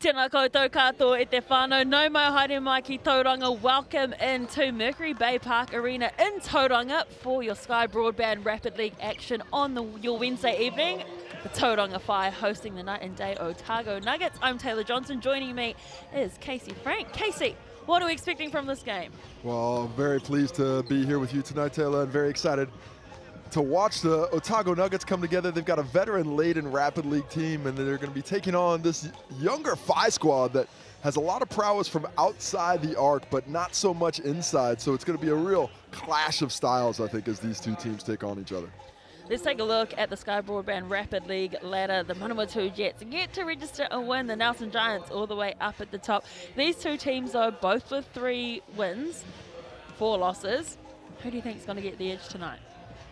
Tēnā koutou katoa e te whānau, no mau haere mai ki Tauranga. Welcome into Mercury Baypark Arena in Tauranga for your Sky Broadband Rapid League action on your Wednesday evening. The Tauranga Whai hosting the night and day Otago Nuggets. I'm Taylor Johnson. Joining me is Casey Frank. Casey, what are we expecting from this game? Well, I'm very pleased to be here with you tonight, Taylor, and very excited to watch the Otago Nuggets come together. They've got a veteran-laden Rapid League team, and they're going to be taking on this younger Whai squad that has a lot of prowess from outside the arc, but not so much inside. So it's going to be a real clash of styles, I think, as these two teams take on each other. Let's take a look at the Sky Broadband Rapid League ladder. The Manawatu Jets get to register a win. The Nelson Giants all the way up at the top. These two teams, though, both with 3 wins, 4 losses. Who do you think is going to get the edge tonight?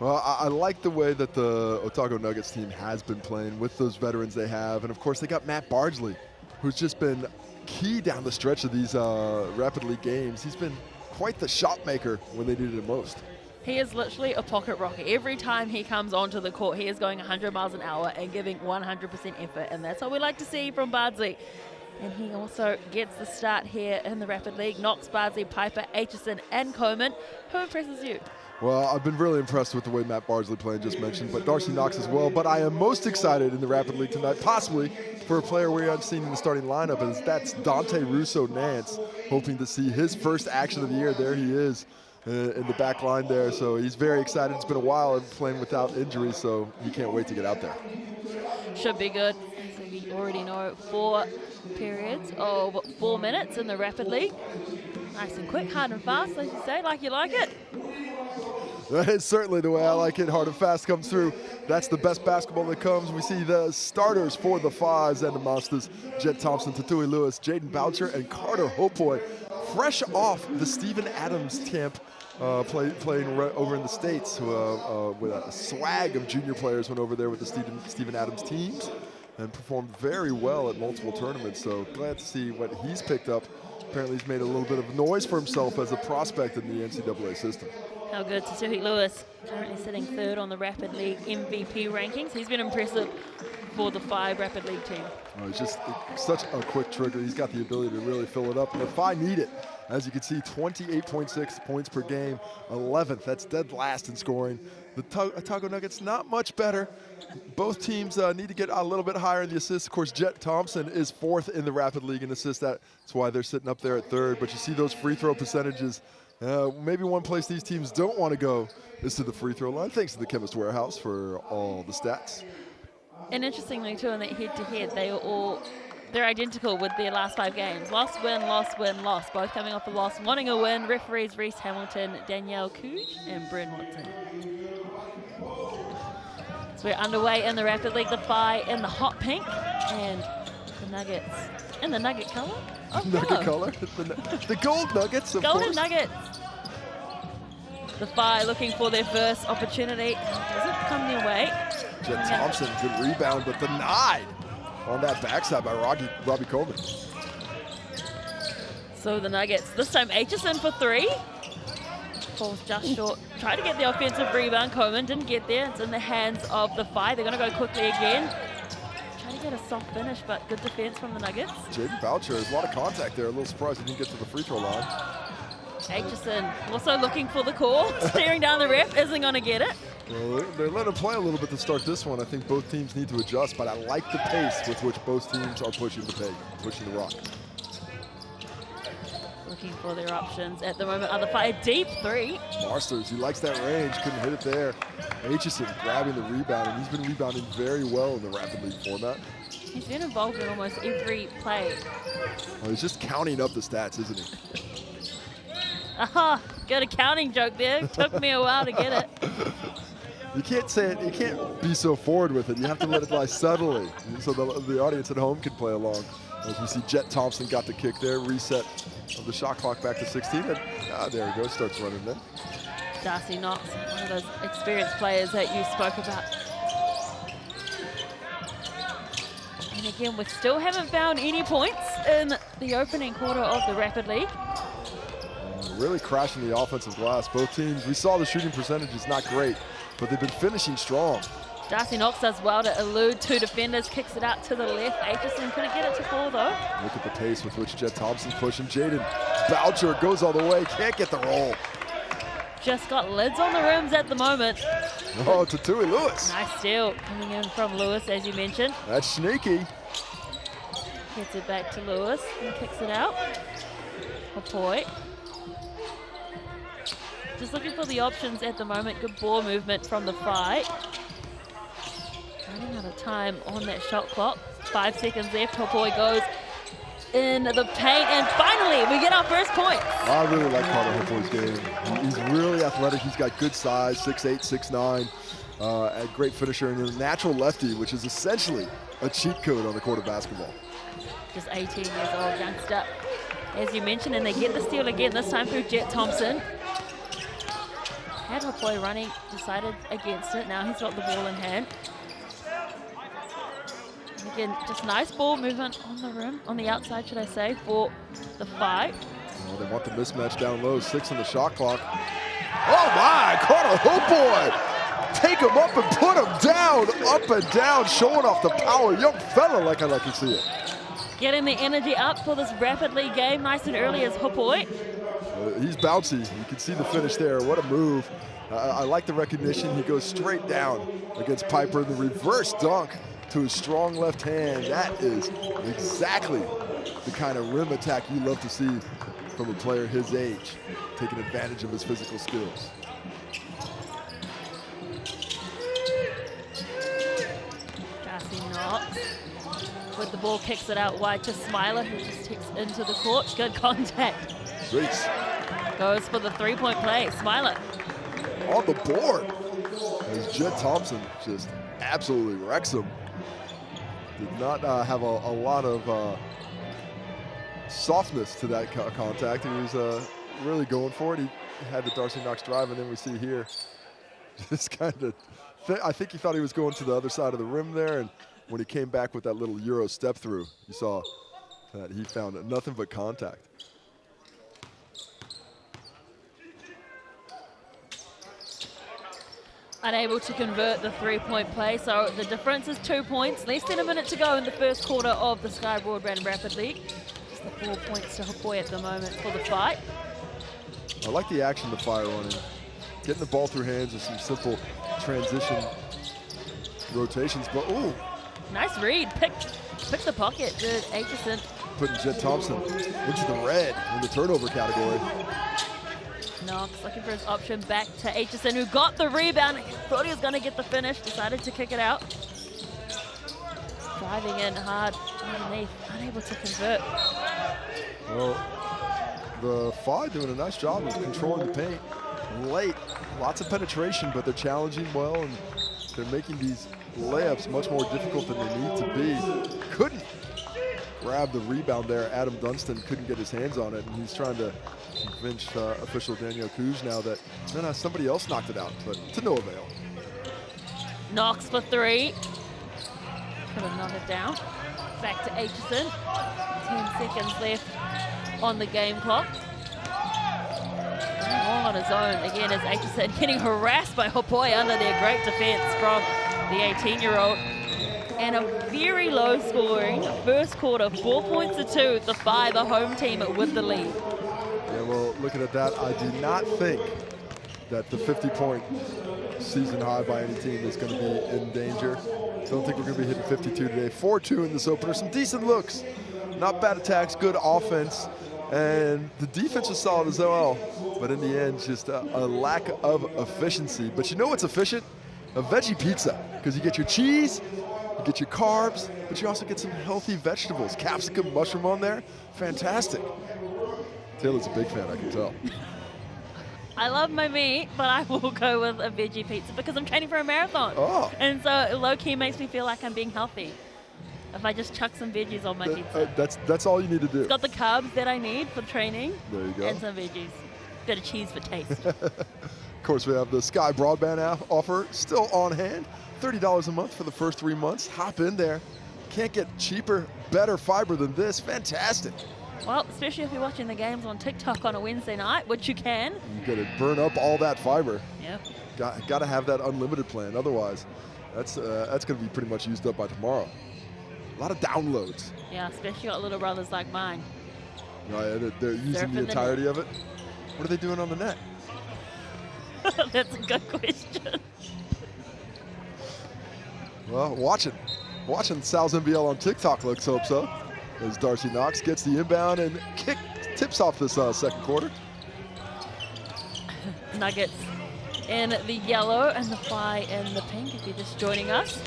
Well, I like the way that the Otago Nuggets team has been playing with those veterans they have. And, of course, they got Matt Bardsley, who's just been key down the stretch of these Rapid League games. He's been quite the shot maker when they needed it most. He is literally a pocket rocket. Every time he comes onto the court, he is going 100 miles an hour and giving 100% effort. And that's what we like to see from Bardsley. And he also gets the start here in the Rapid League. Knox, Bardsley, Piper, Aitchison, and Coleman. Who impresses you? Well, I've been really impressed with the way Matt Bardsley played, just mentioned, but Darcy Knox as well. But I am most excited in the Rapid League tonight, possibly for a player we haven't seen in the starting lineup, and that's Dante Russo-Nance, hoping to see his first action of the year. There he is in the back line there, so he's very excited. It's been a while playing without injury, so he can't wait to get out there. Should be good. So we already know 4 periods of 4 minutes in the Rapid League. Nice and quick, hard and fast, as you say, like you like it. That is certainly the way I like it. Hard and fast comes through. That's the best basketball that comes. We see the starters for the Whais and the Monsters. Jet Thompson, Tatui Lewis, Jaden Boucher, and Carter Hopoy. Fresh off the Steven Adams camp, playing over in the States with a swag of junior players, went over there with the Steven Adams teams and performed very well at multiple tournaments. So glad to see what he's picked up. Apparently he's made a little bit of noise for himself as a prospect in the NCAA system. How good. Tatui Lewis currently sitting 3rd on the Rapid League MVP rankings. He's been impressive for the Whai Rapid League team. Oh, he's just such a quick trigger. He's got the ability to really fill it up. And the Whai need it. As you can see, 28.6 points per game, 11th. That's dead last in scoring. The Otago Nuggets, not much better. Both teams need to get a little bit higher in the assists. Of course, Jet Thompson is 4th in the Rapid League in assists. That's why they're sitting up there at 3rd. But you see those free throw percentages. Maybe one place these teams don't want to go is to the free throw line. Thanks to the Chemist Warehouse for all the stats. And interestingly, too, in that head-to-head, they're identical with their last 5 games. Loss, win, loss, win, loss. Both coming off a loss, wanting a win. Referees Reese Hamilton, Danielle Cooge, and Bryn Watson. So we're underway in the Rapid League. The Whai in the hot pink, and the Nuggets in the nugget color. Nugget color, the gold Nuggets, of Golden course. Nuggets. The Whai looking for their first opportunity. Doesn't come their way. Jet Thompson, good rebound, but denied on that backside by Robbie Coleman. So the Nuggets, this time Aitchison for 3. Falls just short. Tried to get the offensive rebound. Coleman didn't get there. It's in the hands of the Whai. They're going to go quickly again. Trying to get a soft finish, but good defense from the Nuggets. Jaden Boucher, there's a lot of contact there. A little surprised he didn't get to the free throw line. Aitchison also looking for the call. Staring down the ref, isn't going to get it. Well, they're letting him play a little bit to start this one. I think both teams need to adjust, but I like the pace with which both teams are pushing the rock. Looking for their options at the moment. Other Whai, deep 3. Marsters, he likes that range, couldn't hit it there. Aitchison grabbing the rebound, and he's been rebounding very well in the Rapid League format. He's been involved in almost every play. Well, he's just counting up the stats, isn't he? Aha, got a counting joke there. Took me a while to get it. You can't say it, you can't be so forward with it. You have to let it lie subtly so the audience at home can play along. As we see Jet Thompson got the kick there, reset of the shot clock back to 16. And, there he goes, starts running then. Darcy Knox, one of those experienced players that you spoke about. And again, we still haven't found any points in the opening quarter of the Rapid League. Really crashing the offensive glass. Both teams, we saw the shooting percentage is not great, but they've been finishing strong. Darcy Knox does well to elude 2 defenders, kicks it out to the left. Aitchison couldn't get it to fall though. Look at the pace with which Jet Thompson's pushing. Jaden Boucher goes all the way, can't get the roll. Just got lids on the rims at the moment. Oh, Tatui Lewis. Nice steal coming in from Lewis, as you mentioned. That's sneaky. Gets it back to Lewis and kicks it out. Hapoi. Just looking for the options at the moment. Good ball movement from the fight. Running out of time on that shot clock. 5 seconds left. Hapoi goes in the paint, and finally we get our first point. I really like Carter Hapoi's game. He's really athletic. He's got good size, 6'8", 6'9", a great finisher, and a natural lefty, which is essentially a cheat code on the court of basketball. Just 18 years old, youngster, as you mentioned, and they get the steal again, this time through Jet Thompson. Had Hapoi running, decided against it. Now he's got the ball in hand. Again, just nice ball movement on the rim, on the outside, should I say, for the fight. Oh, they want the mismatch down low, 6 on the shot clock. Oh my, Carter Hapoi! Take him up and put him down, up and down, showing off the power. Young fella, like I like to see it. Getting the energy up for this rapid league game, nice and early as Hapoi. He's bouncy. You can see the finish there. What a move. I like the recognition. He goes straight down against Piper. The reverse dunk to his strong left hand. That is exactly the kind of rim attack you love to see from a player his age, taking advantage of his physical skills. Darcy Knox with the ball, kicks it out wide to Smiler, who just takes into the court. Good contact. Race. Goes for the 3-point play. Smiler on the board as Jet Thompson just absolutely wrecks him. Did not have a lot of softness to that contact. He was really going for it. He had the Darcy Knox drive, and then we see here just kind of, I think he thought he was going to the other side of the rim there, and when he came back with that little Euro step through, you saw that he found nothing but contact. unable to convert the 3-point play, so the difference is 2 points. Less than a minute to go in the first quarter of the Sky Broadband Rapid League. Just the 4 points to Hapoi at the moment for the fight. I like the action the Fire running. Getting the ball through hands with some simple transition rotations, but ooh. Nice read, pick the pocket, did Aitchison. Putting Jet Thompson into the red in the turnover category. Knox looking for his option back to Aitchison, who got the rebound. Thought he was going to get the finish, decided to kick it out. Driving in hard underneath, unable to convert. Well, the Fi doing a nice job of controlling the paint. Late, lots of penetration, but they're challenging well, and they're making these layups much more difficult than they need to be. Couldn't grab the rebound there. Adam Dunstan couldn't get his hands on it, and he's trying to convince official Daniel Kuj now that somebody else knocked it out, but to no avail. Knox for three. Could have knocked it down. Back to Aitchison. 10 seconds left on the game clock. All on his own again as Aitchison getting harassed by Hapoi under their great defense from the 18-year-old. And a very low scoring first quarter, 4 points to 2. The Fi, the home team, with the lead. Yeah, well, looking at that, I do not think that the 50-point season high by any team is going to be in danger. Don't think we're going to be hitting 52 today. 4-2 in this opener. Some decent looks. Not bad attacks, good offense. And the defense was solid as well. But in the end, just a lack of efficiency. But you know what's efficient? A veggie pizza. Because you get your cheese, you get your carbs, but you also get some healthy vegetables. Capsicum, mushroom on there. Fantastic. Taylor's a big fan, I can tell. I love my meat, but I will go with a veggie pizza because I'm training for a marathon. Oh. And so low-key makes me feel like I'm being healthy if I just chuck some veggies on my pizza. That's all you need to do. It's got the carbs that I need for training. There you go. And some veggies. Bit of cheese for taste. Of course, we have the Sky Broadband offer still on hand. $30 a month for the first 3 months. Hop in there. Can't get cheaper, better fiber than this. Fantastic. Well, especially if you're watching the games on TikTok on a Wednesday night, which you can. You got to burn up all that fiber. Yep. Got to have that unlimited plan. Otherwise, That's going to be pretty much used up by tomorrow. A lot of downloads. Yeah, especially got little brothers like mine. Right, they're using the entirety of it. What are they doing on the net? That's a good question. Well, watching Sal's NBL on TikTok, let's hope so. As Darcy Knox gets the inbound and tips off this second quarter. Nuggets in the yellow and the Whai in the pink, if you're just joining us.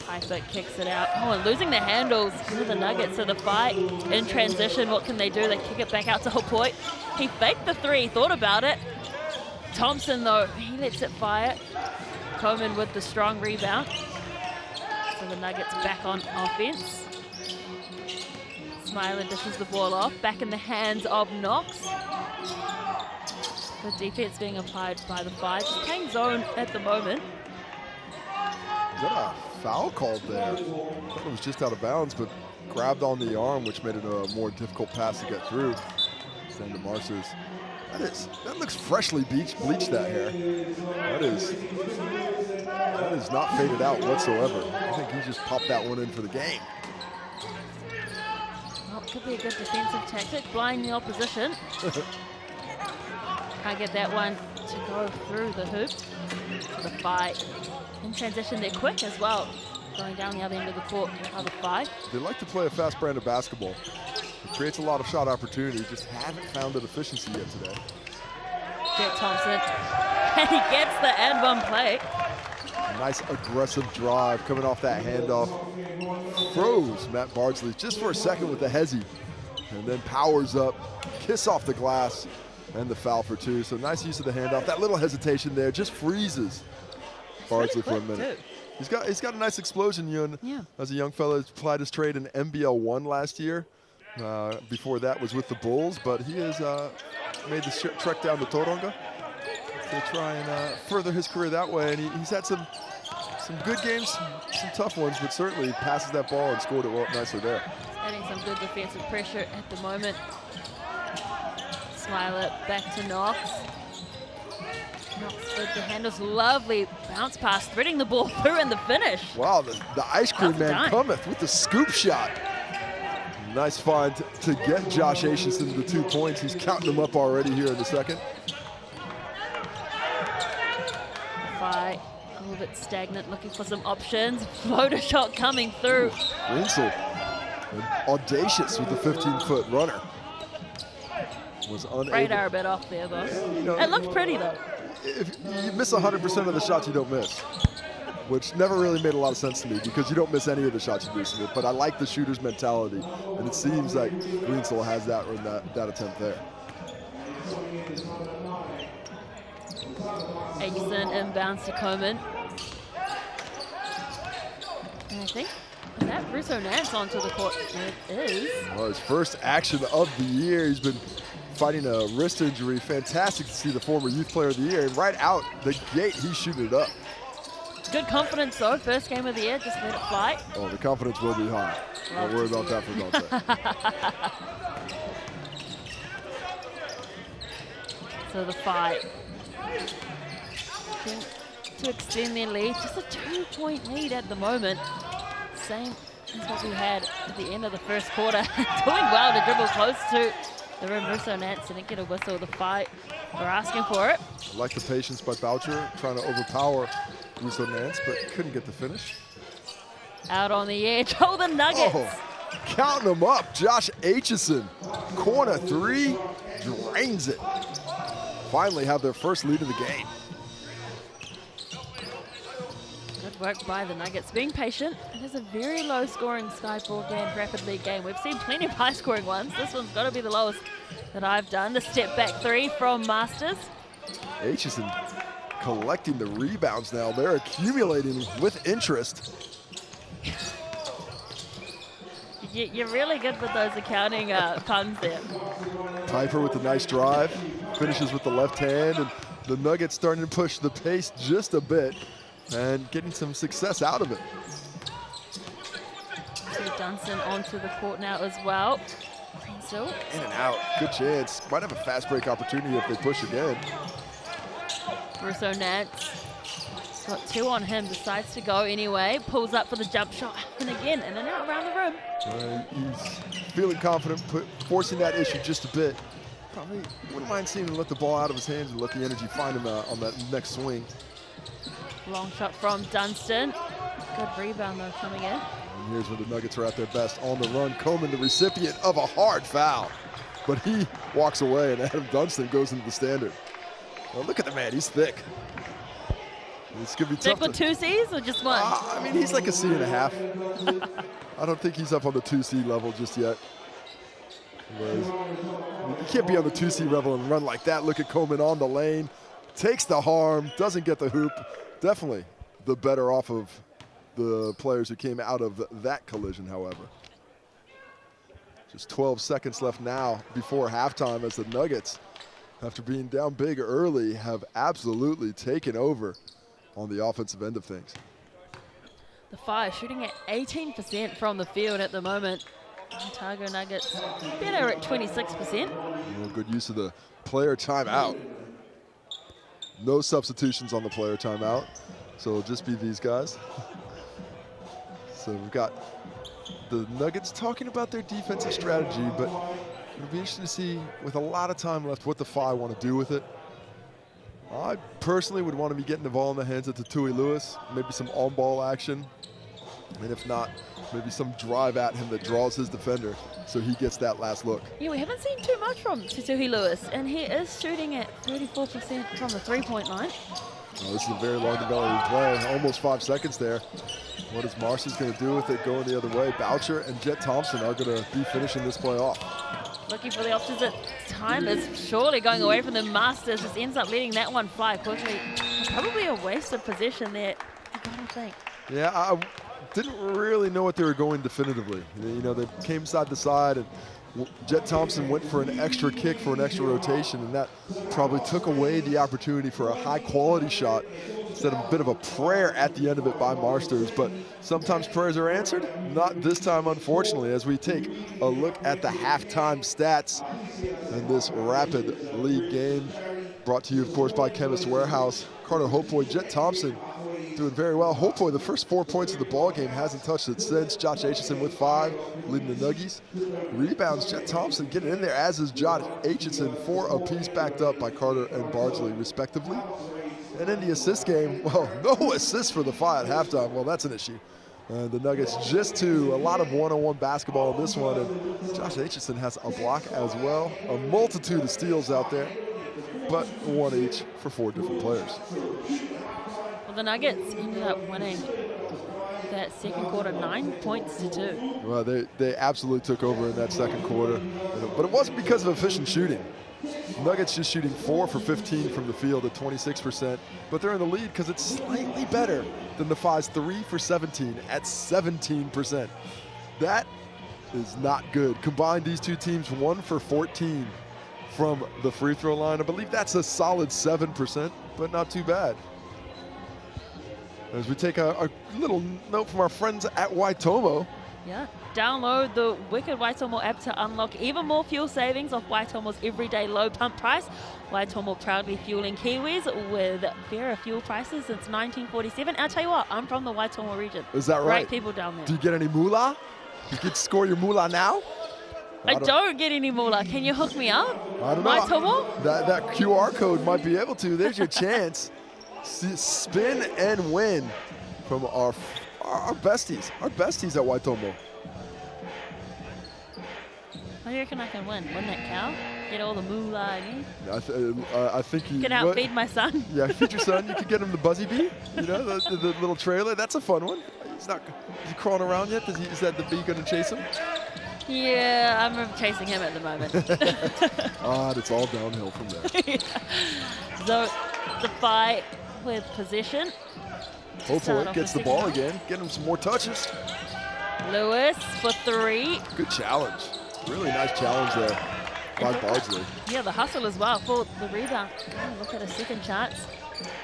Baypark kicks it out. Oh, and losing the handles for the Nuggets. So the Whai in transition, what can they do? They kick it back out to Hopoi. He faked the three, thought about it. Thompson, though, he lets it fire. Coleman with the strong rebound. So the Nuggets back on offense. Smiler dishes the ball off. Back in the hands of Knox. The defense being applied by the Whai. Just playing zone at the moment. Is that a foul called there? I thought it was just out of bounds, but grabbed on the arm, which made it a more difficult pass to get through. Send to Marsters. That looks freshly bleached, that hair. That is not faded out whatsoever. I think he just popped that one in for the game. Well, could be a good defensive tactic, blind the opposition. Can't get that one to go through the hoop. The Whai in transition, they're quick as well. Going down the other end of the court are the Whai. They like to play a fast brand of basketball. It creates a lot of shot opportunity, just haven't found an efficiency yet today. Jet Thompson, and he gets the and one play. A nice aggressive drive coming off that handoff. Froze Matt Bardsley just for a second with the hezzy, and then powers up, kiss off the glass, and the foul for two. So nice use of the handoff. That little hesitation there just freezes Bardsley for a minute. Too. He's got a nice explosion, as a young fella. He's applied his trade in NBL 1 last year. Before that was with the Bulls, but he has made the trek down to Tauranga to try and further his career that way. And he's had some good games, some tough ones, but certainly passes that ball and scored it well, nicely there. Adding some good defensive pressure at the moment. Smiler back to Knox. Knox with the handles, lovely bounce pass, threading the ball through in the finish. Wow, the ice cream man cometh with the scoop shot. Nice find to get Josh Aitchison the 2 points. He's counting them up already here in the second. Whai a little bit stagnant, looking for some options. Floater shot coming through. Rinsel, audacious with the 15-foot runner. Was unable. Radar a bit off there, though. It looked pretty, though. If you miss 100% of the shots you don't miss, which never really made a lot of sense to me because you don't miss any of the shots you do. But I like the shooter's mentality, and it seems like Rinsel has that in that attempt there. Aitchison inbounds to Coleman. And I think, is that Russo Nance onto the court? It is. Well, his first action of the year. He's been fighting a wrist injury. Fantastic to see the former youth player of the year. And right out the gate, he's shooting it up. Good confidence, though. First game of the year, just let it fly. Oh, the confidence will be high. Don't worry about that for Dante. So the Whai to extend their lead. Just a 2-point lead at the moment. Same as what we had at the end of the first quarter. Doing well to dribble close to the rim. Russo Nance didn't get a whistle. The Whai were asking for it. I like the patience by Boucher, trying to overpower Russo Nance, but couldn't get the finish. Out on the edge. Oh, the Nuggets. Oh, counting them up. Josh Aitchison, corner three, drains it. Finally have their first lead of the game. Good work by the Nuggets. Being patient. It is a very low-scoring Sky Broadband Rapid League game. We've seen plenty of high-scoring ones. This one's got to be the lowest that I've done. The step-back three from Masters. Aitchison collecting the rebounds now. They're accumulating with interest. You're really good with those accounting puns there. Piper with a nice drive, finishes with the left hand, and the Nuggets starting to push the pace just a bit and getting some success out of it. See Dunson onto the court now as well. Rinsel. In and out, good chance. Might have a fast break opportunity if they push again. Russo Nance got 2 on him, decides to go anyway, pulls up for the jump shot, and again, in and out around the rim. He's feeling confident, forcing that issue just a bit. Probably wouldn't mind seeing him let the ball out of his hands and let the energy find him on that next swing. Long shot from Dunstan. Good rebound though coming in. And here's where the Nuggets are at their best. On the run, Coleman, the recipient of a hard foul. But he walks away and Adam Dunstan goes into the standard. Well, look at the man, he's thick. It's gonna be tough. Thick with 2 C's or just 1? I mean, he's like a C.5. I don't think he's up on the 2C level just yet. You can't be on the 2C level and run like that. Look at Coleman on the lane. Takes the harm, doesn't get the hoop. Definitely the better off of the players who came out of that collision, however. Just 12 seconds left now before halftime as the Nuggets, after being down big early, have absolutely taken over on the offensive end of things. The Fire shooting at 18% from the field at the moment. Otago Nuggets better at 26%. Well, good use of the player timeout. No substitutions on the player timeout, so it'll just be these guys. So we've got the Nuggets talking about their defensive strategy, but it'll be interesting to see, with a lot of time left, what the Fi want to do with it. I personally would want to be getting the ball in the hands of Tatui Lewis, maybe some on-ball action, and if not, maybe some drive at him that draws his defender so he gets that last look. Yeah, we haven't seen too much from Tutuhi Lewis, and he is shooting at 34% from the three-point line. Oh, this is a very long developing play, almost 5 seconds there. What is Marcy's going to do with it going the other way? Boucher and Jet Thompson are going to be finishing this play off. Looking for the opposite. Time is surely going away from the Masters. Just ends up letting that one fly quickly. Probably a waste of possession there, you gotta think. Yeah, I didn't really know what they were going definitively. You know, they came side to side, and Jet Thompson went for an extra kick for an extra rotation, and that probably took away the opportunity for a high-quality shot instead of a bit of a prayer at the end of it by Marsters. But sometimes prayers are answered. Not this time, unfortunately, as we take a look at the halftime stats in this rapid league game. Brought to you, of course, by Chemist Warehouse. Carter Hopeboy, Jet Thompson doing very well. Hopeboy, the first 4 points of the ball game, hasn't touched it since. Josh Aitchison with 5, leading the Nuggies. Rebounds, Jet Thompson getting in there, as is Josh Aitchison, 4 apiece, backed up by Carter and Bardsley, respectively. And in the assist game, well, no assists for the Fi at halftime. Well, that's an issue. The Nuggets just 2, a lot of one-on-one basketball in this one, and Josh Aitchison has a block as well. A multitude of steals out there, but 1 each for 4 different players. Well, the Nuggets ended up winning that second quarter 9 points to 2. Well, they absolutely took over in that second quarter, but it wasn't because of efficient shooting. Nuggets just shooting 4 for 15 from the field at 26%, but they're in the lead because it's slightly better than the Fi's 3 for 17 at 17%. That is not good. Combined, these two teams 1 for 14 from the free throw line. I believe that's a solid 7%, but not too bad. As we take a little note from our friends at Waitomo. Yeah, download the Wicked Waitomo app to unlock even more fuel savings off Waitomo's everyday low pump price. Waitomo proudly fueling Kiwis with fairer fuel prices since 1947. I'll tell you what, I'm from the Waitomo region. Is that right? Great people down there. Do you get any moolah? You can score your moolah now? I don't get any moolah. Can you hook me up? I don't know. Waitomo? That QR code might be able to. There's your chance. Spin and win from our besties. Our besties at Waitomo. How do you reckon I can win? Win that cow? Get all the moolah I need? I think you can outfeed my son. Yeah, feed your son. You can get him the Buzzy Bee. You know, the little trailer. That's a fun one. Is he crawling around yet? Is that the bee going to chase him? Yeah, I'm chasing him at the moment. It's all downhill from there. Yeah. So the fight with possession. Hopefully gets the ball again. Get him some more touches. Lewis for 3. Good challenge. Really nice challenge there by Bardsley. Yeah, the hustle as well for the rebound. Oh, look at a second chance.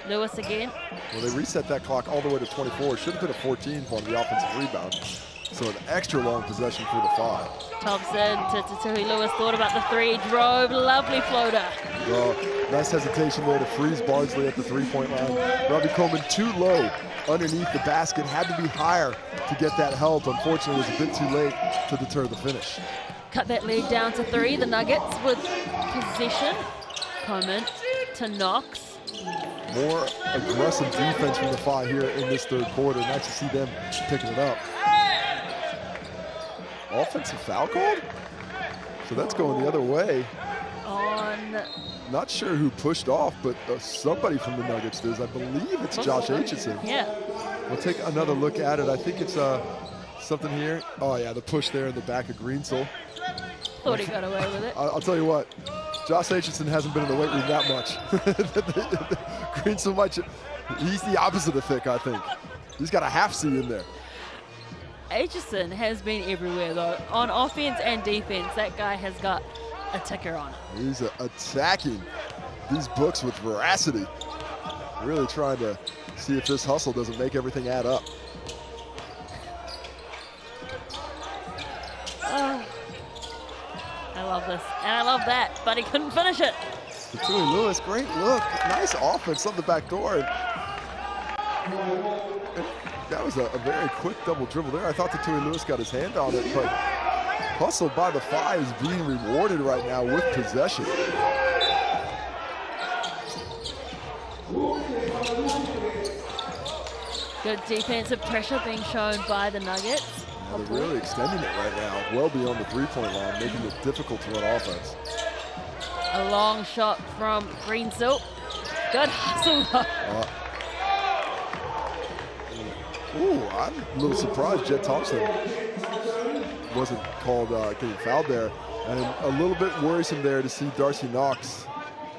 Lewis again. Well, they reset that clock all the way to 24. Should have been a 14 for the offensive rebound. So an extra long possession for the Phi. Thompson to Tatui Lewis, thought about the three, drove, lovely floater. Oh, nice hesitation there to freeze Bardsley at the three-point line. Robbie Coleman too low underneath the basket, had to be higher to get that help. Unfortunately, it was a bit too late to deter the finish. Cut that lead down to 3, the Nuggets with possession. Coleman to Knox. More aggressive defense from the Phi here in this third quarter. Nice to see them picking it up. Offensive foul called? So that's going the other way. On. Not sure who pushed off, but somebody from the Nuggets does. I believe it's Josh Aitchison. Yeah. We'll take another look at it. I think it's something here. Oh yeah, the push there in the back of Greensell. Thought he got away with it. I'll tell you what, Josh Aitchison hasn't been in the weight room that much. Greensell might, he's the opposite of thick, I think. He's got a half C in there. Aitchison has been everywhere though, on offense and defense. That guy has got a ticker on it. He's attacking these books with veracity. Really trying to see if this hustle doesn't make everything add up. I love this, and I love that, but he couldn't finish it. Tatui Lewis, great look. Nice offense on the back door. That was a very quick double dribble there. I thought Tatui Lewis got his hand on it, but hustle by the Phi is being rewarded right now with possession. Good defensive pressure being shown by the Nuggets. Yeah, they're really extending it right now, well beyond the three-point line, making it difficult to run offense. A long shot from Greensell. Good hustle. Ooh, I'm a little surprised Jet Thompson wasn't called getting fouled there. And a little bit worrisome there to see Darcy Knox.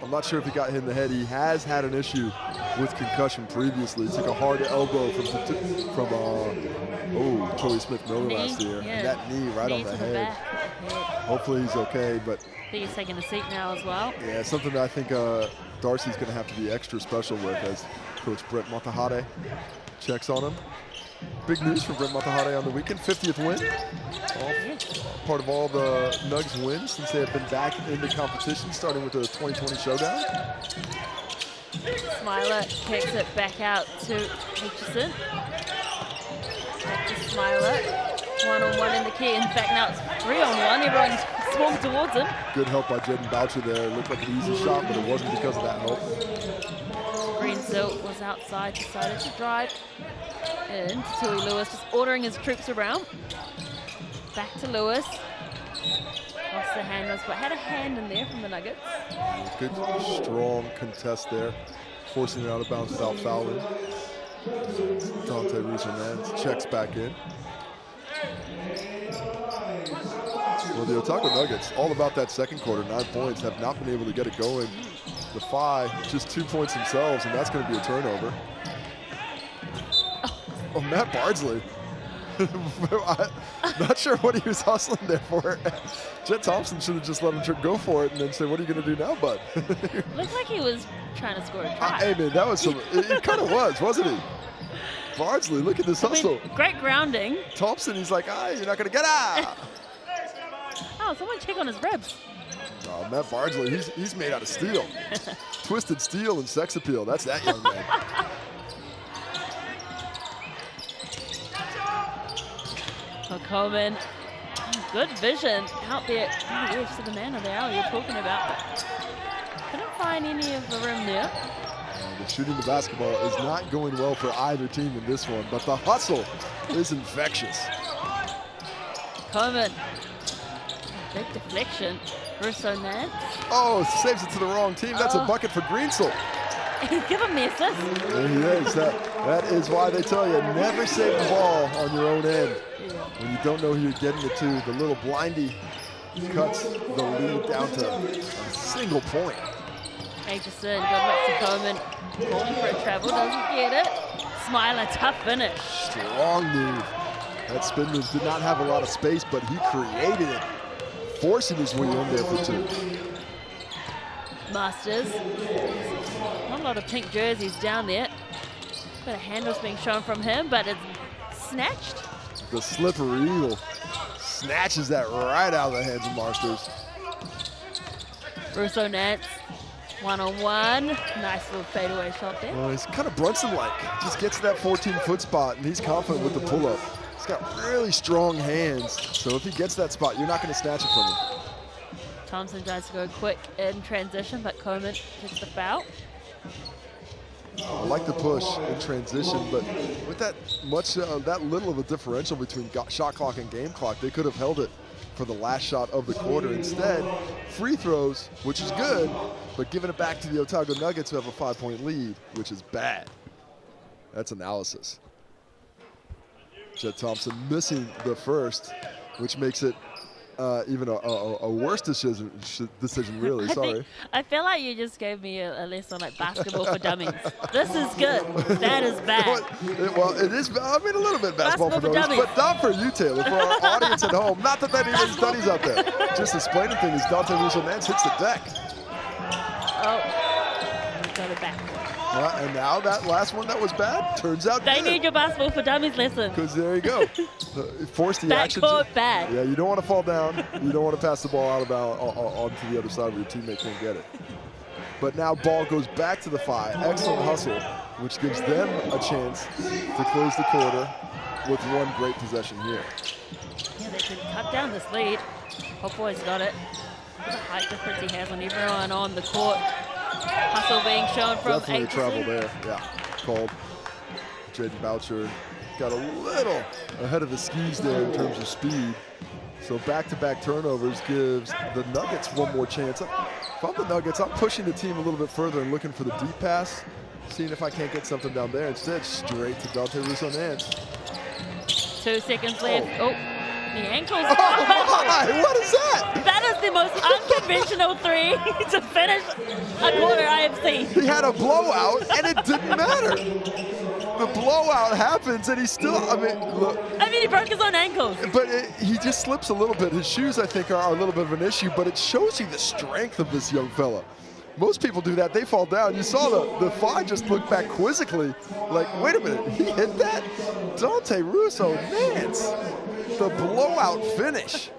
I'm not sure if he got hit in the head. He has had an issue with concussion previously. He took a hard elbow from Toby Smith-Miller last year. Yeah. And that knee right on the head. Hopefully he's okay, but I think he's taking a seat now as well. yeah, something that I think Darcy's going to have to be extra special with as Coach Brett Matahare checks on him. Big news for Brett Matahare on the weekend, 50th win. Part of all the Nugs wins since they have been back in the competition, starting with the 2020 showdown. Smiler kicks it back out to Aitchison. Back to Smiler. One-on-one in the key. In fact, now it's 3-on-1. Everyone swarmed towards him. Good help by Jaden Boucher there. It looked like an easy shot, but it wasn't because of that help. Greensell was outside, decided to drive in. Tatui Lewis just ordering his troops around. Back to Lewis. Lost the handles, but had a hand in there from the Nuggets. Good, strong contest there, forcing it out of bounds without fouling. Dante Russo-Mans checks back in. Well, the Otago Nuggets, all about that second quarter, 9 points, have not been able to get it going. The Phi, just 2 points themselves, and that's going to be a turnover. Oh, Matt Bardsley. I'm not sure what he was hustling there for. Jet Thompson should have just let him go for it and then say, what are you going to do now, bud? Looked like he was trying to score a try. Hey, man, that was some, it kind of was, wasn't he? Bardsley, look at this hustle. I mean, great grounding. Thompson, he's like, you're not going to get out. Oh, someone check on his ribs. Oh, Matt Bardsley, he's made out of steel. Twisted steel and sex appeal. That's that young man. Coleman, good vision out there. Oh, yes, to the man of the hour you're talking about, but couldn't find any of the room there. The shooting the basketball is not going well for either team in this one, but the hustle is infectious. Coleman, big deflection. Russo-Mans. Oh, saves it to the wrong team. That's a bucket for Greensell. Give him the assist. There he is. That is why they tell you, never save the ball on your own end. When you don't know who you're getting it to, the little blindy cuts the lead down to a single point. Aitchison, good luck to Coleman. Calling for a travel, doesn't get it. Smiler, tough finish. Strong move. That spin move did not have a lot of space, but he created it, forcing his way in there for 2. Masters. Not a lot of pink jerseys down there. Bit of handles being shown from him, but it's snatched. the slippery eagle. Snatches that right out of the hands of Marsters. Russo Nance, one-on-one. Nice little fadeaway shot there. Well, he's kind of Brunson-like. Just gets to that 14-foot spot, and he's confident with the pull-up. He's got really strong hands, so if he gets that spot, you're not going to snatch it from him. Thompson tries to go quick in transition, but Coleman gets the foul. I like the push in transition, but with that little of a differential between shot clock and game clock, they could have held it for the last shot of the quarter. Instead, free throws, which is good, but giving it back to the Otago Nuggets who have a 5-point lead, which is bad. That's analysis. Jet Thompson missing the first, which makes it even a worse decision really. Sorry. I feel like you just gave me a lesson like basketball for dummies. This is good. That is bad. Well, it is, I mean, a little bit basketball for dummies, but not for you, Taylor. For our audience at home, not that even studies out there. Just explaining things, Dante Russo-Nance hits the deck. Oh, we got it back. And now that last one that was bad turns out They good. need your basketball for dummies lesson. Because there you go. Force the action. Backcourt bad. Yeah, you don't want to fall down. You don't want to pass the ball out of bounds onto the other side where your teammate can't get it. But now ball goes back to the Phi. Excellent hustle, which gives them a chance to close the quarter with one great possession here. Yeah, they can cut down this lead. Hot Boy's got it. Look at the height difference he has on everyone on the court. Hustle being shown from Definitely travel there. Yeah, called. Jaden Boucher got a little ahead of the skis there in terms of speed. So back-to-back turnovers gives the Nuggets one more chance. If I'm the Nuggets, I'm pushing the team a little bit further and looking for the deep pass, seeing if I can't get something down there. Instead, straight to Dante Russo-Nance. 2 seconds left. Oh, the ankles. Oh my, what is that? That is the most unconventional three to finish a quarter I have seen. He had a blowout, and it didn't matter. The blowout happens, and he still, look. He broke his own ankles. But he just slips a little bit. His shoes, I think, are a little bit of an issue, but it shows you the strength of this young fella. Most people do that. They fall down. You saw the Phi just look back quizzically, like, wait a minute, he hit that? Dante Russo-Nance, the blowout finish.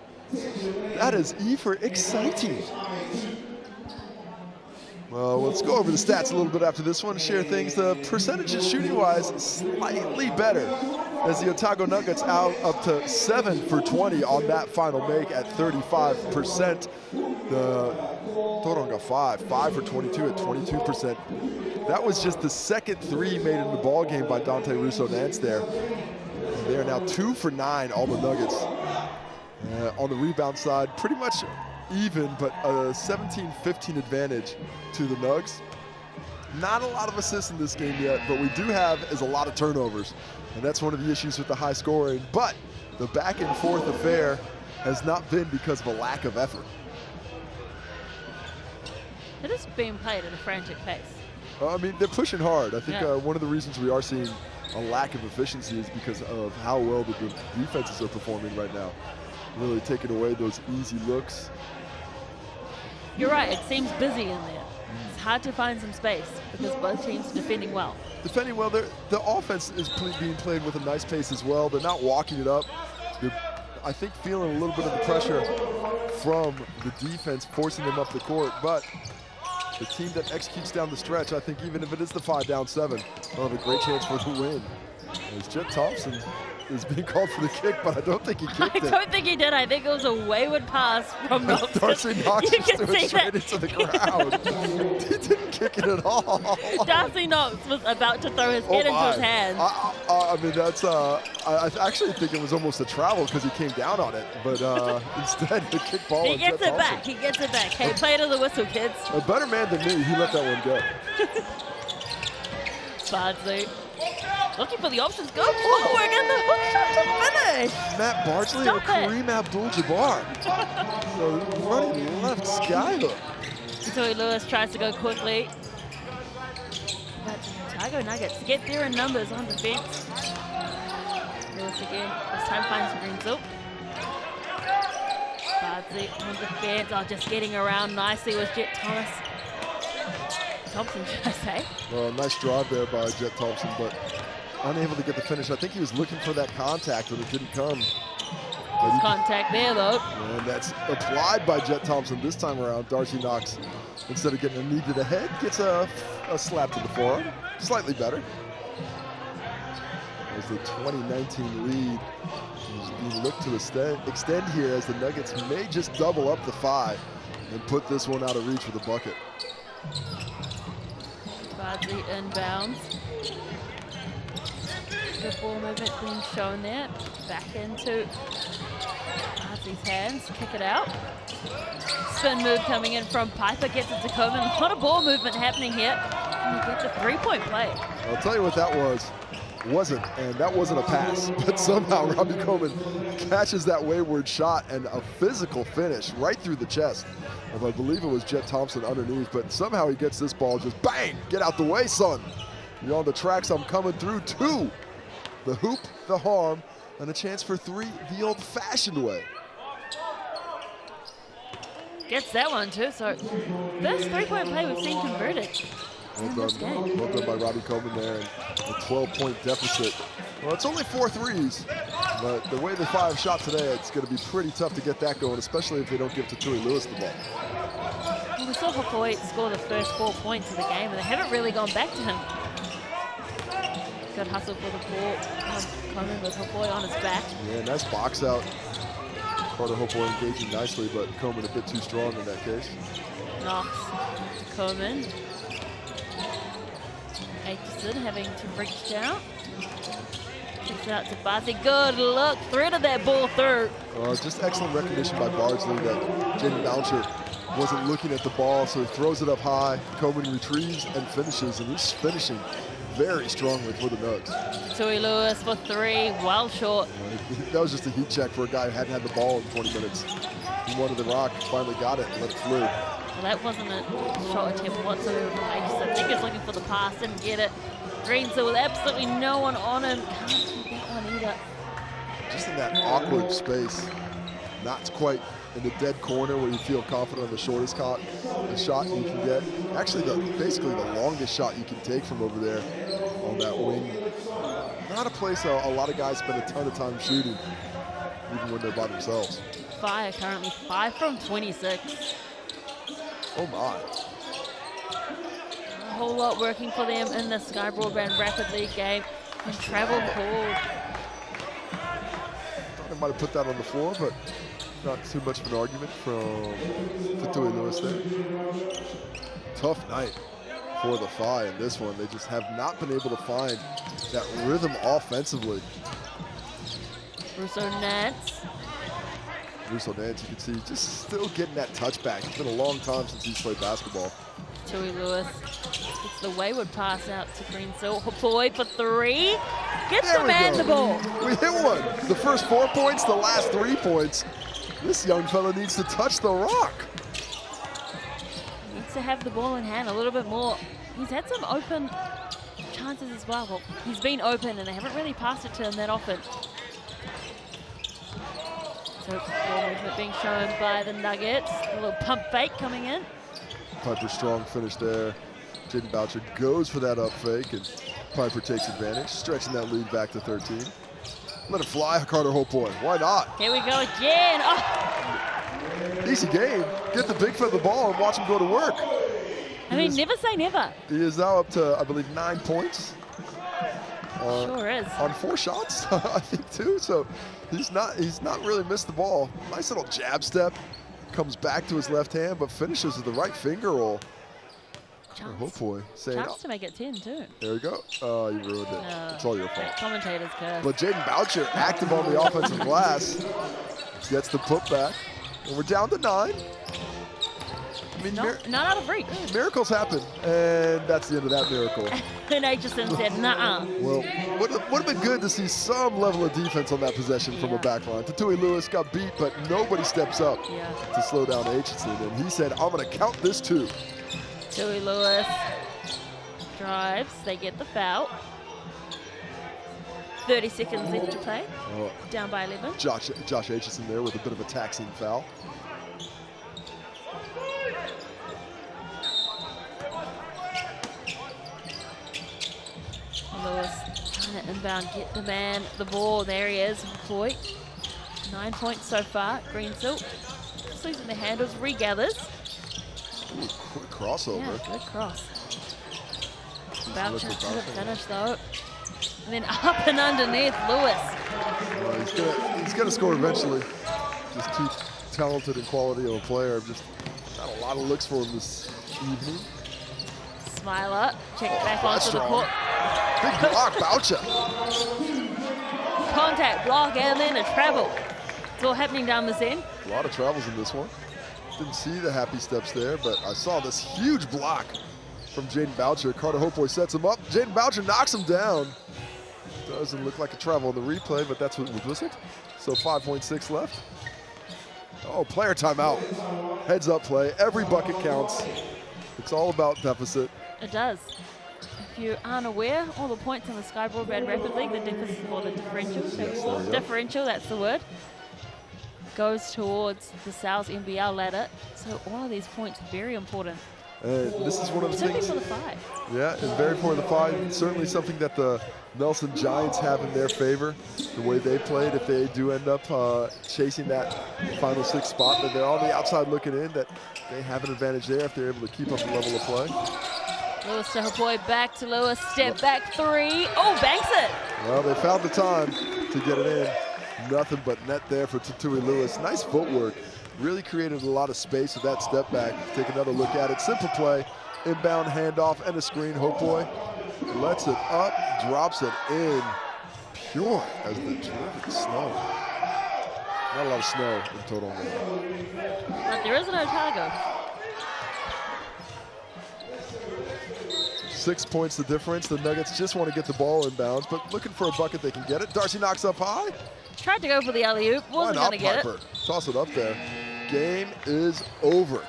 That is exciting. Well, let's go over the stats a little bit after this one, share things. The percentages shooting-wise slightly better as the Otago Nuggets out up to 7 for 20 on that final make at 35%. The Tauranga Whai, 5 for 22 at 22%. That was just the second three made in the ball game by Dante Russo-Nance there. And they are now 2 for 9, all the Nuggets. On the rebound side, pretty much even, but a 17-15 advantage to the Nugs. Not a lot of assists in this game yet, but we do have is a lot of turnovers, and that's one of the issues with the high scoring. But the back and forth affair has not been because of a lack of effort. It is being played at a frantic pace. They're pushing hard. I think one of the reasons we are seeing a lack of efficiency is because of how well the defenses are performing right now. Really taking away those easy looks. You're right, it seems busy in there. It's hard to find some space because both teams are defending well. Defending well, the offense is being played with a nice pace as well. They're not walking it up. They're, I think, feeling a little bit of the pressure from the defense, forcing them up the court. But the team that executes down the stretch, I think even if it is the 5 down 7, will have a great chance for the win. As Jet Thompson is being called for the kick, but I don't think he kicked it. I don't think he did. I think it was a wayward pass from Knox. Darcy Knox just threw it straight into the ground. He didn't kick it at all. Darcy Knox was about to throw his head into his hands. I actually think it was almost a travel because he came down on it, but instead the kick ball. He gets it back. He gets it back. Hey, play to the whistle, kids. A better man than me, he let that one go. Bardsley. Looking for the options, go forward, and the hook shot to finish. Matt Bardsley or Kareem Abdul-Jabbar. The running left skyhook. Tui Lewis tries to go quickly. But Otago Nuggets get there in numbers on defense. Lewis again, this time finds Renzel. Bardsley on defense, just getting around nicely with Jet Thompson, should I say. Well, nice drive there by Jet Thompson, but unable to get the finish. I think he was looking for that contact and it didn't come. Contact there, though. And that's applied by Jet Thompson this time around. Darcy Knox, instead of getting a knee to the head, gets a slap to the forearm. Slightly better. As the 2019 lead is being looked to extend here, as the Nuggets may just double up the 5 and put this one out of reach with a bucket. Bardsley inbounds. Good ball movement being shown there. Back into Bardsley's hands. Kick it out. Spin move coming in from Piper. Gets it to Coleman. A lot of ball movement happening here. And you get the 3-point play. I'll tell you what that was. And that wasn't a pass, but somehow Robbie Coleman catches that wayward shot and a physical finish right through the chest. And I believe it was Jet Thompson underneath, but somehow he gets this ball just bang, get out the way, son. You're on the tracks, I'm coming through 2. The hoop, the harm, and a chance for 3 the old-fashioned way. Gets that one too, so first 3-point play we've seen converted. Well done by Robbie Coleman there, and a 12-point deficit. Well, it's only 4 threes, but the way the 5 shot today, it's going to be pretty tough to get that going, especially if they don't give Tatui Lewis the ball. Well, we saw Hopoi score the first 4 points of the game, and they haven't really gone back to him. Good hustle for the ball. Coleman with Hopoi on his back. Yeah, nice box out. Carter Hopoi engaging nicely, but Coleman a bit too strong in that case. Knox to Coleman. Aitchison having to reach down. Kicks it out to Bardsley. Good look. Threaded that ball through. Just excellent recognition by Bardsley that Jaden Bouncer wasn't looking at the ball, so he throws it up high. Coleman retrieves and finishes, and he's finishing very strongly for the Nugs. Tui Lewis for 3, well short. That was just a heat check for a guy who hadn't had the ball in 20 minutes. He wanted the rock, finally got it, and let it flew. Well, that wasn't a shot attempt whatsoever from Aitchison. I think he was looking for the pass, didn't get it. Greensill with absolutely no one on him. Can't keep that one either. Just in that awkward space. Not quite in the dead corner where you feel confident on the shortest shot you can get. Actually, basically the longest shot you can take from over there on that wing. Not a place a lot of guys spend a ton of time shooting, even when they're by themselves. Fire currently 5 from 26. Oh my. A whole lot working for them in the Sky Broadband Rapid League game. And travel called. Thought I might have put that on the floor, but not too much of an argument from Tatui Lewis there. Tough night for the Phi in this one. They just have not been able to find that rhythm offensively. Russo Nance. Russo Nance, you can see, just still getting that touchback. It's been a long time since he's played basketball. Tui Lewis gets the wayward pass out to Greensill. Hopoi for 3. Gets the man the ball. We hit one. The first 4 points, the last 3 points. This young fella needs to touch the rock. Needs to have the ball in hand a little bit more. He's had some open chances as well. Well, he's been open and they haven't really passed it to him that often. So ball movement being shown by the Nuggets. A little pump fake coming in. Piper strong finish there. Jaden Boucher goes for that up fake, and Piper takes advantage, stretching that lead back to 13. Let it fly, Carter Hopoi. Why not? Here we go again. Oh. Easy game. Get the big foot the ball and watch him go to work. I mean, never say never. He is now up to, I believe, 9 points. Sure is. On 4 shots, I think, too. So he's not really missed the ball. Nice little jab step. Comes back to his left hand, but finishes with the right finger roll. Chance to make it 10 too. There we go. You ruined it. It's all your fault. Commentator's curse. But Jaden Boucher, active on the offensive glass, gets the putback, and we're down to 9. I mean, not out of reach. Miracles happen, and that's the end of that miracle. And Aitchison said, "Nuh-uh." Well, would have been good to see some level of defense on that possession from a back line. Tatui Lewis got beat, but nobody steps up to slow down Aitchison, and he said, "I'm going to count this too." Tui Lewis drives. They get the foul. 30 seconds left to play. Down by 11. Josh Aitchison there with a bit of a taxing foul. Lewis And an inbound, get the man the ball. There he is, Boy. 9 points so far. Greensill just losing the handles, regathers. Ooh, quick crossover. Yeah, good cross. Boucher to the finish though. And then up and underneath, Lewis. He's gonna score eventually. Just too talented and quality of a player. Just not a lot of looks for him this evening. Smiler, check it back onto the court. Big block, Boucher. Contact, block, and then a travel. It's all happening down this end. A lot of travels in this one. Didn't see the happy steps there, but I saw this huge block from Jaden Boucher. Carter Hopeway sets him up. Jaden Boucher knocks him down. Doesn't look like a travel in the replay, but that's what was whistled. So 5.6 left. Oh, player timeout. Heads up play. Every bucket counts. It's all about deficit. It does. If you aren't aware, all the points in the Sky Broadband Rapid League, the deficit or the differential, that's the word, goes towards the Sal's NBL ladder. So all of these points are very important. And this is one of the things. For the five. Yeah, and very for the five. Certainly something that the Nelson Giants have in their favor. The way they played, if they do end up chasing that final six spot, that they're on the outside looking in, that they have an advantage there if they're able to keep up the level of play. Lewis to her boy, back to Lewis, step back three. Oh, banks it. Well, they found the time to get it in. Nothing but net there for Tatui Lewis. Nice footwork. Really created a lot of space with that step back. Take another look at it. Simple play, inbound handoff and a screen. Hopeway lets it up, drops it in. Pure as the driven snow. Not a lot of snow in total. But there is an Otago. 6 points the difference. The Nuggets just want to get the ball inbounds, but looking for a bucket they can get it. Darcy knocks up high. Tried to go for the alley-oop, wasn't going to get it. Toss it up there. Game is over.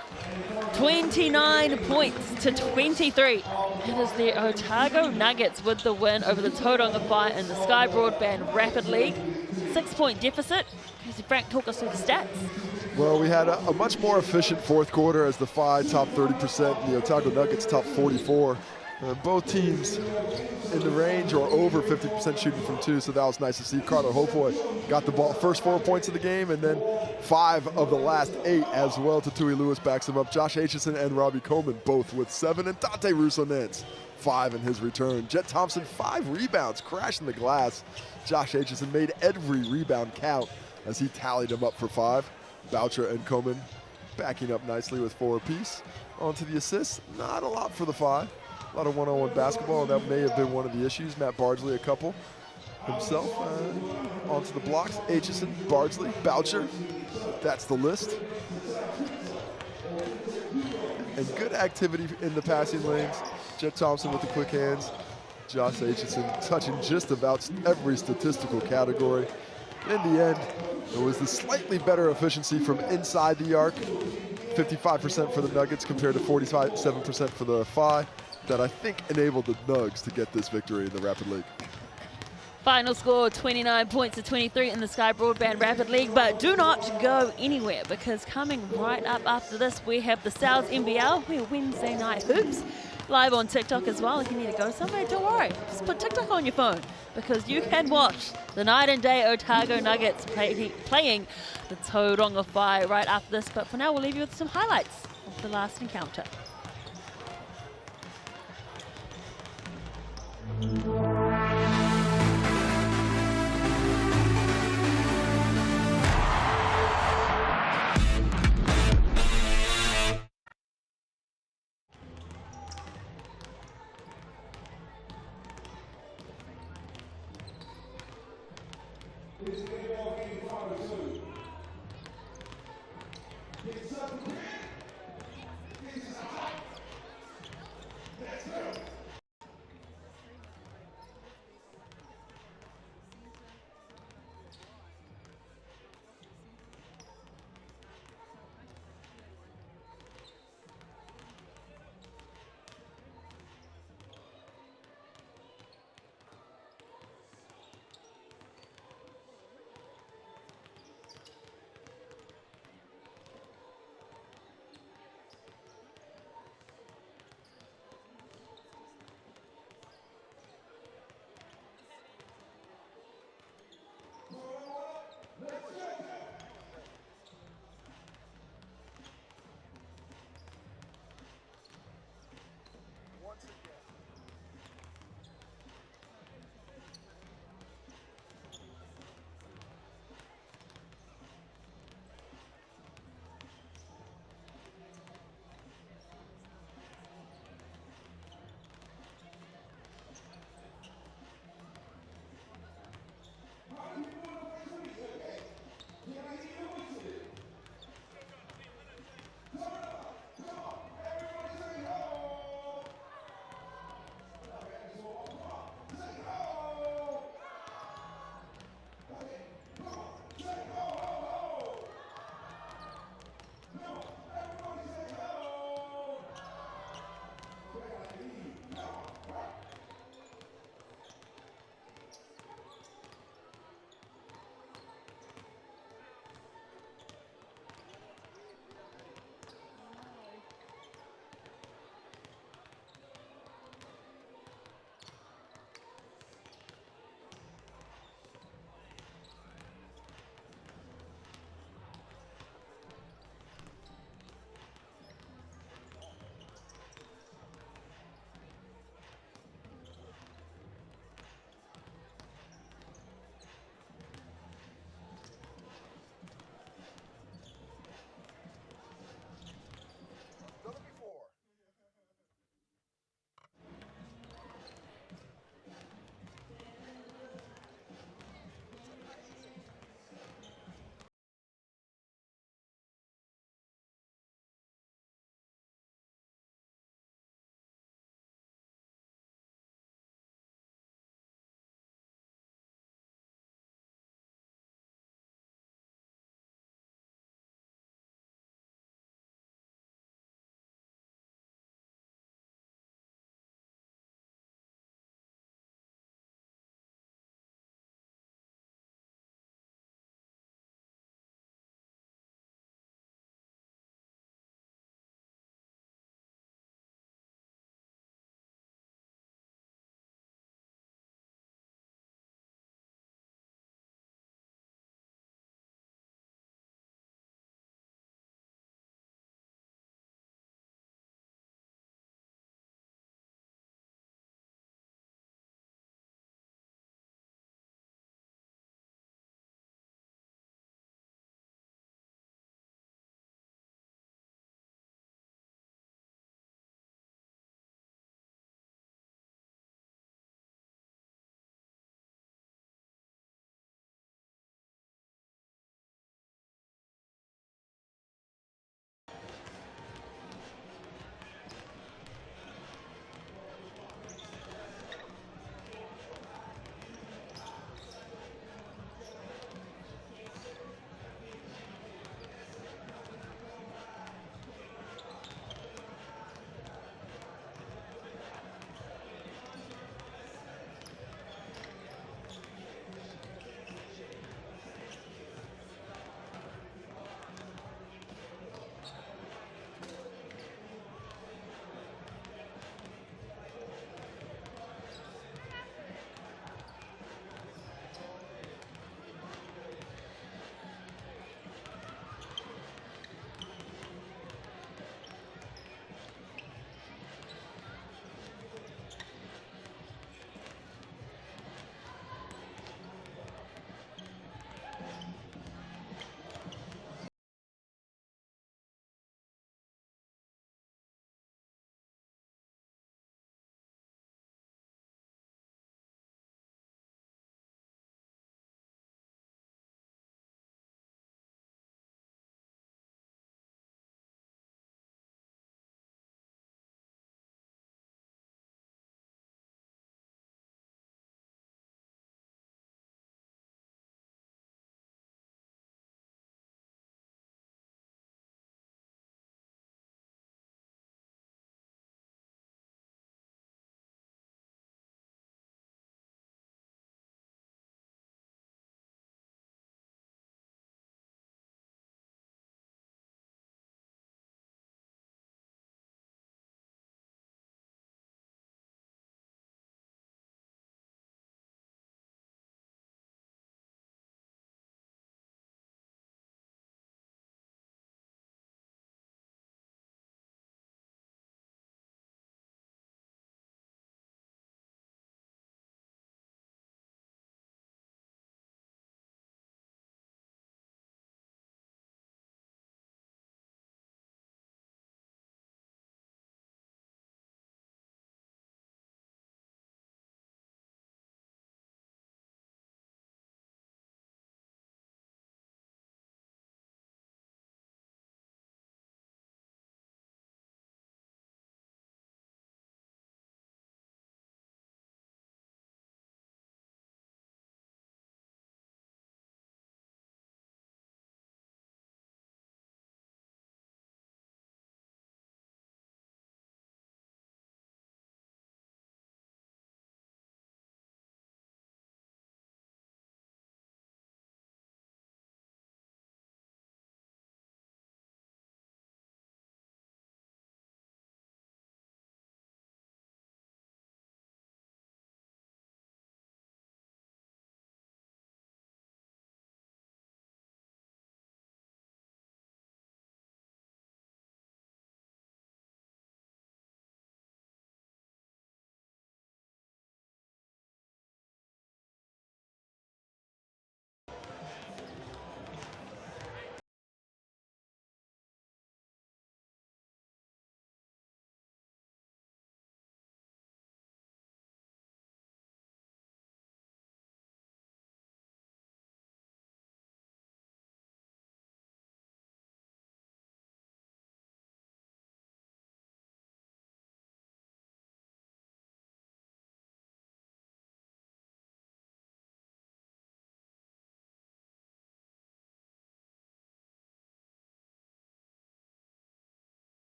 29 points to 23. It is the Otago Nuggets with the win over the Tauranga Whai in the Sky Broadband Rapid League. 6-point deficit. Casey Frank, talk us through the stats. Well, we had a much more efficient fourth quarter as the Whai top 30%, and the Otago Nuggets top 44. Both teams in the range or over 50% shooting from two, so that was nice to see. Carter Hopeway got the ball first 4 points of the game, and then 5 of the last 8 as well. Tatui Lewis backs him up. Josh Aitchison and Robbie Coleman both with 7, and Dante Russo-Nance 5 in his return. Jet Thompson 5 rebounds, crashing the glass. Josh Aitchison made every rebound count as he tallied them up for 5. Boucher and Coleman backing up nicely with 4 apiece. On to the assists, not a lot for the Whai. A lot of one-on-one basketball, and that may have been one of the issues. Matt Bardsley, a couple himself. Onto the blocks, Aitchison, Bardsley, Boucher. That's the list. And good activity in the passing lanes. Jet Thompson with the quick hands. Josh Aitchison touching just about every statistical category. In the end, it was the slightly better efficiency from inside the arc. 55% for the Nuggets compared to 47% for the Whai. That I think enabled the Nugs to get this victory in the Rapid League. Final score, 29 points to 23 in the Sky Broadband Rapid League, but do not go anywhere because coming right up after this, we have the Sal's NBL, we're Wednesday night hoops, live on TikTok as well. If you need to go somewhere, don't worry, just put TikTok on your phone because you can watch the night and day Otago Nuggets playing the Tauranga Whai right after this, but for now, we'll leave you with some highlights of the last encounter.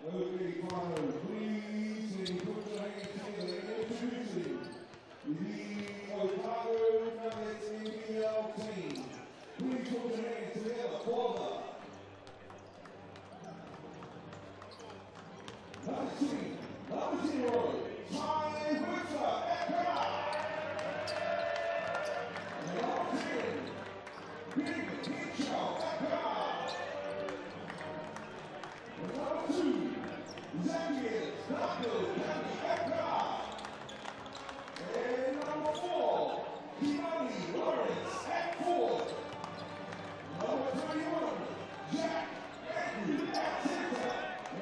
Okay, finals, please, and put your hands together and introducing the Otago NZNBL team. Please put your hands together for the number 0, Ty Winter at guard. Number 10, Big Pincho at guard. Number 2, Xavier Nato at guard. And number 4, Kimani Lawrence at forward. Number 21, Jack Andrew at center.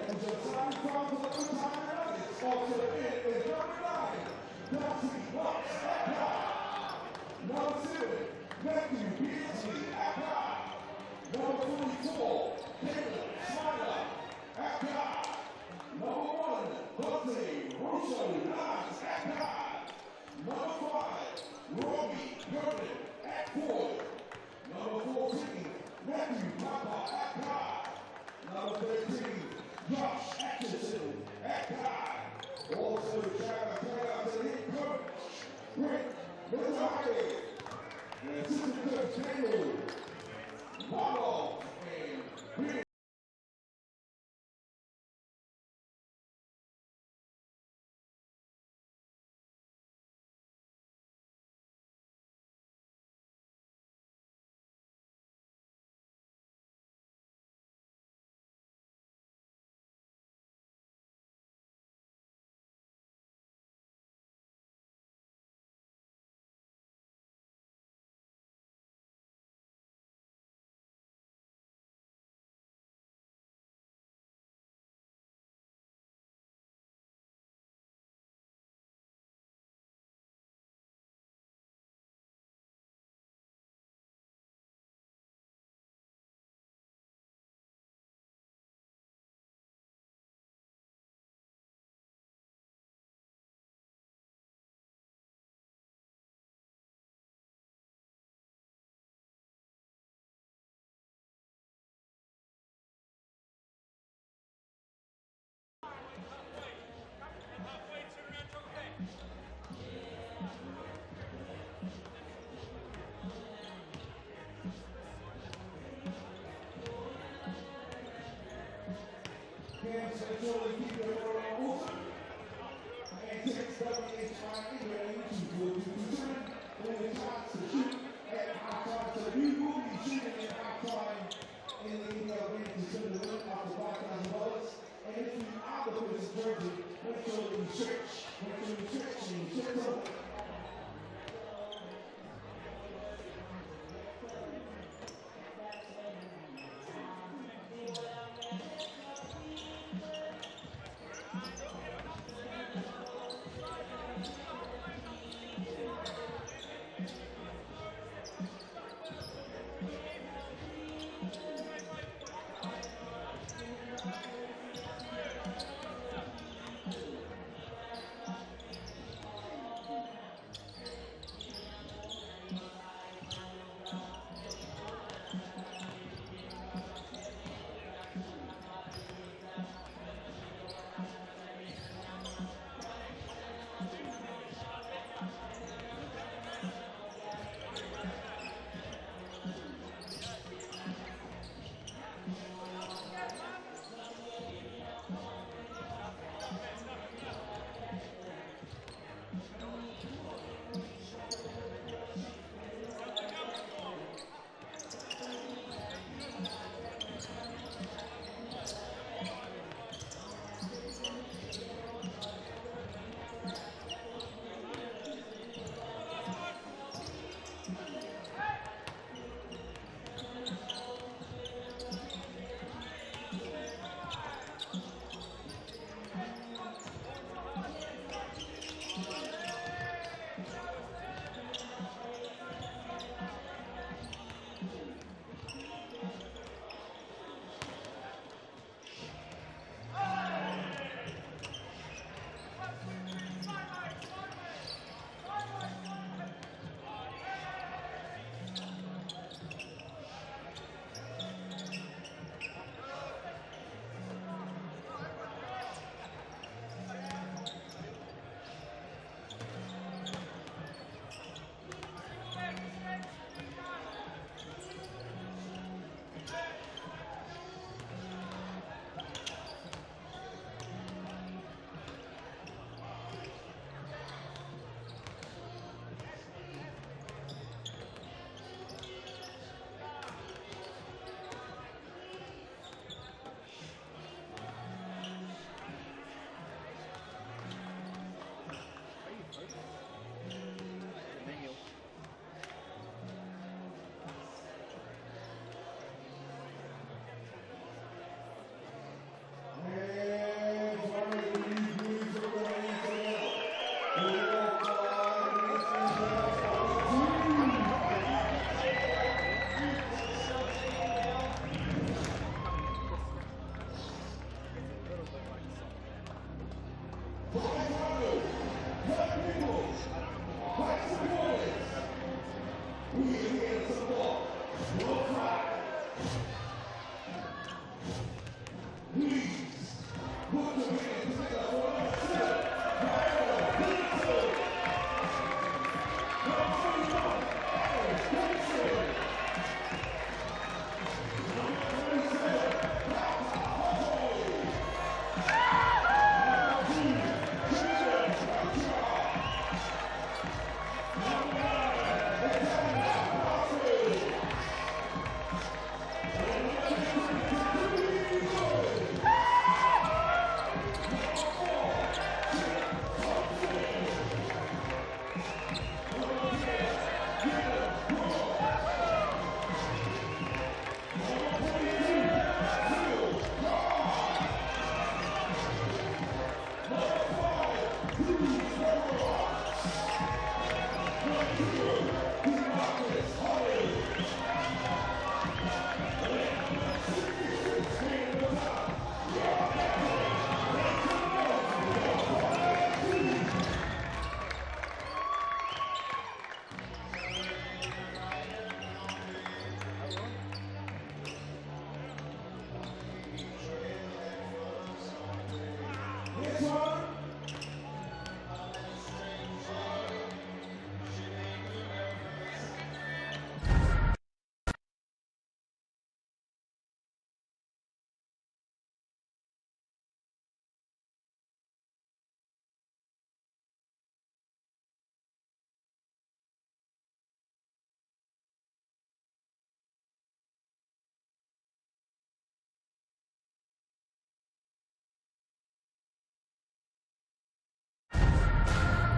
And just time from the time nuggets off to the end is number 9, Darcy Bucks at guard. Number 7, Matthew Beasley at guard. Number 44, Caleb Snyder at guard. Number 1, Dante Russo Lines at guard. Number 5, Robbie Gordon at forward. Number 14, Matthew Papa at guard. Number 13, Josh Atkinson at guard. Also trying to play out to the head coach, Brent Mazzari. And assistant coach Daniel Waddle and Billy.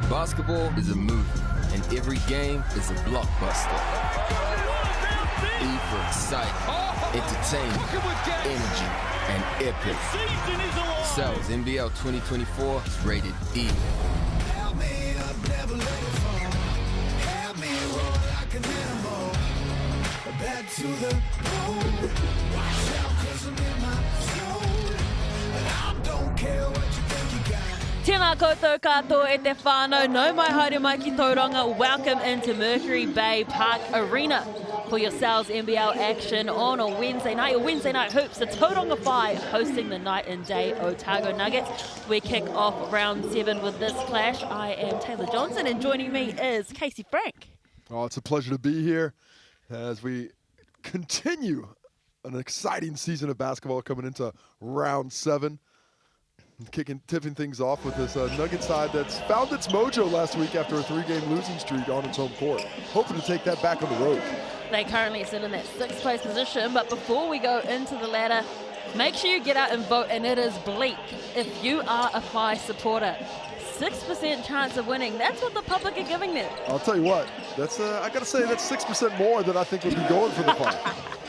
Basketball is a movie, and every game is a blockbuster. E for excitement, entertainment, energy, and epic. Cells NBL 2024 is rated E. Back to the road. Watch out, 'cause I'm in my zone. And I don't care what you think you got. Tēnā koutou katoa e te whānau, no mai haere mai ki Tauranga. Welcome into Mercury Baypark Arena for your Sal's NBL action on a Wednesday night. Your Wednesday night hoops, the Tauranga Whai hosting the night and day Otago Nuggets. We kick off round 7 with this clash. I am Taylor Johnson and joining me is Casey Frank. Oh, it's a pleasure to be here as we continue an exciting season of basketball coming into round 7. Tipping things off with this Nugget side that's found its mojo last week after a 3-game losing streak on its home court. Hoping to take that back on the road. They currently sit in that 6th place position, but before we go into the ladder, make sure you get out and vote, and it is bleak if you are a Whai supporter. 6% chance of winning. That's what the public are giving them. I'll tell you what, that's I got to say that's 6% more than I think would be going for the Whai.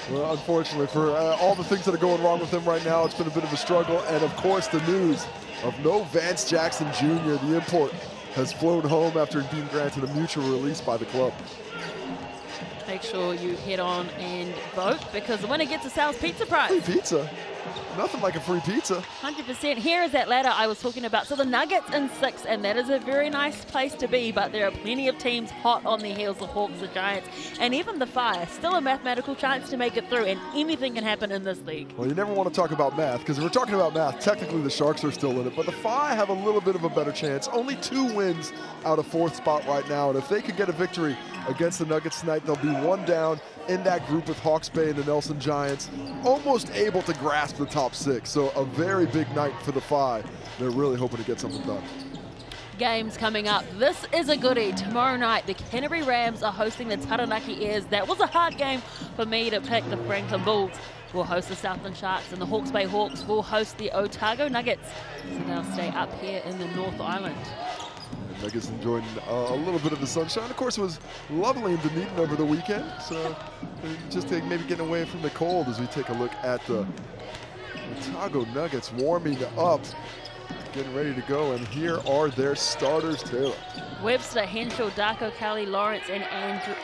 Well, unfortunately, for all the things that are going wrong with them right now, it's been a bit of a struggle. And of course, the news of no Vance Jackson Jr., the import, has flown home after being granted a mutual release by the club. Make sure you head on and vote because the winner gets a Sal's pizza prize. Free pizza. Nothing like a free pizza. 100%. Here is that ladder I was talking about. So the Nuggets in 6, and that is a very nice place to be, but there are plenty of teams hot on their heels, the Hawks, the Giants, and even the Fire. Still a mathematical chance to make it through, and anything can happen in this league. Well, you never want to talk about math, because if we're talking about math, technically the Sharks are still in it, but the Fire have a little bit of a better chance. Only 2 wins out of 4th spot right now, and if they could get a victory against the Nuggets tonight, they'll be 1 down in that group with Hawks Bay and the Nelson Giants, almost able to grasp the top 6. So a very big night for the Fire. They're really hoping to get something done. Games coming up. This is a goodie. Tomorrow night, the Canterbury Rams are hosting the Taranaki Airs. That was a hard game for me to pick. The Franklin Bulls will host the Southland Sharks, and the Hawke's Bay Hawks will host the Otago Nuggets. So they'll stay up here in the North Island. Nuggets enjoying a little bit of the sunshine. Of course, it was lovely in Dunedin over the weekend. So just maybe getting away from the cold as we take a look at the Otago Nuggets warming up, getting ready to go. And here are their starters, Taylor. Webster, Henshaw, Darko, Kelly, Lawrence, and Andrew.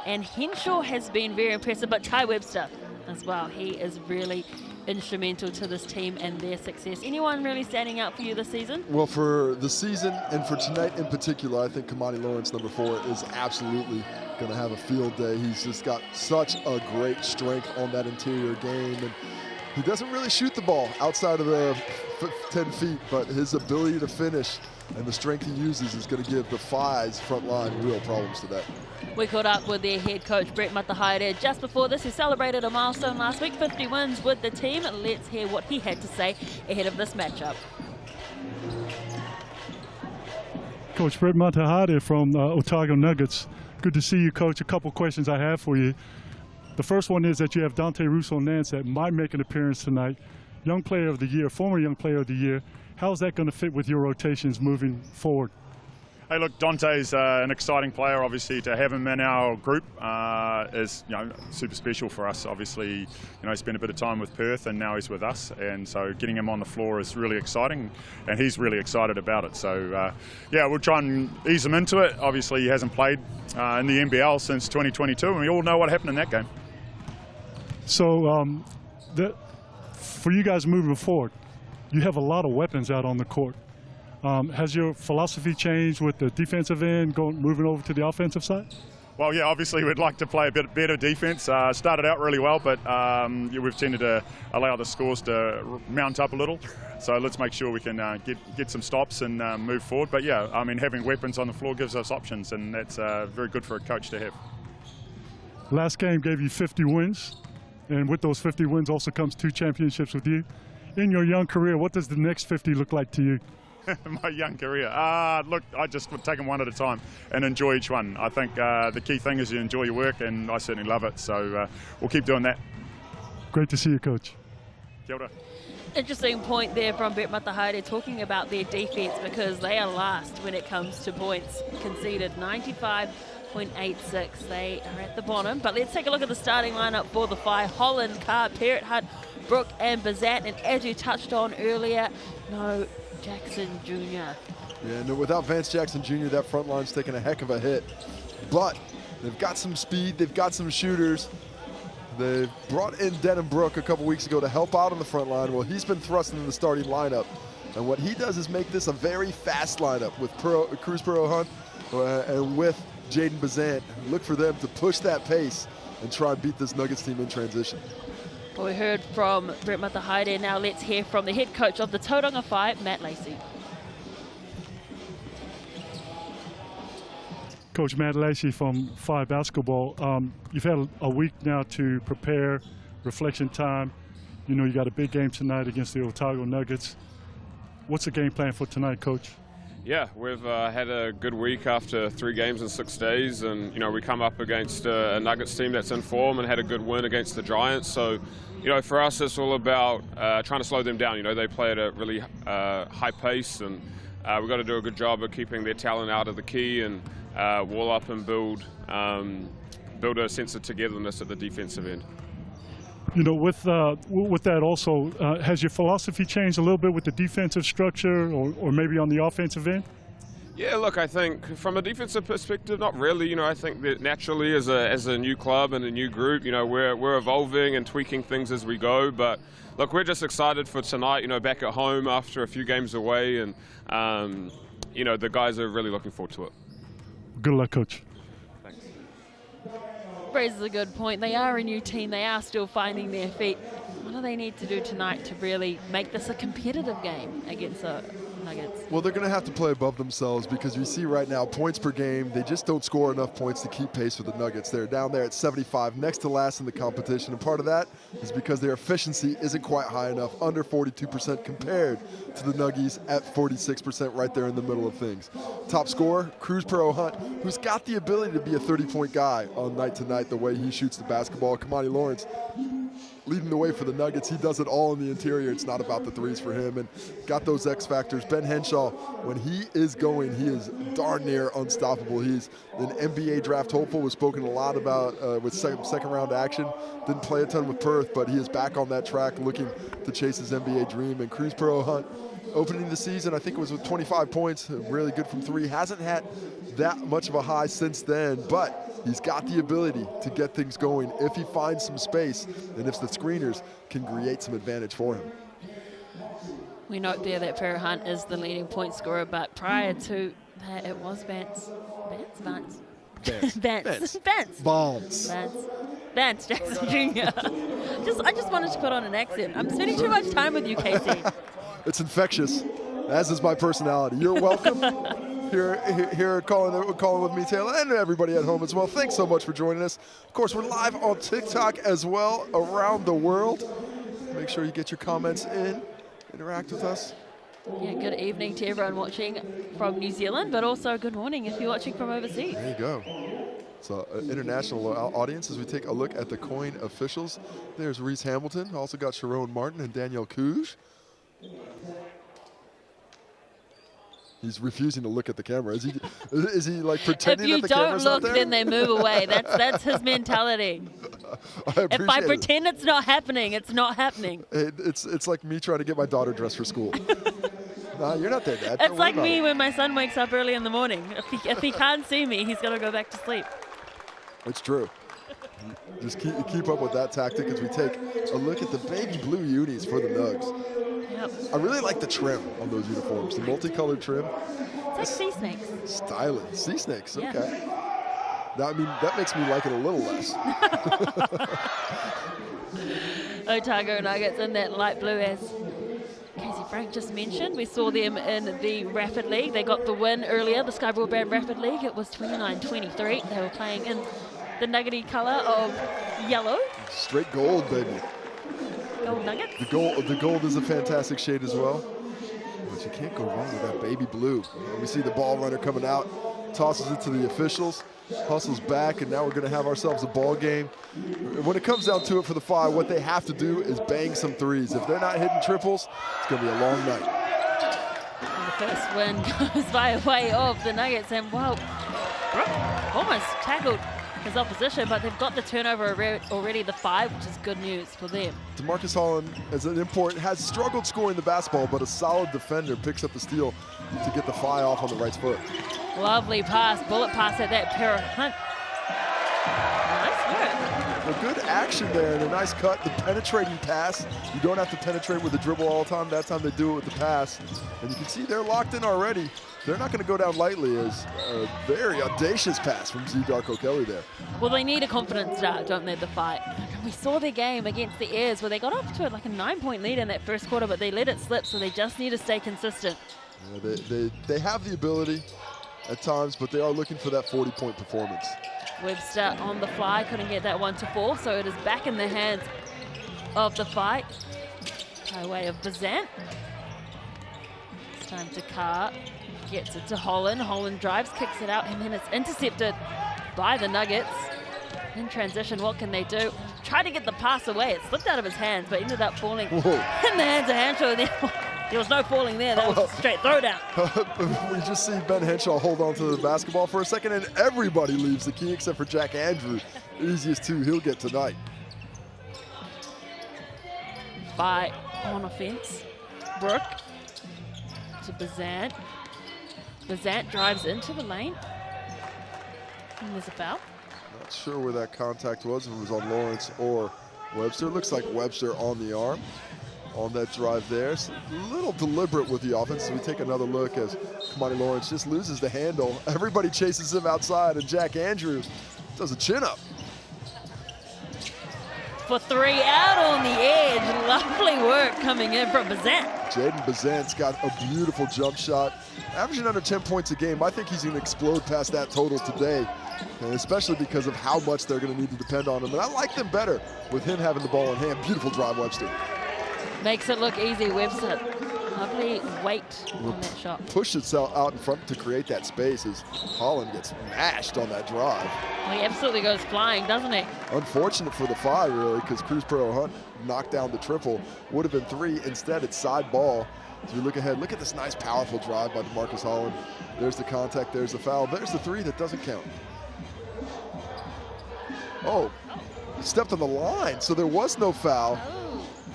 And Henshaw has been very impressive, but Ty Webster as well. He is really instrumental to this team and their success. Anyone really standing out for you this season? Well, for the season and for tonight in particular, I think Kamani Lawrence, number 4, is absolutely going to have a field day. He's just got such a great strength on that interior game, and he doesn't really shoot the ball outside of the 10 feet, but his ability to finish and the strength he uses is going to give the Fi's front line real problems today. We caught up with their head coach, Brett Matahaere, just before this. He celebrated a milestone last week, 50 wins with the team. Let's hear what he had to say ahead of this matchup. Coach Brett Matahaere from Otago Nuggets. Good to see you, Coach. A couple questions I have for you. The first one is that you have Dante Russo-Nance that might make an appearance tonight. Young Player of the Year, former Young Player of the Year. How's that going to fit with your rotations moving forward? Hey, look, Dante's an exciting player. Obviously, to have him in our group is, super special for us. Obviously, he spent a bit of time with Perth, and now he's with us, and so getting him on the floor is really exciting, and he's really excited about it. So, we'll try and ease him into it. Obviously, he hasn't played in the NBL since 2022, and we all know what happened in that game. So, for you guys moving forward, you have a lot of weapons out on the court. Has your philosophy changed with the defensive end moving over to the offensive side? Well, yeah, obviously we'd like to play a bit better defense. Started out really well, but we've tended to allow the scores to mount up a little. So let's make sure we can get some stops and move forward. But yeah, having weapons on the floor gives us options, and that's very good for a coach to have. Last game gave you 50 wins, and with those 50 wins also comes 2 championships with you. In your young career, what does the next 50 look like to you? My young career. Look, I just would take them one at a time and enjoy each one. I think the key thing is you enjoy your work, and I certainly love it. So we'll keep doing that. Great to see you, Coach. Kia ora. Interesting point there from Brett Matahaere talking about their defense, because they are last when it comes to points conceded, 95.86. They are at the bottom. But let's take a look at the starting lineup for the Whai. Holland, Carr, Perrott, Hunt, Brooke and Bazant. And as you touched on earlier, no Jackson Jr. Yeah, no, without Vance Jackson Jr., that front line's taking a heck of a hit. But they've got some speed, they've got some shooters. They brought in Denham Brooke a couple weeks ago to help out on the front line. Well, he's been thrust into the starting lineup. And what he does is make this a very fast lineup with Cruz Perot Hunt and with Jaden Bazant. Look for them to push that pace and try and beat this Nuggets team in transition. Well, we heard from Brett Matahaere. Now let's hear from the head coach of the Tauranga Whai, Matt Lacey. Coach Matt Lacey from Whai Basketball. You've had a week now to prepare, reflection time. You know you got a big game tonight against the Otago Nuggets. What's the game plan for tonight, Coach? Yeah, we've had a good week after 3 games in 6 days, and you know we come up against a Nuggets team that's in form and had a good win against the Giants. So, you know, for us it's all about trying to slow them down. You know, they play at a really high pace, and we've got to do a good job of keeping their talent out of the key and wall up and build a sense of togetherness at the defensive end. You know, with that also, has your philosophy changed a little bit with the defensive structure or maybe on the offensive end? Yeah, look, I think from a defensive perspective, not really. You know, I think that naturally as a new club and a new group, you know, we're evolving and tweaking things as we go. But look, we're just excited for tonight, you know, back at home after a few games away. And, you know, the guys are really looking forward to it. Good luck, Coach. Thanks. Raises a good point. They are a new team. They are still finding their feet. What do they need to do tonight to really make this a competitive game against the Nuggets? Well, they're going to have to play above themselves, because you see right now points per game, they just don't score enough points to keep pace with the Nuggets. They're down there at 75, next to last in the competition, and part of that is because their efficiency isn't quite high enough, under 42% compared to the Nuggies at 46% right there in the middle of things. Top scorer, Cruz Perot Hunt, who's got the ability to be a 30-point guy on night to night the way he shoots the basketball. Kamani Lawrence leading the way for the Nuggets. He does it all in the interior. It's not about the threes for him, and got those X factors. Ben Henshaw, when he is going, he is darn near unstoppable. He's an NBA draft hopeful, was spoken a lot about with second round action. Didn't play a ton with Perth, but he is back on that track looking to chase his NBA dream. And Cruz Perot Hunt, opening the season, I think it was with 25 points, really good from 3. Hasn't had that much of a high since then, but he's got the ability to get things going if he finds some space and if the screeners can create some advantage for him. We note there that Perrott Hunt is the leading point scorer, but prior to that, it was Vance Jackson Jr. I just wanted to put on an accent. I'm spending too much time with you, Casey. It's infectious, as is my personality. You're welcome. Here calling with me, Taylor, and everybody at home as well. Thanks so much for joining us. Of course, we're live on TikTok as well around the world. Make sure you get your comments in, interact with us. Yeah, good evening to everyone watching from New Zealand, but also good morning if you're watching from overseas. There you go. So an international audience as we take a look at the coin officials. There's Reese Hamilton, also got Sharon Martin and Danielle Couge. He's refusing to look at the camera. Is he like pretending that the camera's not there? If you don't look, then they move away. That's his mentality. If I pretend it's not happening, it's not happening. It's like me trying to get my daughter dressed for school. Nah, you're not there, Dad. It's like me when my son wakes up early in the morning. If he can't see me, he's got to go back to sleep. It's true. Just keep up with that tactic as we take a look at the baby blue unis for the Nugs. Yep. I really like the trim on those uniforms, the multicolored trim. It's like sea snakes. Styling. Sea snakes, okay. Yeah. Now, I mean, that makes me like it a little less. Otago Nuggets in that light blue, as Casey Frank just mentioned. We saw them in the Rapid League. They got the win earlier, the Sky Broadband Rapid League. It was 29-23. They were playing in the nuggety colour of yellow. Straight gold, baby. Gold Nuggets. The gold is a fantastic shade as well. But you can't go wrong with that baby blue. And we see the ball runner coming out. tosses it to the officials, hustles back, and now we're going to have ourselves a ball game. When it comes down to it for the Phi, what they have to do is bang some threes. If they're not hitting triples, it's going to be a long night. And the first win goes by way of the Nuggets, and well, Brook almost tackled his opposition, but they've got the turnover already, the 5, which is good news for them. DeMarcus Holland, as an import, has struggled scoring the basketball, but a solid defender picks up the steal to get the Phi off on the right foot. Lovely pass, bullet pass at that pair of Hunt. Nice work. A good action there and a nice cut. The penetrating pass. You don't have to penetrate with the dribble all the time. That time they do it with the pass. And you can see they're locked in already. They're not going to go down lightly as a very audacious pass from Z Darko Kelly there. Well, they need a confident start, don't they, the Phi? We saw their game against the Airs where they got off to like a 9-point lead in that first quarter, but they let it slip, so they just need to stay consistent. Yeah, they have the ability at times, but they are looking for that 40-point performance. Webster on the fly, couldn't get that one to fall, so it is back in the hands of the Phi by way of Bazant. It's time to Carr. Gets it to Holland. Holland drives, kicks it out, and then it's intercepted by the Nuggets. In transition, what can they do? Tried to get the pass away. It slipped out of his hands, but ended up falling in the hands of Henshaw. There was no falling there. That was a straight throwdown. We just see Ben Henshaw hold on to the basketball for a second, and everybody leaves the key except for Jack Andrew. Easiest 2 he'll get tonight. Phi on offense. Brook to Bazant. Bazant drives into the lane. And there's a foul. Not sure where that contact was, if it was on Lawrence or Webster. Looks like Webster on the arm on that drive there. It's a little deliberate with the offense. So we take another look as Kamani Lawrence just loses the handle. Everybody chases him outside, and Jack Andrews does a chin-up. For 3 out on the edge. Lovely work coming in from Bazant. Jaden Bazant's got a beautiful jump shot, averaging under 10 points a game. I think he's going to explode past that total today, and especially because of how much they're going to need to depend on him. And I like them better with him having the ball in hand. Beautiful drive, Webster. Makes it look easy, Webster. Lovely weight on that shot. Pushed itself out in front to create that space as Holland gets mashed on that drive. Well, he absolutely goes flying, doesn't he? Unfortunate for the Phi, really, because Cruz Pro Hunt knocked down the triple. Would have been 3. Instead, it's side ball. As we look ahead, look at this nice, powerful drive by DeMarcus Holland. There's the contact, there's the foul. There's the 3 that doesn't count. Oh, stepped on the line, so there was no foul.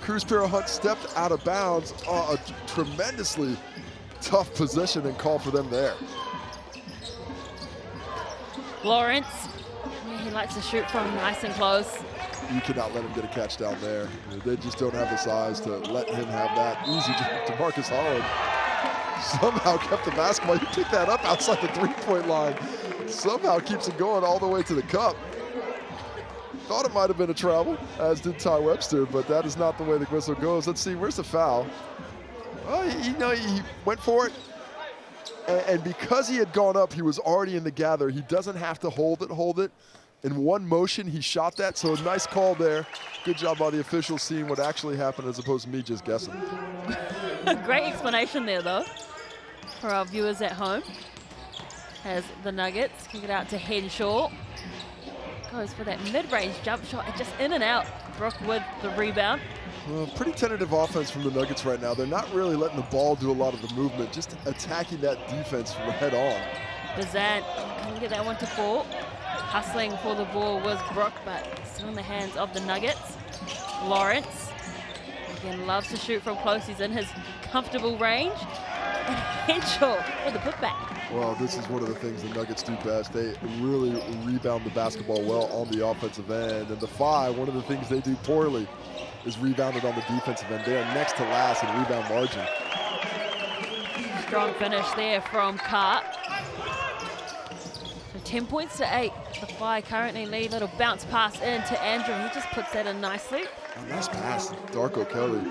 Cruz Pro Hunt stepped out of bounds. Oh, a tremendously tough position and call for them there. Lawrence, he likes to shoot from nice and close. You cannot let him get a catch down there. They just don't have the size to let him have that. Easy to Marcus Holland. Somehow kept the basketball. You pick that up outside the 3-point line. Somehow keeps it going all the way to the cup. Thought it might have been a travel, as did Ty Webster, but that is not the way the whistle goes. Let's see, where's the foul? Oh, he went for it. And because he had gone up, he was already in the gather. He doesn't have to hold it. In one motion, he shot that, so a nice call there. Good job by the officials seeing what actually happened as opposed to me just guessing. Great explanation there, though, for our viewers at home. As the Nuggets kick it out to Henshaw. Goes for that mid-range jump shot, and just in and out. Brook with the rebound. Well, pretty tentative offense from the Nuggets right now. They're not really letting the ball do a lot of the movement, just attacking that defense head on. Bazant couldn't get that one to fall. Hustling for the ball was Brook, but still in the hands of the Nuggets. Lawrence, again, loves to shoot from close. He's in his comfortable range. And Henshaw with the putback. Well, this is one of the things the Nuggets do best. They really rebound the basketball well on the offensive end. And the Phi, one of the things they do poorly is rebounded on the defensive end. They are next to last in rebound margin. Strong finish there from Carr. So 10 points to 8. The Phi currently lead. Little bounce pass in to Andrew. He just puts that in nicely. Oh, nice pass. Darko Kelly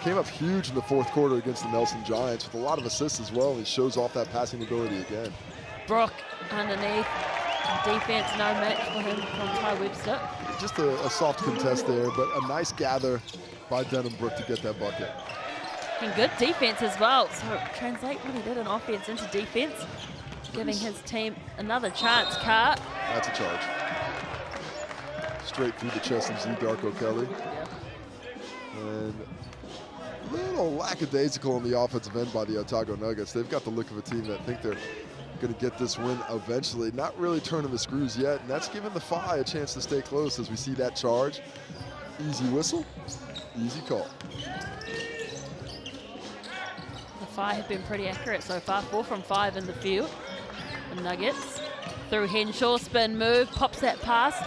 came up huge in the 4th quarter against the Nelson Giants with a lot of assists as well. He shows off that passing ability again. Brook underneath. Defense, no match for him from Ty Webster. Just a soft contest there, but a nice gather by Denham Brook to get that bucket. And good defense as well. So translate what he did in offense into defense. giving his team another chance. Car. That's a charge. Straight through the chest of Z Darko Kelly. And a little lackadaisical on the offensive end by the Otago Nuggets. They've got the look of a team that think they're going to get this win eventually. Not really turning the screws yet, and that's giving the Phi a chance to stay close as we see that charge. Easy whistle, easy call. The Phi have been pretty accurate so far, 4 from 5 in the field. The Nuggets through Henshaw, spin move, pops that pass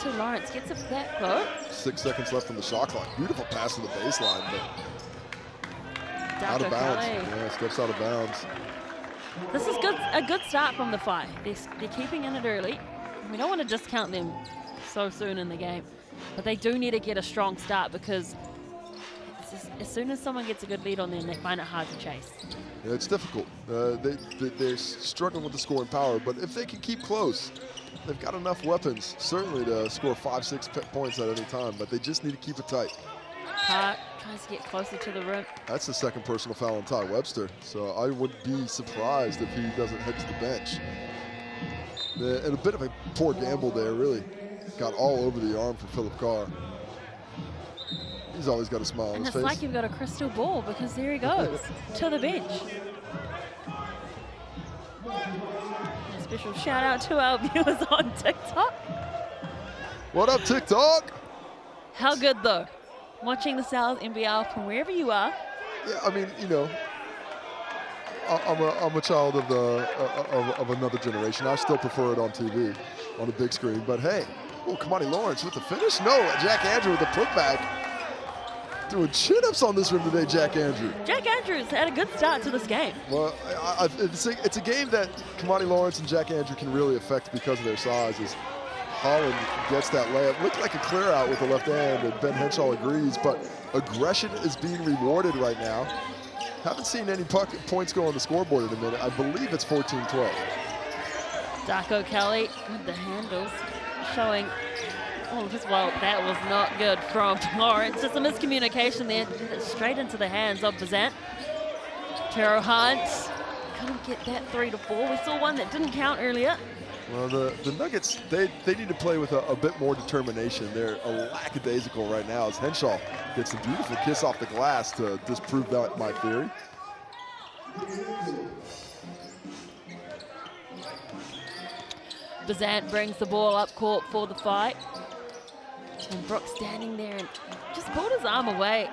to Lawrence, gets it back though. 6 seconds left on the shot clock. Beautiful pass to the baseline, but out of bounds. Yeah, steps out of bounds. This is good, a good start from the Phi. They're keeping in it early. We don't want to discount them so soon in the game, but they do need to get a strong start because as soon as someone gets a good lead on them, they find it hard to chase. Yeah, it's difficult. They're struggling with the scoring power, but if they can keep close, they've got enough weapons, certainly to score 5-6 points at any time, but they just need to keep it tight. Park tries to get closer to the rim. That's the second personal foul on Ty Webster, so I would be surprised if he doesn't head to the bench. And a bit of a poor gamble there, really. Got all over the arm for Philip Carr. He's always got a smile on his face. And it's like you've got a crystal ball because there he goes to the bench. A special shout out to our viewers on TikTok. What up, TikTok? How good though? Watching the South NBL from wherever you are. Yeah, I mean, you know, I'm a child of of another generation. I still prefer it on TV, on the big screen. But hey, oh, Kamani Lawrence with the finish. No, Jack Andrew with the putback. Doing chin-ups on this rim today, Jack Andrew. Jack Andrews had a good start to this game. Well, it's a game that Kamani Lawrence and Jack Andrew can really affect because of their size. As Holland gets that layup. Looked like a clear out with the left hand, and Ben Henshaw agrees, but aggression is being rewarded right now. Haven't seen any points go on the scoreboard in a minute. I believe it's 14-12. Darko Kelly with the handles showing all of his, well, that was not good from Lawrence. Just a miscommunication there. Straight into the hands of Bazant. Tero Hunt couldn't get that 3 to 4. We saw one that didn't count earlier. Well, the Nuggets, they need to play with a bit more determination. They're lackadaisical right now as Henshaw gets a beautiful kiss off the glass to disprove that, my theory. Bazant brings the ball up court for the fight. And Brooks standing there and just pulled his arm away.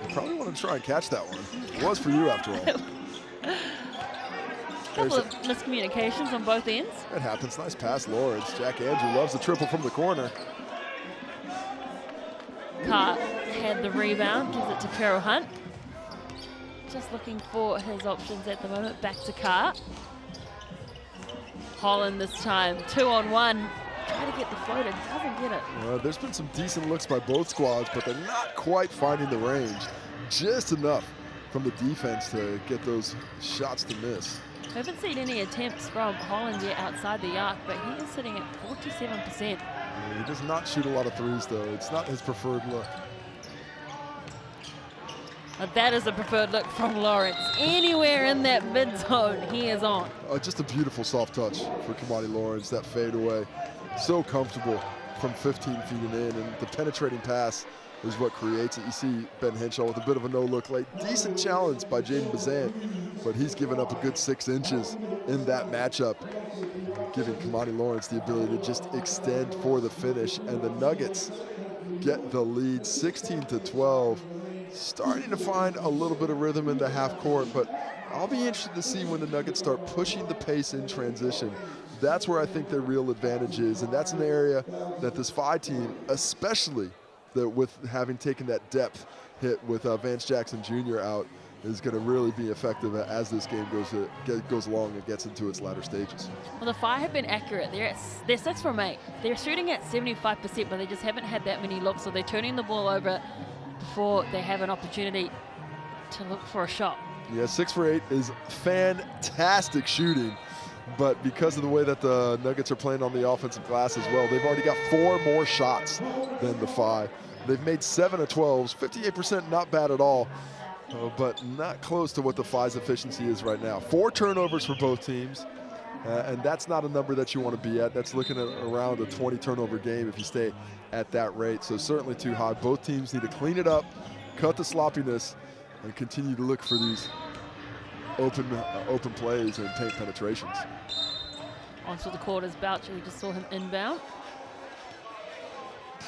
You probably want to try and catch that one. It was for you after all. Couple of miscommunications on both ends. It happens. Nice pass, Lawrence. Jack Andrew loves the triple from the corner. Carr had the rebound, gives it to Tero Hunt. Just looking for his options at the moment. Back to Carr. Holland this time, 2-on-1. Try to get the floater, doesn't get it. There's been some decent looks by both squads, but they're not quite finding the range. Just enough from the defense to get those shots to miss. I haven't seen any attempts from Holland yet outside the arc, but he is sitting at 47%. Yeah, he does not shoot a lot of threes, though. It's not his preferred look. But that is a preferred look from Lawrence. Anywhere in that mid zone, he is on. Just a beautiful soft touch for Kamani Lawrence, that fadeaway. So comfortable from 15 feet and in, and the penetrating pass is what creates it. You see Ben Henshaw with a bit of a no-look late. Decent challenge by Jaden Bazant, but he's given up a good 6 inches in that matchup, giving Kamani Lawrence the ability to just extend for the finish, and the Nuggets get the lead 16-12. Starting to find a little bit of rhythm in the half court, but I'll be interested to see when the Nuggets start pushing the pace in transition. That's where I think their real advantage is, and that's an area that this Phi team, especially with having taken that depth hit with Vance Jackson Jr. out, is going to really be effective as this game goes along and gets into its latter stages. Well, the Phi have been accurate. They're 6 from 8. They're shooting at 75%, but they just haven't had that many looks, so they're turning the ball over before they have an opportunity to look for a shot. Yeah, 6 for 8 is fantastic shooting, but because of the way that the Nuggets are playing on the offensive glass as well, they've already got 4 more shots than the Phi. They've made 7 of 12s, 58%, not bad at all. but not close to what the Phi's efficiency is right now. 4 turnovers for both teams, and that's not a number that you want to be at. That's looking at around a 20 turnover game if you stay at that rate. So certainly too high. Both teams need to clean it up, cut the sloppiness, and continue to look for these open plays and paint penetrations. Onto the court is Boucher. We just saw him inbound.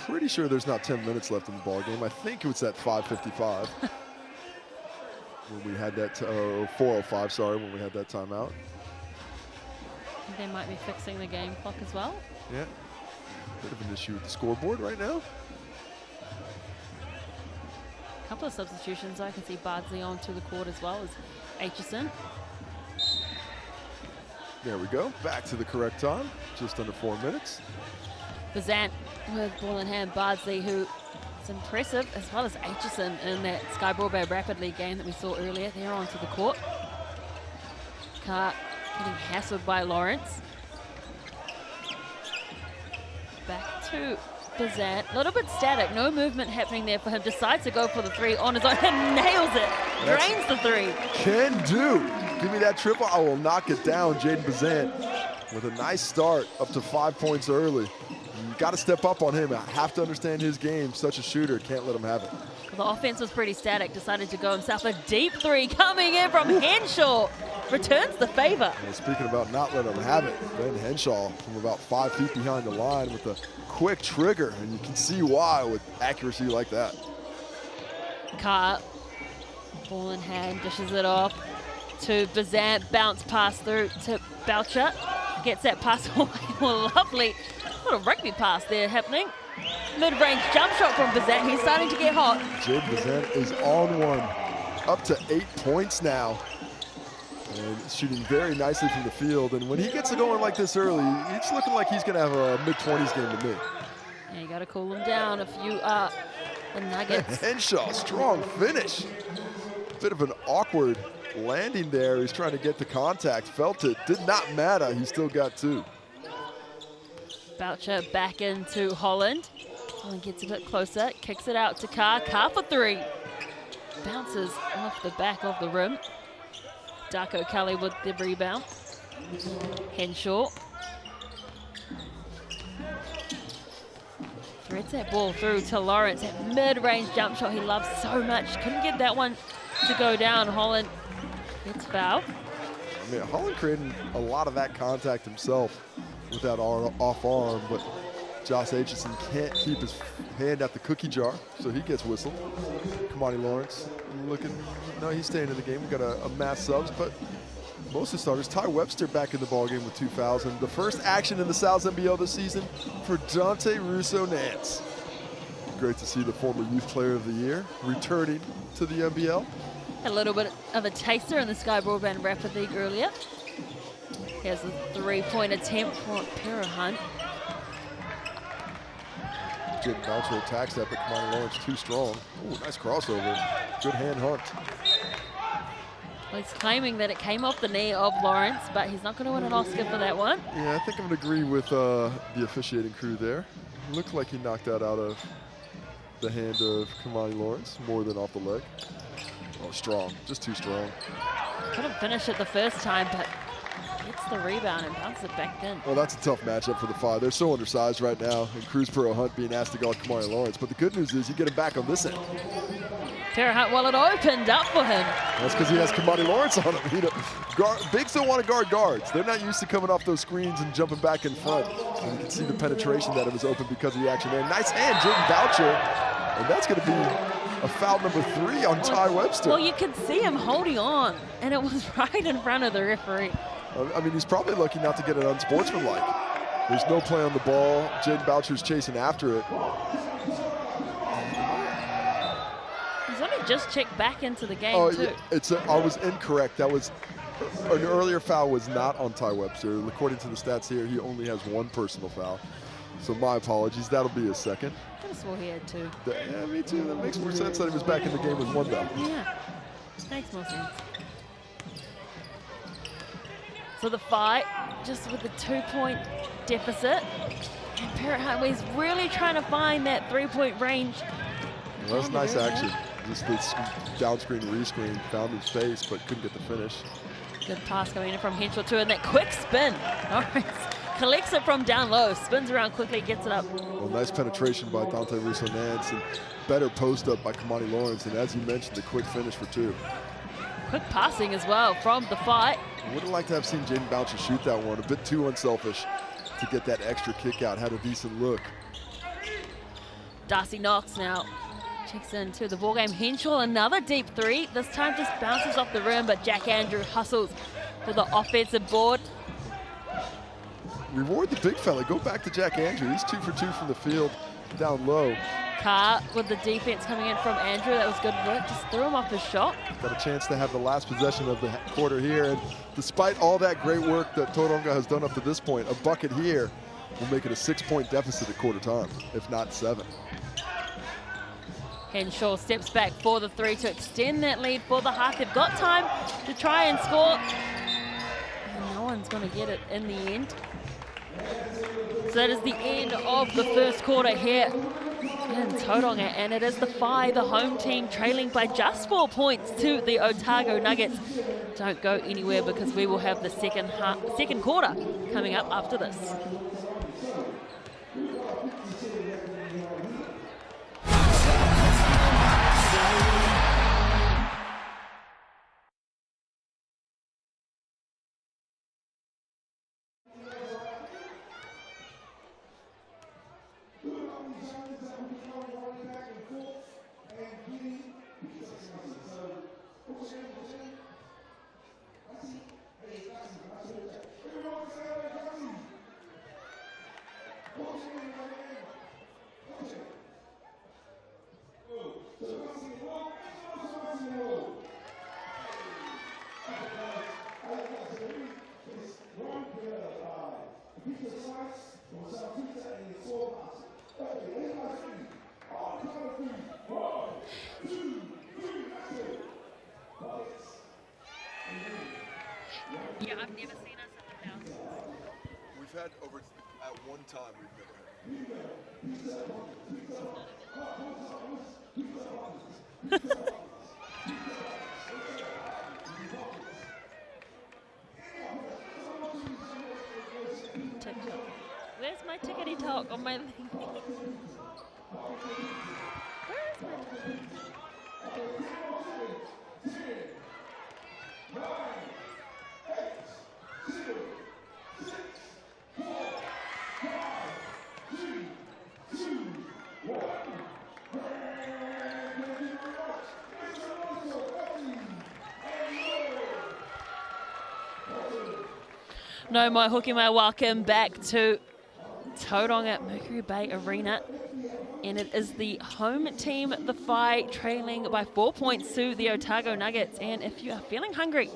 Pretty sure there's not 10 minutes left in the ball game. I think it was at 5:55 when we had that, 4:05, sorry, when we had that timeout. I think they might be fixing the game clock as well. Yeah, bit of an issue with the scoreboard right now. A couple of substitutions. I can see Bardsley onto the court as well as Aitchison. There we go, back to the correct time, just under 4 minutes. Bazant with ball in hand. Bardsley, who is impressive, as well as Aitchison in that Sky Broadband Rapid League game that we saw earlier. They're onto the court. Carr getting hassled by Lawrence. Back to Bazant. A little bit static, no movement happening there for him. Decides to go for the 3 on his own and nails it. Drains the 3. Can do. Give me that triple, I will knock it down. Jaden Bazant with a nice start, up to 5 points early. You got to step up on him. I have to understand his game. Such a shooter, can't let him have it. Well, the offense was pretty static. Decided to go himself a deep 3 coming in from Henshaw. Returns the favor. Well, speaking about not letting him have it, Ben Henshaw from about 5 feet behind the line with a quick trigger, and you can see why with accuracy like that. Carr, ball in hand, dishes it off to Bazant. Bounce pass through to Boucher. Gets that pass away. Well, lovely little rugby pass there happening. Mid-range jump shot from Bazant. He's starting to get hot. Jaden Bazant is on one, up to 8 points now. And shooting very nicely from the field. And when he gets it going like this early, it's looking like he's going to have a mid-20s game to me. Yeah, you got to cool him down if you are the Nuggets. Henshaw, strong finish. Bit of an awkward landing there. He's trying to get the contact. Felt it. Did not matter. He still got 2. Boucher back into Holland. Holland gets a bit closer. Kicks it out to Carr. Carr for 3. Bounces off the back of the rim. Darko Kelly with the rebound. Henshaw. Threads that ball through to Lawrence. That mid-range jump shot he loves so much. Couldn't get that one to go down. Holland gets fouled. I mean, Holland creating a lot of that contact himself with that off arm, but Josh Aitchison can't keep his hand at the cookie jar, so he gets whistled. Kamani Lawrence looking, no, he's staying in the game. We've got a mass subs, but most of the starters. Ty Webster back in the ballgame with 2 fouls, and the first action in the NZNBL this season for Dante Russo-Nance. Great to see the former Youth Player of the Year returning to the NBL. A little bit of a taster in the Sky Broadband Rapid League earlier. Here's a 3-point attempt for Para Hunt. Jaden Boucher attacks that, but Kamani Lawrence too strong. Ooh, nice crossover. Good hand Hunt. Well, he's claiming that it came off the knee of Lawrence, but he's not going to win an Oscar for that one. Yeah, I think I'm going to agree with the officiating crew there. Looked like he knocked that out of the hand of Kamani Lawrence more than off the leg. Oh, strong. Just too strong. Couldn't finish it the first time, but gets the rebound and bounces it back in. Well, that's a tough matchup for the Phi. They're so undersized right now, and Cruz Pro Hunt being asked to guard Kamani Lawrence. But the good news is you get him back on this end. Para Hunt, well, it opened up for him. That's because he has Kamani Lawrence on him. You know, bigs don't want to guard guards. They're not used to coming off those screens and jumping back in front. And you can see the penetration that it was open because of the action there. Nice hand, Jaden Boucher. And that's going to be a foul number 3 on Ty Webster. Well, you could see him holding on, and it was right in front of the referee. I mean, he's probably lucky not to get it unsportsmanlike. There's no play on the ball. Jaden Boucher's chasing after it. He's only just checked back into the game, too. Yeah, I was incorrect. That was an earlier foul was not on Ty Webster. According to the stats here, he only has 1 personal foul. So my apologies. That'll be his second. I could have swore he had 2. Yeah, me too. That makes more sense that he was back in the game with 1 though. Yeah, makes more sense. So the fight, just with the 2-point deficit. And Para Hunt is really trying to find that 3-point range. Well, that's nice action. Just this down screen, rescreen, found his face, but couldn't get the finish. Good pass coming in from Henshaw too, and that quick spin. Norris collects it from down low, spins around quickly, gets it up. Well, nice penetration by Dante Russo-Nance, and better post up by Kamani Lawrence, and as you mentioned, the quick finish for 2. Quick passing as well from the fight. Would have liked to have seen Jaden Boucher shoot that one, a bit too unselfish to get that extra kick out, had a decent look. Darcy Knox now checks into the ball game. Henshaw, another deep 3. This time just bounces off the rim, but Jack Andrew hustles to the offensive board. Reward the big fella. Go back to Jack Andrew. He's 2 for 2 from the field, down low. Carr with the defense coming in from Andrew. That was good work. Just threw him off his shot. Got a chance to have the last possession of the quarter here, and despite all that great work that Tauranga has done up to this point, a bucket here will make it a 6-point deficit at quarter time, if not 7. Henshaw steps back for the 3 to extend that lead for the half. They've got time to try and score. And no one's going to get it in the end. So that is the end of the first quarter here in Tauranga, and it is the Whai, the home team, trailing by just 4 points to the Otago Nuggets. Don't go anywhere because we will have the second quarter coming up after this. Yeah, I've never seen us at the house. We've had over, at one time, we've never had. TikTok. Where's my tickety talk on my thing? Where is my No more hooking my welcome back to Tauranga Mercury Bay Arena. And it is the home team, the Whai, trailing by 4 points to the Otago Nuggets. And if you are feeling hungry,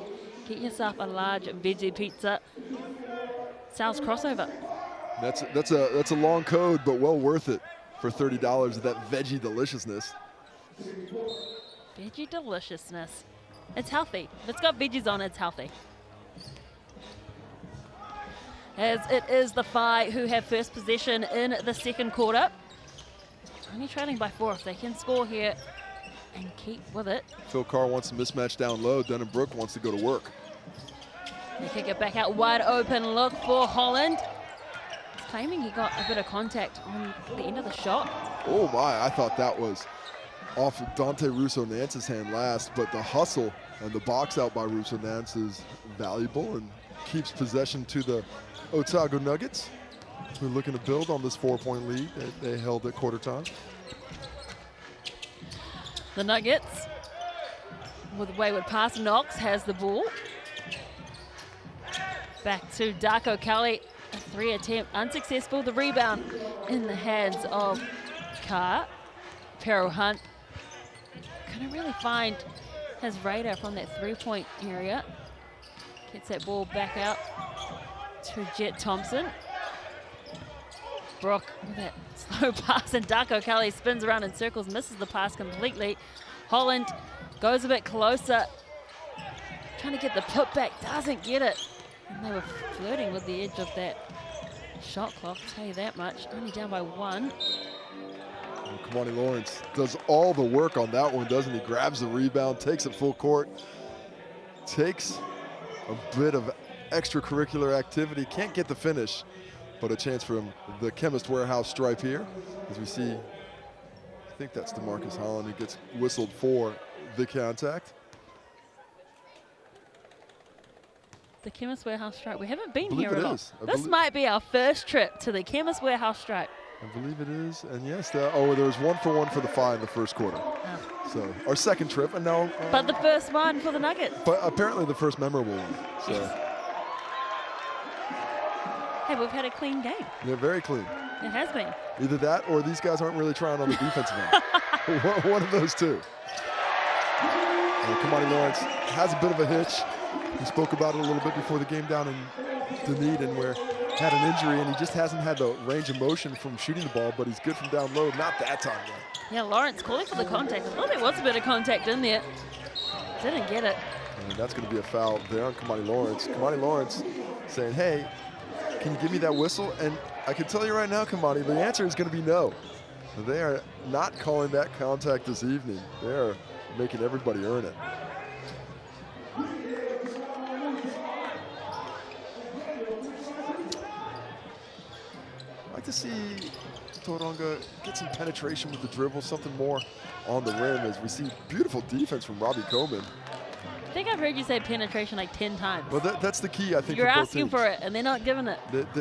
get yourself a large veggie pizza. Sal's crossover. That's a long code, but well worth it for $30 of that veggie deliciousness. Veggie deliciousness. It's healthy. If it's got veggies on, it's healthy. As it is the Whai who have first possession in the second quarter. Only trailing by 4. If they can score here and keep with it. Phil Carr wants a mismatch down low. Dunham Brook wants to go to work. They kick it back out, wide open look for Holland. He's claiming he got a bit of contact on the end of the shot. Oh my, I thought that was off Dante Russo-Nance's hand last, but the hustle and the box out by Russo-Nance is valuable and keeps possession to the Otago Nuggets, who are looking to build on this 4-point lead that they held at quarter time. The Nuggets, with a wayward pass, Knox has the ball. Back to Darko Kelly, a 3 attempt, unsuccessful. The rebound in the hands of Carr. Pero Hunt couldn't really find his radar from that 3-point area. Gets that ball back out to Jet Thompson. Brook with that slow pass, and Darko Kelly spins around in circles, misses the pass completely. Holland goes a bit closer, trying to get the putback, doesn't get it. And they were flirting with the edge of that shot clock, I'll tell you that much. Only down by 1. And Kamani Lawrence does all the work on that one, doesn't he? Grabs the rebound, takes it full court, takes a bit of extracurricular activity, can't get the finish, but a chance from the Chemist Warehouse stripe here. As we see, I think that's DeMarcus Holland who gets whistled for the contact. The Chemist Warehouse stripe. We haven't been believe here it at all. is. This might be our first trip to the Chemist Warehouse stripe. I believe it is, and yes, there was 1-for-1 for the Phi in the first quarter. So our second trip, and now. But the first one for the Nuggets. But apparently the first memorable one. So. Yes. Hey, we've had a clean game. Yeah, very clean. It has been. Either that, or these guys aren't really trying on the defensive end. One of those two. Kamani Lawrence has a bit of a hitch. We spoke about it a little bit before the game down in Dunedin, where had an injury and he just hasn't had the range of motion from shooting the ball, but he's good from down low. Not that time though. Yeah, Lawrence calling for the contact. I thought there was a bit of contact in there. Didn't get it. And that's going to be a foul there on Kamani Lawrence. Kamani Lawrence saying, hey, can you give me that whistle? And I can tell you right now, Kamani, the answer is going to be no. They are not calling that contact this evening. They are making everybody earn it. I'd like to see Tauranga get some penetration with the dribble, something more on the rim, as we see beautiful defense from Robbie Coleman. I think I've heard you say penetration like 10 times. Well, that's the key, I think. You're for both asking teams. for it, and they're not giving it.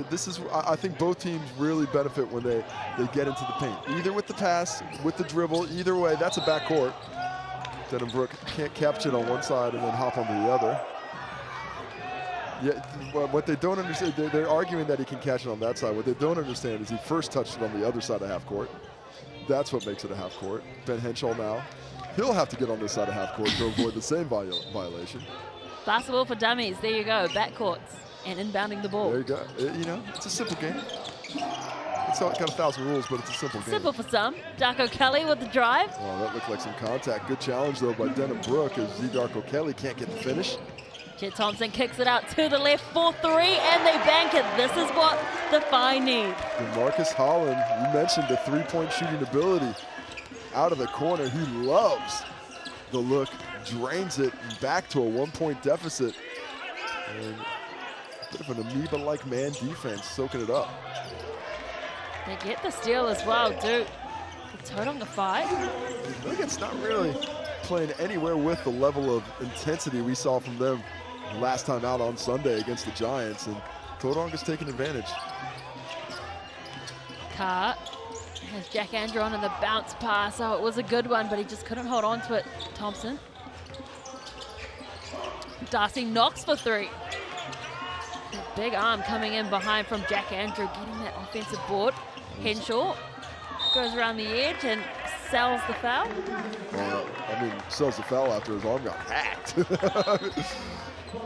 This is, I think both teams really benefit when they get into the paint. Either with the pass, with the dribble, either way, that's a backcourt. Denham Brook can't catch it on one side and then hop onto the other. Yeah, what they don't understand, they're arguing that he can catch it on that side. What they don't understand is he first touched it on the other side of half court. That's what makes it a half court. Ben Henshaw now, he'll have to get on this side of half court to avoid the same violation. Basketball for dummies. There you go. Backcourts and inbounding the ball. There you go. It's a simple game. It's got 1,000 rules, but it's a simple game. Simple for some. Darko Kelly with the drive. Oh, that looked like some contact. Good challenge, though, by Denham Brook, as Darko Kelly can't get the finish. Jet Thompson kicks it out to the left for three, and they bank it. This is what the Phi need. DeMarcus Holland, you mentioned the three-point shooting ability. Out of the corner, he loves the look, drains it back to a one-point deficit. And a bit of an amoeba-like man defense, soaking it up. They get the steal as well, dude. The Tauranga Whai. Nuggets not really playing anywhere with the level of intensity we saw from them last time out on Sunday against the Giants, and Tauranga's taking advantage. Carr has Jack Andrew on in the bounce pass. Oh, it was a good one, but he just couldn't hold on to it. Thompson. Darcy knocks for three. A big arm coming in behind from Jack Andrew, getting that offensive board. Henshaw goes around the edge and sells the foul. Sells the foul after his arm got hacked.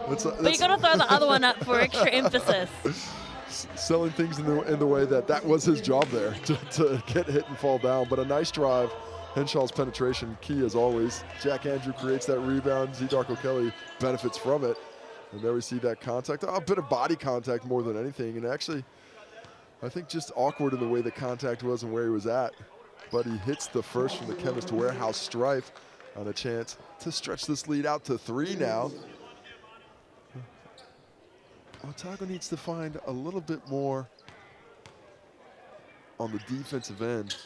But you got to throw the other one up for extra emphasis. Selling things in the way that was his job there, to get hit and fall down. But a nice drive. Henshaw's penetration key as always. Jack Andrew creates that rebound. Darko Kelly benefits from it. And there we see that contact. A bit of body contact more than anything. And actually, I think just awkward in the way the contact was and where he was at. But he hits the first from the Chemist Warehouse stripe on a chance to stretch this lead out to three now. Otago needs to find a little bit more on the defensive end.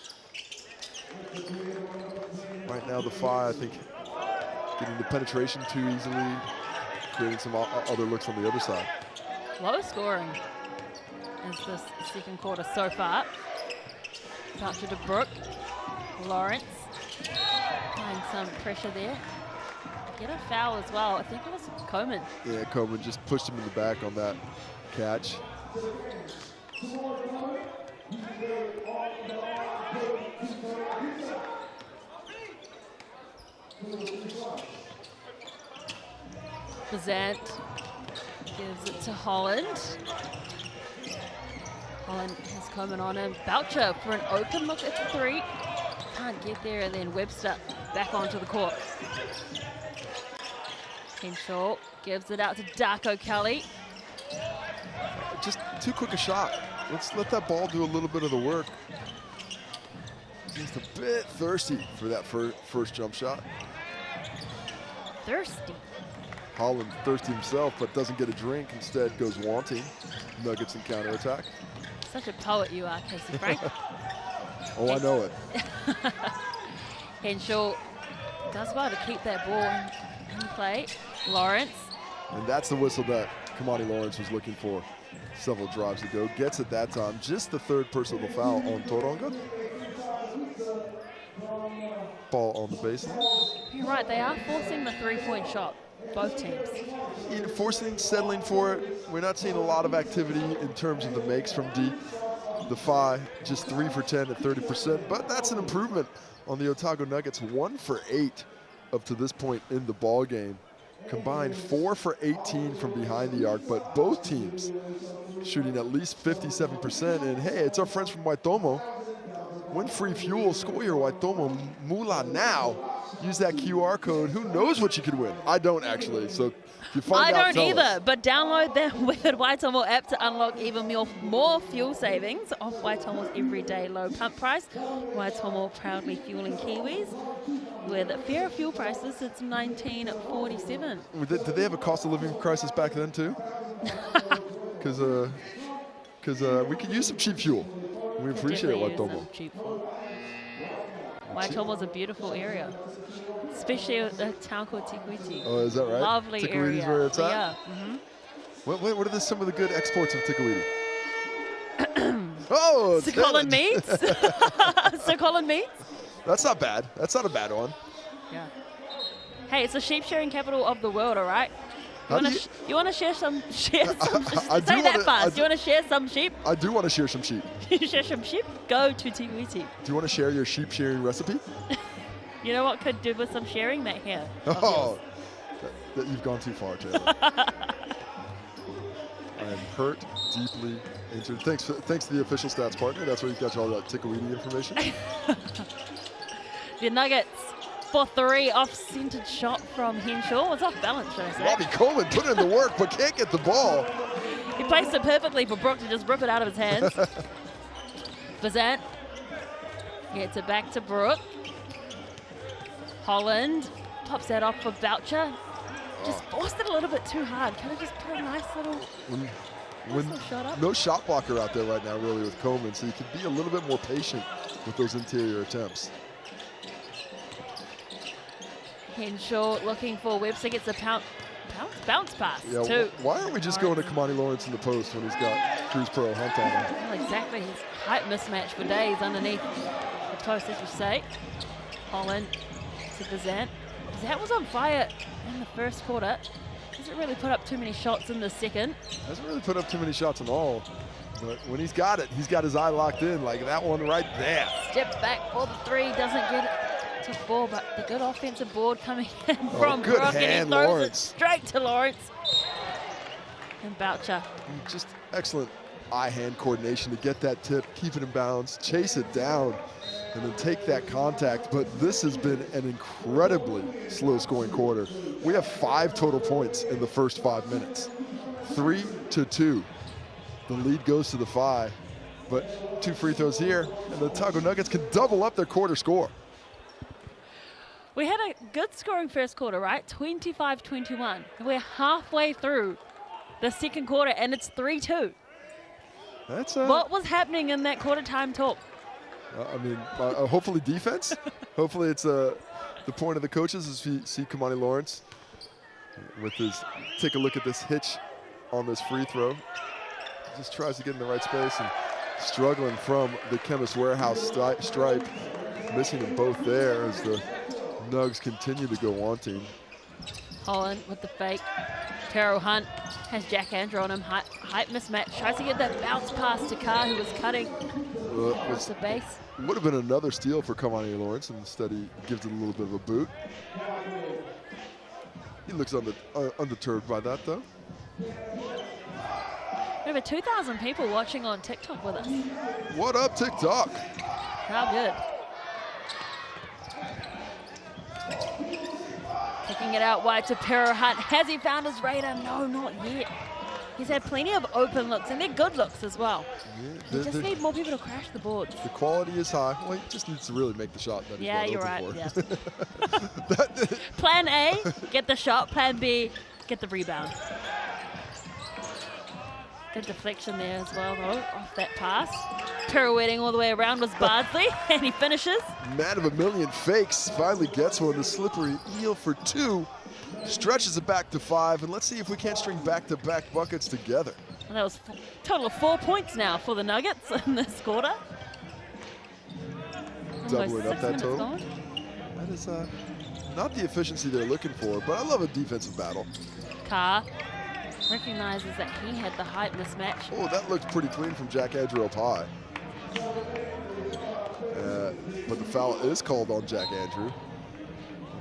Right now the Phi, I think, getting the penetration too easily, creating some other looks on the other side. Low scoring is this second quarter so far. Voucher to Brook. Lawrence applying some pressure there. Get a foul as well. I think it was Coleman. Yeah, Coleman just pushed him in the back on that catch. Bazant gives it to Holland. Holland has Coleman on him. Boucher for an open look at the three. Can't get there, and then Webster back onto the court. Henshaw gives it out to Darko Kelly. Just too quick a shot. Let's let that ball do a little bit of the work. Just a bit thirsty for that first jump shot. Thirsty. Holland thirsty himself, but doesn't get a drink. Instead, goes wanting. Nuggets in counterattack. Such a poet you are, Casey Frank. Oh, I know it. Henshaw does well to keep that ball in play. Lawrence. And that's the whistle that Kamani Lawrence was looking for several drives ago. Gets it that time. Just the third personal foul on Tauranga. Ball on the baseline. You're right, they are forcing the three-point shot, both teams. Forcing, settling for it. We're not seeing a lot of activity in terms of the makes from deep. The Phi, just 3 for 10 at 30%, but that's an improvement on the Otago Nuggets. 1 for 8 up to this point in the ball game. Combined 4 for 18 from behind the arc, but both teams shooting at least 57%. And hey, it's our friends from Waitomo. Win free fuel, score your Waitomo Mula now. Use that QR code. Who knows what you could win? I don't actually, so if you find out, I don't tell either, us. but download the Weird Waitomo app to unlock even more fuel savings off Waitomo's everyday low pump price. Waitomo proudly fueling Kiwis with fairer fuel prices since 1947. Did they have a cost of living crisis back then too? Because we could use some cheap fuel. We appreciate Waitomo. Waitomo's a beautiful area, especially a town called Tikuiti. Oh, is that right? Lovely Tikuiti's area. where it's at? Yeah. What are some of the good exports of Tikuiti? Oh, Sir Colin Meads. Sir Colin Meads. That's not bad. That's not a bad one. Yeah. Hey, it's the sheep shearing capital of the world, all right? You want to share some? Say that fast. You want to share some sheep? I do want to share some sheep. You share some sheep? Go to Tikuiti. Do you want to share your sheep shearing recipe? You know what could do with some sharing? That hair. Oh, that you've gone too far, Taylor. I am hurt, deeply injured. Thanks to the official stats partner. That's where you got all that Tikuiti information. The Nuggets for 3 off-centered shot from Henshaw. Was off balance, should I say? Robbie Coleman put in the work, but can't get the ball. He placed it perfectly for Brooke to just rip it out of his hands. Bazant gets it back to Brooke. Holland pops that off for Boucher. Just forced it a little bit too hard. Could have just put a nice little shot up. No shot blocker out there right now, really, with Coleman, so you can be a little bit more patient with those interior attempts. Henshaw looking for Webster, gets a bounce pass too. Why aren't we just going to Kamani Lawrence in the post when he's got Cruz Pro Hunt on him? Well, exactly, his height mismatch for days underneath the post, as you say. Holland to Bazant. Bazant was on fire in the first quarter. Hasn't really put up too many shots in the second. Hasn't really put up too many shots at all. But when he's got it, he's got his eye locked in, like that one right there. Step back for the 3, doesn't get it to 4, but the good offensive board coming in from good Brooke, and he hand, throws Lawrence. it straight to Lawrence. And Boucher. Just excellent eye-hand coordination to get that tip, keep it in bounds, chase it down, and then take that contact. But this has been an incredibly slow-scoring quarter. We have 5 total points in the first 5 minutes. 3-2. The lead goes to the Phi, but 2 free throws here, and the Otago Nuggets can double up their quarter score. We had a good scoring first quarter, right? 25-21. We're halfway through the second quarter, and it's 3-2. That's what was happening in that quarter time talk? Hopefully defense. Hopefully it's the point of the coaches is we see Kamani Lawrence with his, take a look at this hitch on this free throw. Just tries to get in the right space and struggling from the Chemist Warehouse stripe. Missing them both there as the Nugs continue to go wanting. Holland with the fake. Terrell Hunt has Jack Andrew on him. Height mismatch. Tries to get that bounce pass to Carr, who was cutting off the base. Would have been another steal for Kamani Lawrence, and instead he gives it a little bit of a boot. He looks undeterred by that, though. Over 2,000 people watching on TikTok with us. What up, TikTok? How good. Kicking it out wide to Terrell Hunt. Has he found his radar? No, not yet. He's had plenty of open looks, and they're good looks as well. Yeah, They just need more people to crash the boards. the quality is high. Well, he just needs to really make the shot that he's Yeah, wide you're open right. for. Yeah. Plan A, get the shot. Plan B, get the rebound. Good deflection there as well, though, off that pass. Pirouetting all the way around was Bardsley, and he finishes. Man of a million fakes finally gets one. The slippery eel for 2. Stretches it back to 5, and let's see if we can't string back-to-back buckets together. And that was a total of 4 points now for the Nuggets in this quarter. Doubling up 6 that minutes total. gone. That is not the efficiency they're looking for, but I love a defensive battle. Carr recognizes that he had the height mismatch. Oh, that looked pretty clean from Jack Andrew up high. But the foul is called on Jack Andrew.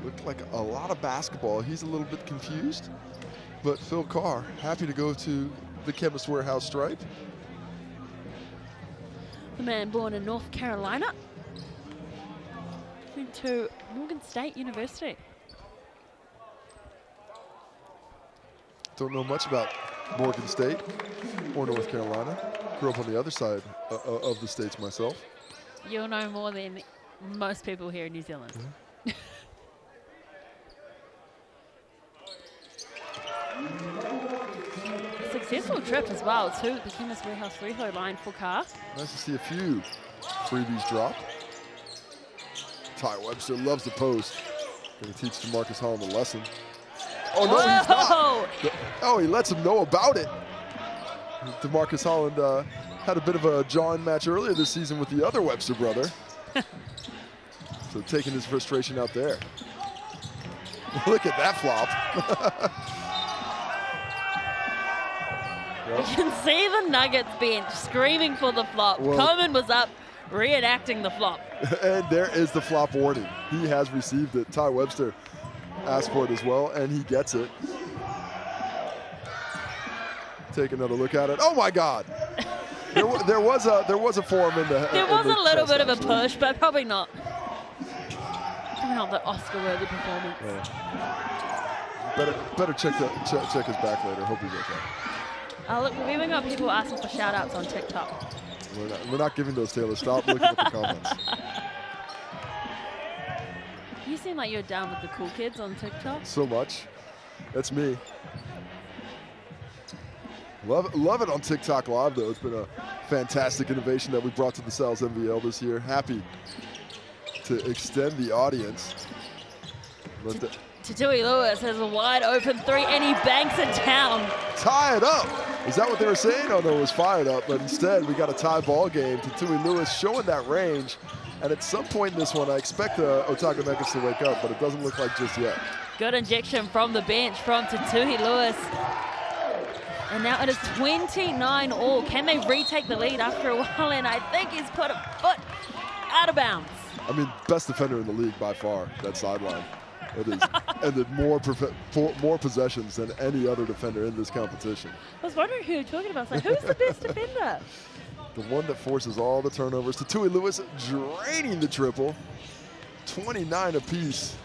Looked like a lot of basketball. He's a little bit confused. But Phil Carr, happy to go to the Chemist Warehouse stripe. The man born in North Carolina. Went to Morgan State University. Don't know much about Morgan State or North Carolina. Grew up on the other side of the states myself. You'll know more than most people here in New Zealand. Successful trip as well to the Chemist Warehouse free throw line for Carr. Nice to see a few freebies drop. Ty Webster loves the post. Gonna teach DeMarcus Holland a lesson. Oh no, he's not. Oh, he lets him know about it. DeMarcus Holland had a bit of a jawing match earlier this season with the other Webster brother. So taking his frustration out there. Look at that flop. You can see the Nuggets bench screaming for the flop. Well, Coleman was up reenacting the flop. And there is the flop warning. He has received it. Ty Webster asked for it as well, and he gets it. Take another look at it. Oh my God! There was a form in the. There was a little bit of a actually. push, but probably not the Oscar-worthy performance. Yeah. Better check his back later. Hope he's okay. Look, we've even got people asking for shout-outs on TikTok. We're not giving those, Taylor. Stop looking at the comments. You seem like you're down with the cool kids on TikTok. So much. That's me. Love it on TikTok Live, though. It's been a fantastic innovation that we brought to the Sal's NBL this year. Happy to extend the audience. Tatui Lewis has a wide open 3 and he banks it down. Tie it up. Is that what they were saying? Oh no, it was fired up. But instead, we got a tie ball game. Tatui Lewis showing that range. And at some point in this one, I expect the Otago Nuggets to wake up, but it doesn't look like just yet. Good injection from the bench from Tatui Lewis. And now it is 29 all. Can they retake the lead after a while? And I think he's put a foot out of bounds. I mean, best defender in the league by far, that sideline. It is. And then more possessions than any other defender in this competition. I was wondering who you're talking about. Like, who's the best defender? The one that forces all the turnovers. Tatui Lewis draining the triple. 29 apiece.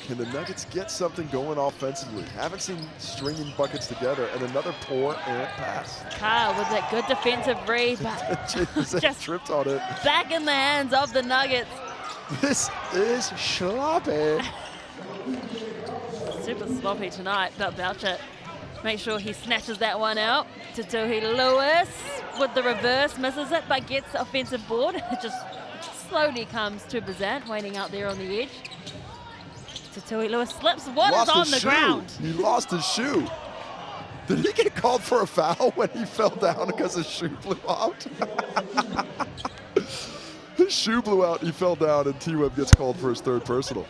Can the Nuggets get something going offensively? Haven't seen stringing buckets together, and another poor errant pass. Carr with that good defensive read, but just tripped on it. Back in the hands of the Nuggets. This is sloppy. Super sloppy tonight, but Boucher make sure he snatches that one out. Tatui Lewis with the reverse, misses it, but gets the offensive board. It just slowly comes to Bazant, waiting out there on the edge. Tatui Lewis slips. What is on the ground? He lost his shoe. Did he get called for a foul when he fell down because his shoe blew out? His shoe blew out, he fell down, and T-Web gets called for his third personal.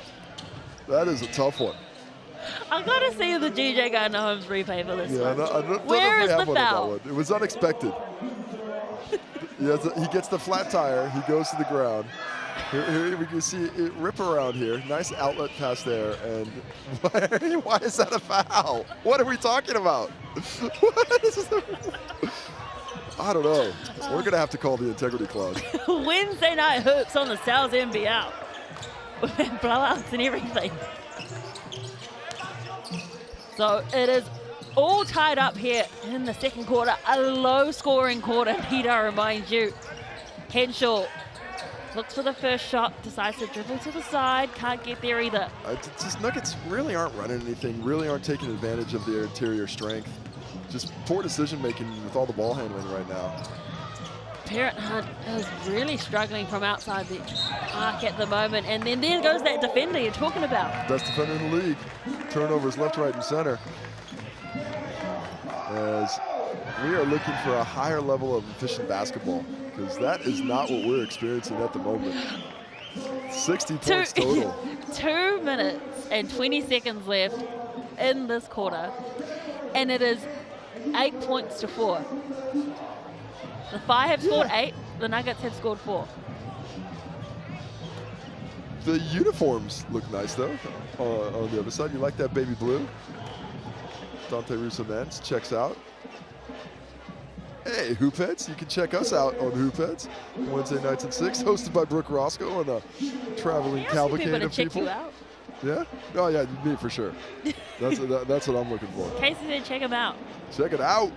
That is a tough one. I gotta see the DJ guy Mahomes replay for this one. I don't Where know is if we have the one on foul? that one. It was unexpected. He gets the flat tire, he goes to the ground. Here we can see it rip around here. Nice outlet pass there, and why is that a foul? What are we talking about? What is this? I don't know. We're gonna have to call the integrity clause. Wednesday night hoops on the Sal's NBL. With blowouts and everything. So it is all tied up here in the second quarter. A low-scoring quarter, need I remind you. Henshaw looks for the first shot, decides to dribble to the side, can't get there either. Just Nuggets really aren't running anything, really aren't taking advantage of their interior strength. Just poor decision-making with all the ball handling right now. Parent Hunt is really struggling from outside the arc at the moment. And then there goes that defender you're talking about. Best defender in the league. Turnovers left, right, and center. As we are looking for a higher level of efficient basketball, because that is not what we're experiencing at the moment. 60 points total. 2 minutes and 20 seconds left in this quarter. And it is 8 points to 4. The Phi have scored 8, the Nuggets have scored 4. The uniforms look nice though, on the other side. You like that baby blue? Dante Russo-Nance checks out. Hey, Hoopheads, you can check us out on Hoopheads Wednesday nights at 6, hosted by Brooke Roscoe and a traveling cavalcade of people. You out. Yeah? Oh yeah, me for sure. That's what I'm looking for. Casey said check them out. Check it out.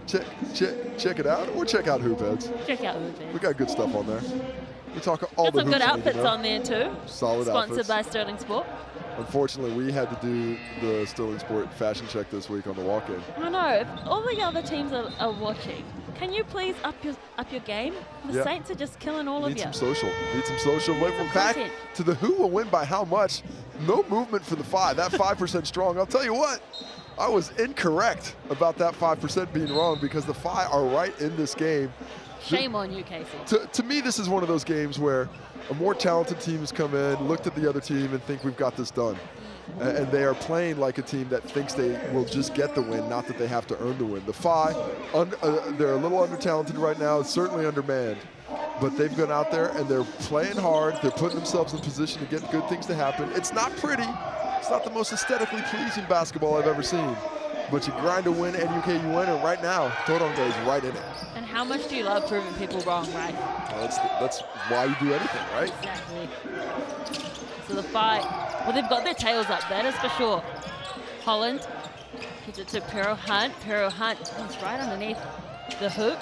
Check it out, or check out Hoopheads. Check out Hoopheads. We got good stuff on there. We talk all got the some good hoops outfits on there too. Solid Sponsored outfits. by Sterling Sport. Unfortunately, we had to do the Sterling Sport fashion check this week on the walk-in. I know. If all the other teams are watching, can you please up your game? The Saints are just killing all of you. Need some social. Went from back content. to the who will win by how much. No movement for the 5. That 5% strong. I'll tell you what. I was incorrect about that 5% being wrong because the Phi are right in this game. Shame on you, Casey. To me, this is one of those games where a more talented team has come in, looked at the other team, and think we've got this done. And they are playing like a team that thinks they will just get the win, not that they have to earn the win. The Phi, they're a little under-talented right now, certainly undermanned. But they've gone out there and they're playing hard. They're putting themselves in position to get good things to happen. It's not pretty. It's not the most aesthetically pleasing basketball I've ever seen. But you grind to win, and you win, and right now, Tauranga is right in it. And how much do you love proving people wrong, right? That's why you do anything, right? Exactly. So the Phi, well, they've got their tails up, that is for sure. Holland gives it to Pero Hunt. Pero Hunt is right underneath the hoop.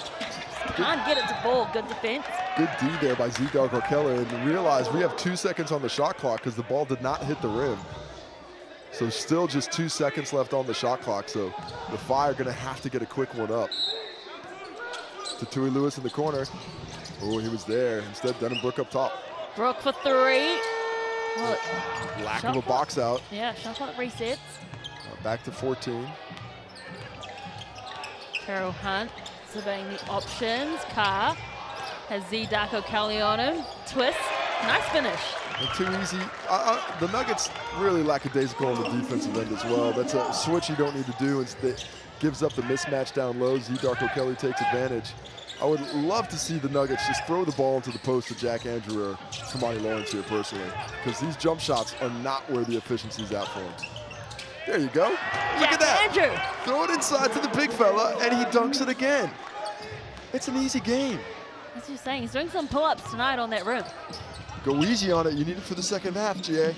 Can't get it to ball. Good defense. Good D there by Z Darko Keller. And realize we have 2 seconds on the shot clock because the ball did not hit the rim. So still just 2 seconds left on the shot clock. So the Phi are going to have to get a quick one up. To Tui Lewis in the corner. Oh, he was there. Instead, Denham-Brook up top. Brook for 3. Well, Lack of a box out. Yeah, shot clock resets. Back to 14. Pero Hunt surveying the options. Carr has Z Darko Kelly on him. Twist. Nice finish. And too easy. The Nuggets really lackadaisical on the defensive end as well. That's a switch you don't need to do. It gives up the mismatch down low. Z Darko Kelly takes advantage. I would love to see the Nuggets just throw the ball into the post to Jack Andrew or Kamani Lawrence here personally, because these jump shots are not where the efficiency's at for him. There you go. Look at that. Andrew. Throw it inside to the big fella, and he dunks it again. It's an easy game. That's what you're saying. He's doing some pull-ups tonight on that rim. Go easy on it. You need it for the second half, GA.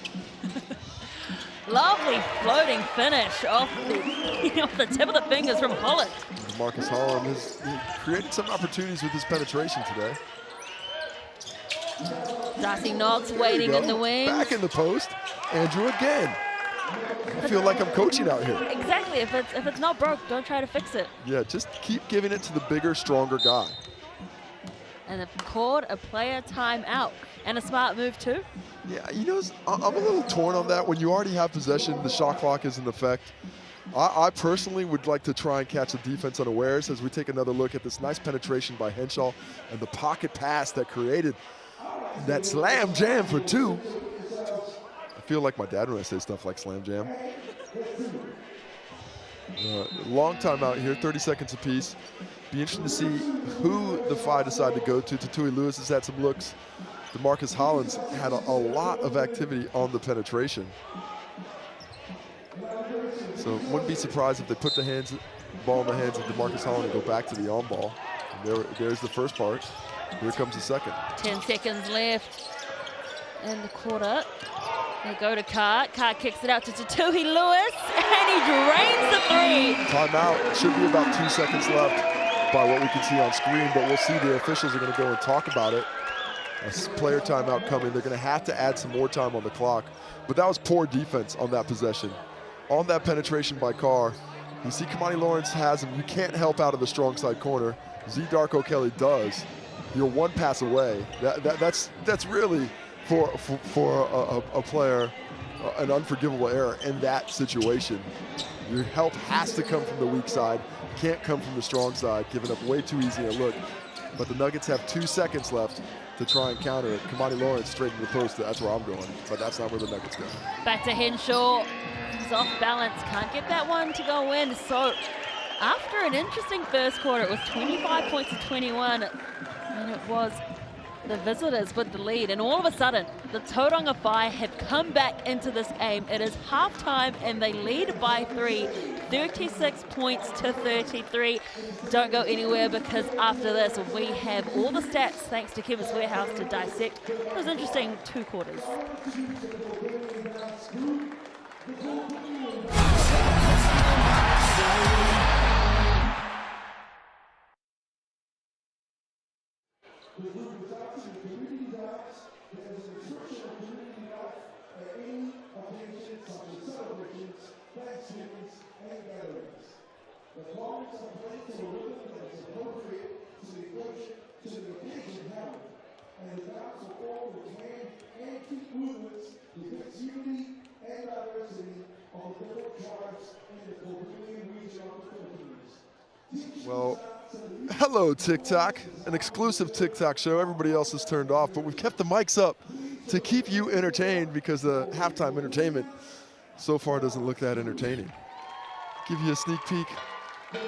Lovely floating finish off the tip of the fingers from Holland. Marcus Holland has created some opportunities with his penetration today. Darcy Knox waiting in the wings. Back in the post. Andrew again. I feel like I'm coaching out here. Exactly. If it's not broke, don't try to fix it. Yeah, just keep giving it to the bigger, stronger guy. And they've called a player timeout. And a smart move too. Yeah, you know, I'm a little torn on that. When you already have possession, the shot clock is in effect. I personally would like to try and catch the defense unawares as we take another look at this nice penetration by Henshaw and the pocket pass that created that slam jam for 2. I feel like my dad when I say stuff like slam jam. Long time out here, 30 seconds apiece. Be interesting to see who the Phi decide to go to. Tui Lewis has had some looks. DeMarcus Hollins had a lot of activity on the penetration. So wouldn't be surprised if they put the ball in the hands of DeMarcus Hollins and go back to the on ball. And there's the first part. Here comes the second. 10 seconds left in the quarter. They go to Carr. Carr kicks it out to Tatui Lewis, and he drains the three. Timeout. Should be about 2 seconds left by what we can see on screen, but we'll see the officials are going to go and talk about it. A player timeout coming. They're going to have to add some more time on the clock. But that was poor defense on that possession. On that penetration by Carr, you see Kamani Lawrence has him. You can't help out of the strong side corner. Z Darko Kelly does. You're one pass away. That's really for a player an unforgivable error in that situation. Your help has to come from the weak side. Can't come from the strong side. Giving up way too easy a look. But the Nuggets have 2 seconds left to try and counter it. Kamani Lawrence straight in the post. That's where I'm going, but that's not where the Nuggets go. Back to Henshaw. He's off balance. Can't get that one to go in. So after an interesting first quarter, it was 25 points to 21, and it was the visitors with the lead. And all of a sudden, the Tauranga Whai have come back into this game. It is halftime, and they lead by 3, 36 points to 33. Don't go anywhere, because after this, we have all the stats, thanks to Kevin's Warehouse, to dissect. It was interesting 2 quarters. Well, hello TikTok, an exclusive TikTok show. Everybody else is turned off, but we've kept the mics up to keep you entertained, because the halftime entertainment so far doesn't look that entertaining. Give you a sneak peek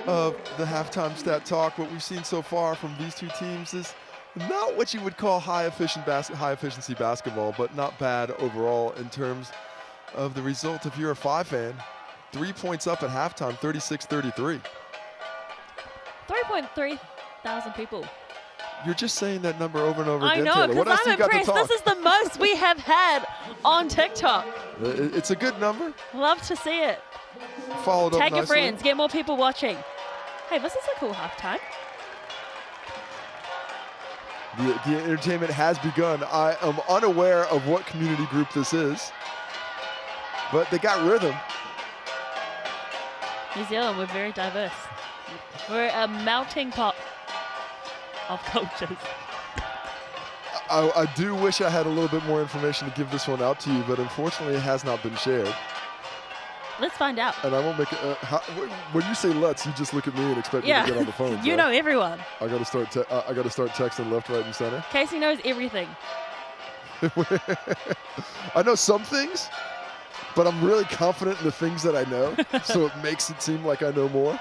of the halftime stat talk. What we've seen so far from these two teams is not what you would call high efficiency basketball, but not bad overall in terms of the result. If you're a Phi fan, 3 points up at halftime, 36-33. 3.3 thousand people. You're just saying that number over and over again, I know, Taylor. What else because I'm you got to impressed. talk? This is the most we have had on TikTok. It's a good number. Love to see it. Followed up Tag your nicely. friends, get more people watching. Hey, this is a cool halftime. The entertainment has begun. I am unaware of what community group this is, but they got rhythm. New Zealand, we're very diverse. We're a melting pot of cultures. I do wish I had a little bit more information to give this one out to you, but unfortunately it has not been shared. Let's find out. And I won't make it. When you say "let's," you just look at me and expect me to get on the phone. You know everyone. I got to start. I got to start texting left, right, and center. Casey knows everything. I know some things, but I'm really confident in the things that I know, so it makes it seem like I know more.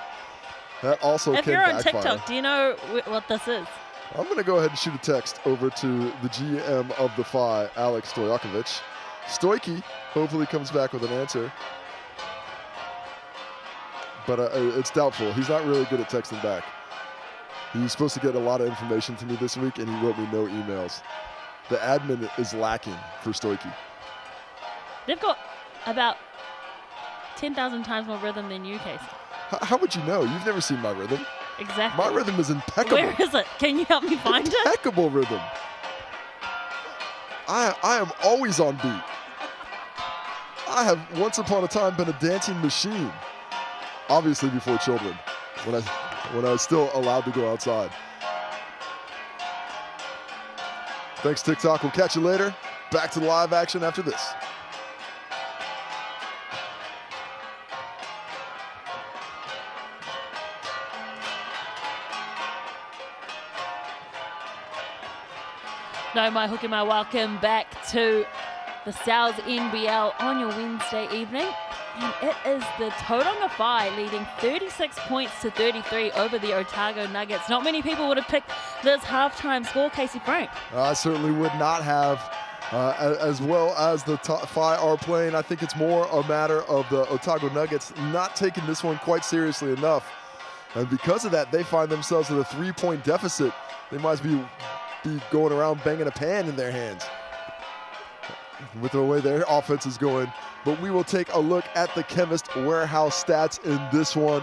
That also if can you're on backfire. TikTok, do you know what this is? I'm going to go ahead and shoot a text over to the GM of the Phi, Alex Stojakovic. Stoiky hopefully comes back with an answer. But it's doubtful. He's not really good at texting back. He was supposed to get a lot of information to me this week, and he wrote me no emails. The admin is lacking for Stoiky. They've got about 10,000 times more rhythm than you, Casey. How would you know? You've never seen my rhythm. Exactly. My rhythm is impeccable. Where is it? Can you help me find it? Impeccable rhythm. I am always on beat. I have once upon a time been a dancing machine. Obviously before children, when I was still allowed to go outside. Thanks, TikTok. We'll catch you later. Back to live action after this. No, my hook and my welcome back to the NZNBL on your Wednesday evening. And it is the Tauranga Whai leading 36 points to 33 over the Otago Nuggets. Not many people would have picked this halftime score, Casey Frank. I certainly would not have. As well as the Phi are playing, I think it's more a matter of the Otago Nuggets not taking this one quite seriously enough. And because of that, they find themselves with a 3-point deficit. They might be going around banging a pan in their hands. with the way their offense is going. But we will take a look at the Chemist Warehouse stats in this one.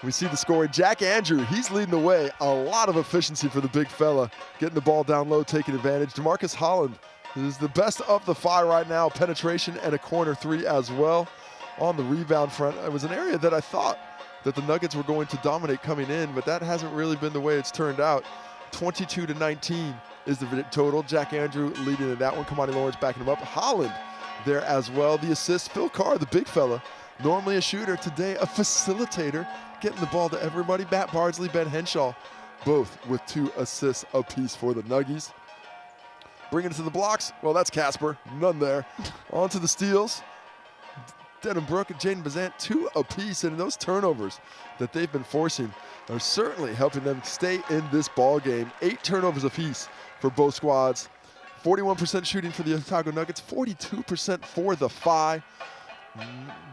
We see the scoring. Jack Andrew, he's leading the way. A lot of efficiency for the big fella. Getting the ball down low, taking advantage. DeMarcus Holland is the best of the 5 right now. Penetration and a corner 3 as well. On the rebound front, it was an area that I thought that the Nuggets were going to dominate coming in, but that hasn't really been the way it's turned out. 22-19 is the total. Jack Andrew leading in that one. Kamani Lawrence backing him up. Holland there as well. The assist, Phil Carr, the big fella, normally a shooter, today a facilitator, getting the ball to everybody. Matt Bardsley, Ben Henshaw, both with 2 assists apiece for the Nuggies. Bringing it to the blocks, well, that's Casper, none there. On to the steals. Denham Brooke and Jaden Bazant, 2 apiece, and those turnovers that they've been forcing are certainly helping them stay in this ball game. 8 turnovers apiece for both squads. 41% shooting for the Otago Nuggets, 42% for the Phi.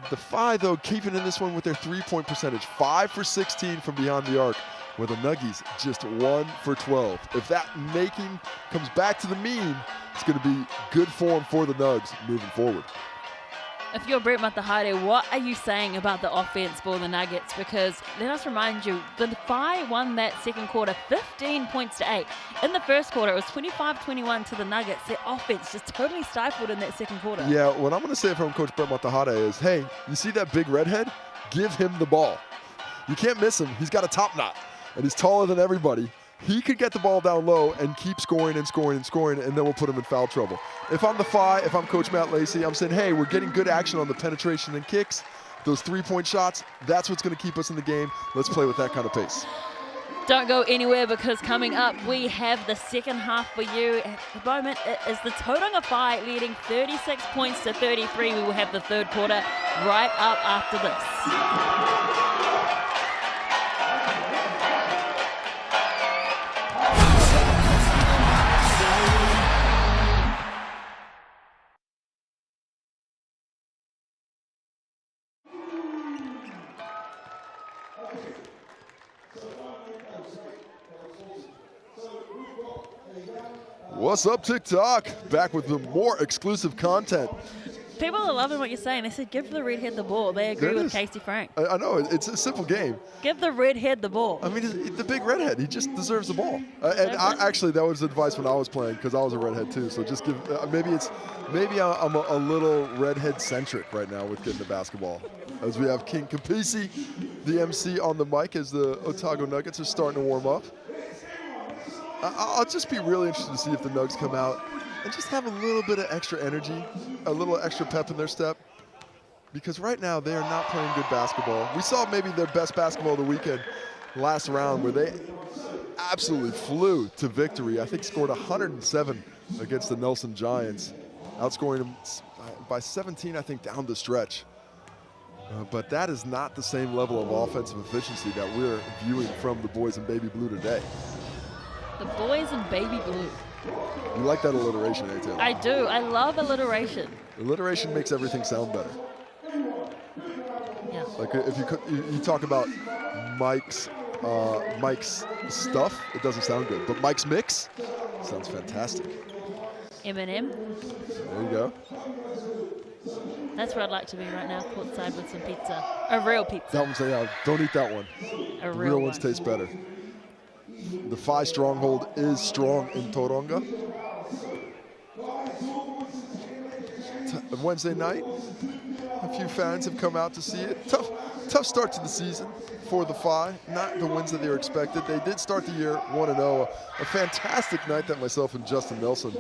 The Phi, though, keeping in this one with their 3-point percentage, 5 for 16 from beyond the arc, where the Nuggies just 1 for 12. If that making comes back to the mean, it's going to be good form for the Nugs moving forward. If you're Brett Matahari, what are you saying about the offense for the Nuggets? Because let us remind you, the Phi won that second quarter 15 points to 8. In the first quarter, it was 25-21 to the Nuggets. Their offense just totally stifled in that second quarter. Yeah, what I'm going to say from Coach Brett Matahari is, hey, you see that big redhead? Give him the ball. You can't miss him. He's got a top knot, and he's taller than everybody. He could get the ball down low and keep scoring and scoring and scoring, and then we'll put him in foul trouble. If I'm the Phi, if I'm Coach Matt Lacey, I'm saying, hey, we're getting good action on the penetration and kicks. Those 3-point shots, that's what's going to keep us in the game. Let's play with that kind of pace. Don't go anywhere, because coming up, we have the second half for you. At the moment, it is the Tauranga Whai leading 36 points to 33. We will have the third quarter right up after this. What's up, TikTok? Back with the more exclusive content. People are loving what you're saying. They said, give the redhead the ball. They agree with Casey Frank. I know, it's a simple game. Give the redhead the ball. I mean, the big redhead, he just deserves the ball. Actually, that was advice when I was playing, because I was a redhead too. So just give, maybe I'm a little redhead centric right now with getting the basketball. As we have King Capisi, the MC, on the mic as the Otago Nuggets are starting to warm up. I'll just be really interested to see if the Nugs come out and just have a little bit of extra energy, a little extra pep in their step. Because right now, they are not playing good basketball. We saw maybe their best basketball of the weekend last round, where they absolutely flew to victory. I think scored 107 against the Nelson Giants, outscoring them by 17, I think, down the stretch. But that is not the same level of offensive efficiency that we're viewing from the boys in baby blue today. The boys in baby blue. You like that alliteration, eh, Taylor? I do. I love alliteration. Alliteration makes everything sound better. Yeah. Like if you talk about Mike's stuff, it doesn't sound good. But Mike's mix sounds fantastic. M&M. There you go. That's where I'd like to be right now, courtside with some pizza. A real pizza. That one's, yeah, don't eat that one. A The real ones one. taste better. The Phi stronghold is strong in Tauranga. Wednesday night, a few fans have come out to see it. Tough start to the season for the Phi. Not the wins that they were expected. They did start the year 1-0. A fantastic night that myself and Justin Nelson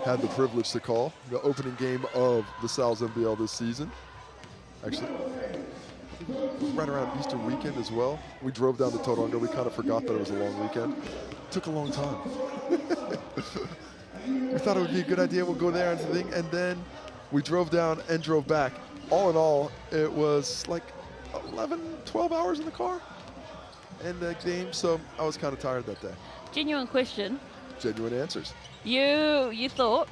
had the privilege to call. The opening game of the NZNBL this season. Actually, right around Easter weekend as well. We drove down to Tauranga. We kind of forgot that it was a long weekend. It took a long time. We thought it would be a good idea. We'll go there and everything. And then we drove down and drove back. All in all, it was like 11, 12 hours in the car and the game. So I was kind of tired that day. Genuine question. Genuine answers. You thought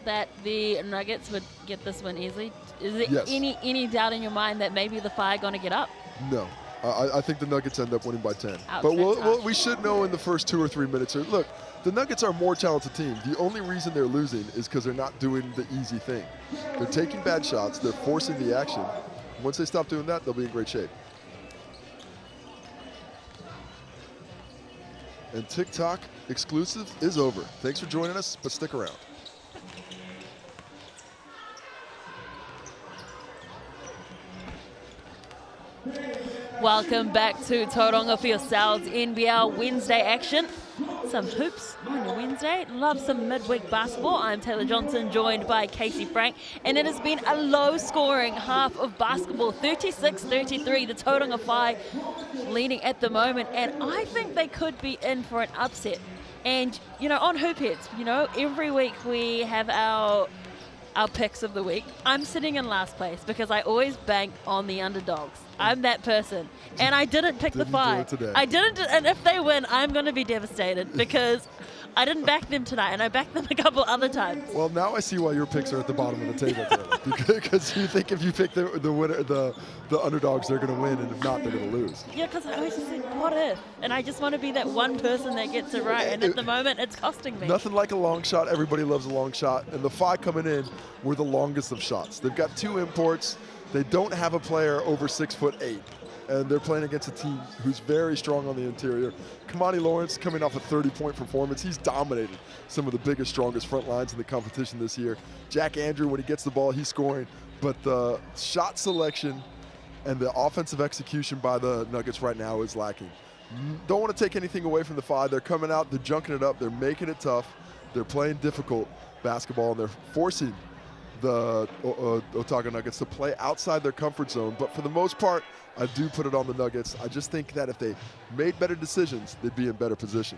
that the Nuggets would get this one easily? Is there Yes. any doubt in your mind that maybe the Phi are going to get up? No. I think the Nuggets end up winning by 10. Ouch, But that's we should know in the first 2 or 3 minutes. Look, the Nuggets are a more talented team. The only reason they're losing is because they're not doing the easy thing. They're taking bad shots. They're forcing the action. Once they stop doing that, they'll be in great shape. And TikTok exclusive is over. Thanks for joining us, but stick around. Welcome back to Tauranga for yourselves NBL Wednesday action. Some hoops on your Wednesday. Love some midweek basketball. I'm Taylor Johnson, joined by Casey Frank, and it has been a low-scoring half of basketball. 36-33, the Tauranga Whai leading at the moment, and I think they could be in for an upset. And, you know, on Hoop Heads, you know, every week we have our picks of the week. I'm sitting in last place because I always bank on the underdogs. I'm that person. And I didn't pick the Whai. I didn't, and if they win, I'm going to be devastated because I didn't back them tonight, and I backed them a couple other times. Well, now I see why your picks are at the bottom of the table, Taylor. Because you think if you pick the winner, the underdogs, they're going to win, and if not, they're going to lose. Yeah, because I always just think, what if? And I just want to be that one person that gets it right, and at the moment, it's costing me. Nothing like a long shot. Everybody loves a long shot. And the Whai coming in were the longest of shots. They've got 2 imports. They don't have a player over 6'8", and they're playing against a team who's very strong on the interior. Kamani Lawrence coming off a 30-point performance. He's dominated some of the biggest, strongest front lines in the competition this year. Jack Andrew, when he gets the ball, he's scoring. But the shot selection and the offensive execution by the Nuggets right now is lacking. Don't want to take anything away from the Whai. They're coming out, they're junking it up, they're making it tough. They're playing difficult basketball, and they're forcing the Otago Nuggets to play outside their comfort zone. But for the most part, I do put it on the Nuggets. I just think that if they made better decisions, they'd be in better position.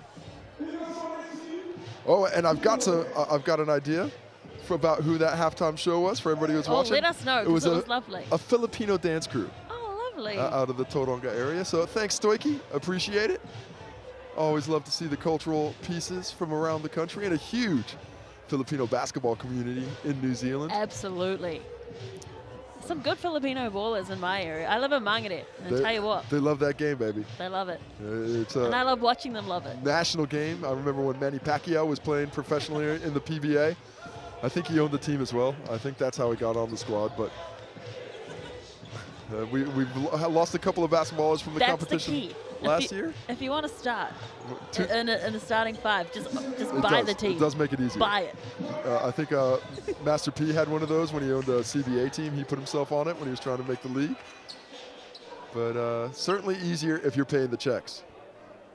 Oh, and I've got an idea about who that halftime show was for everybody who's watching. Let us know, because it was lovely. A Filipino dance crew. Oh, lovely. Out of the Tauranga area. So thanks, Stoichi. Appreciate it. Always love to see the cultural pieces from around the country, and a huge Filipino basketball community in New Zealand. Absolutely. Some good Filipino ballers in my area. I live in Mangere, and tell you what. They love that game, baby. They love it. And I love watching them love it. National game. I remember when Manny Pacquiao was playing professionally in the PBA. I think he owned the team as well. I think that's how he got on the squad. But we've lost a couple of basketballers from the competition. That's the key. Last year? If you want to start in a starting 5, just buy the team. It does make it easier. Buy it. I think Master P had one of those when he owned a CBA team. He put himself on it when he was trying to make the league. But certainly easier if you're paying the checks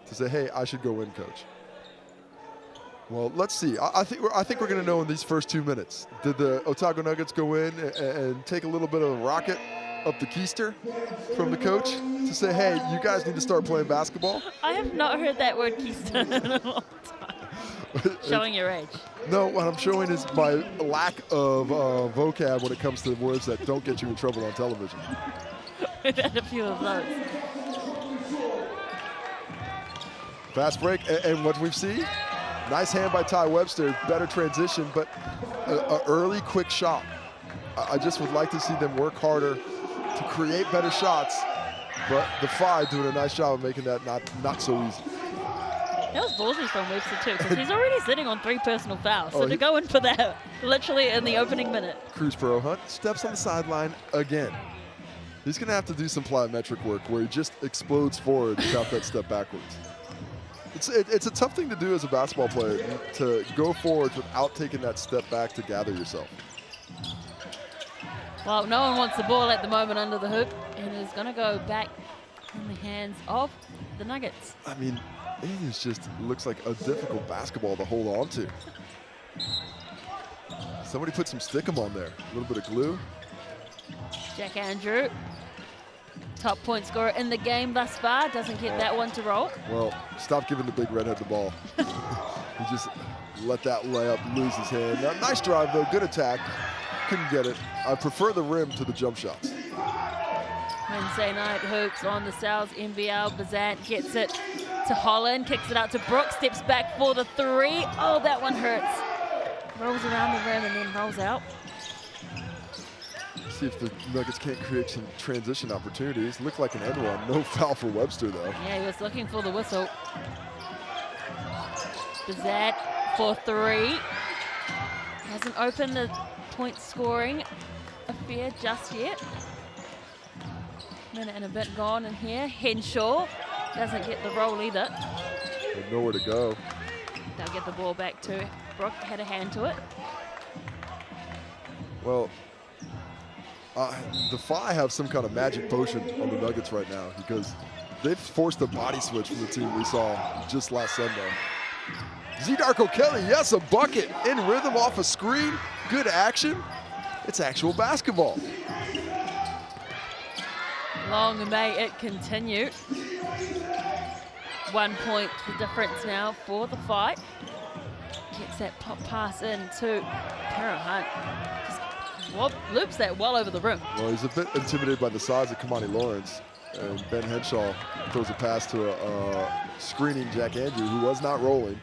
to say, hey, I should go win, coach. Well, let's see. I think we're going to know in these first 2 minutes. Did the Otago Nuggets go in and take a little bit of a rocket up the keister from the coach to say, hey, you guys need to start playing basketball? I have not heard that word keister in a long time. Showing your age. No, what I'm showing is my lack of vocab when it comes to words that don't get you in trouble on television. We've had a few of those. Fast break, and what we've seen, nice hand by Ty Webster, better transition, but an early quick shot. I just would like to see them work harder to create better shots, but the Whai doing a nice job of making that not so easy. That was ballsy from Webster too, because he's already sitting on 3 personal fouls. So to go in for that, literally in the opening minute. Cruz Pro Hunt steps on the sideline again. He's going to have to do some plyometric work where he just explodes forward without that step backwards. It's a tough thing to do as a basketball player, to go forward without taking that step back to gather yourself. Well, no one wants the ball at the moment under the hoop, and it's going to go back in the hands of the Nuggets. I mean, it is just looks like a difficult basketball to hold on to. Somebody put some stickum on there, a little bit of glue. Jack Andrew, top point scorer in the game thus far, doesn't get that one to roll. Well, stop giving the big redhead the ball. He just let that layup lose his hand. Nice drive, though, good attack. Couldn't get it. I prefer the rim to the jump shots. Wednesday night hoops on the Sal's NBL. Bazant gets it to Holland, kicks it out to Brooks, steps back for the 3. Oh, that one hurts. Rolls around the rim and then rolls out. See if the Nuggets can't create some transition opportunities. Looked like an end one. No foul for Webster, though. Yeah, he was looking for the whistle. Bazette for 3. Hasn't opened the point scoring affair just yet. Minute and a bit gone in here. Henshaw doesn't get the roll either. There's nowhere to go. They'll get the ball back to Brooke. Had a hand to it. Well, the Phi have some kind of magic potion on the Nuggets right now because they've forced a body switch from the team we saw just last Sunday. Z-Darko Kelly, yes, a bucket in rhythm off a screen. Good action. It's actual basketball. Long may it continue. 1 point the difference now for the fight. Gets that pop pass in to Tara Hunt. Just loops that well over the rim. Well, he's a bit intimidated by the size of Kamani Lawrence. And Ben Henshaw throws a pass to a screening Jack Andrew, who was not rolling.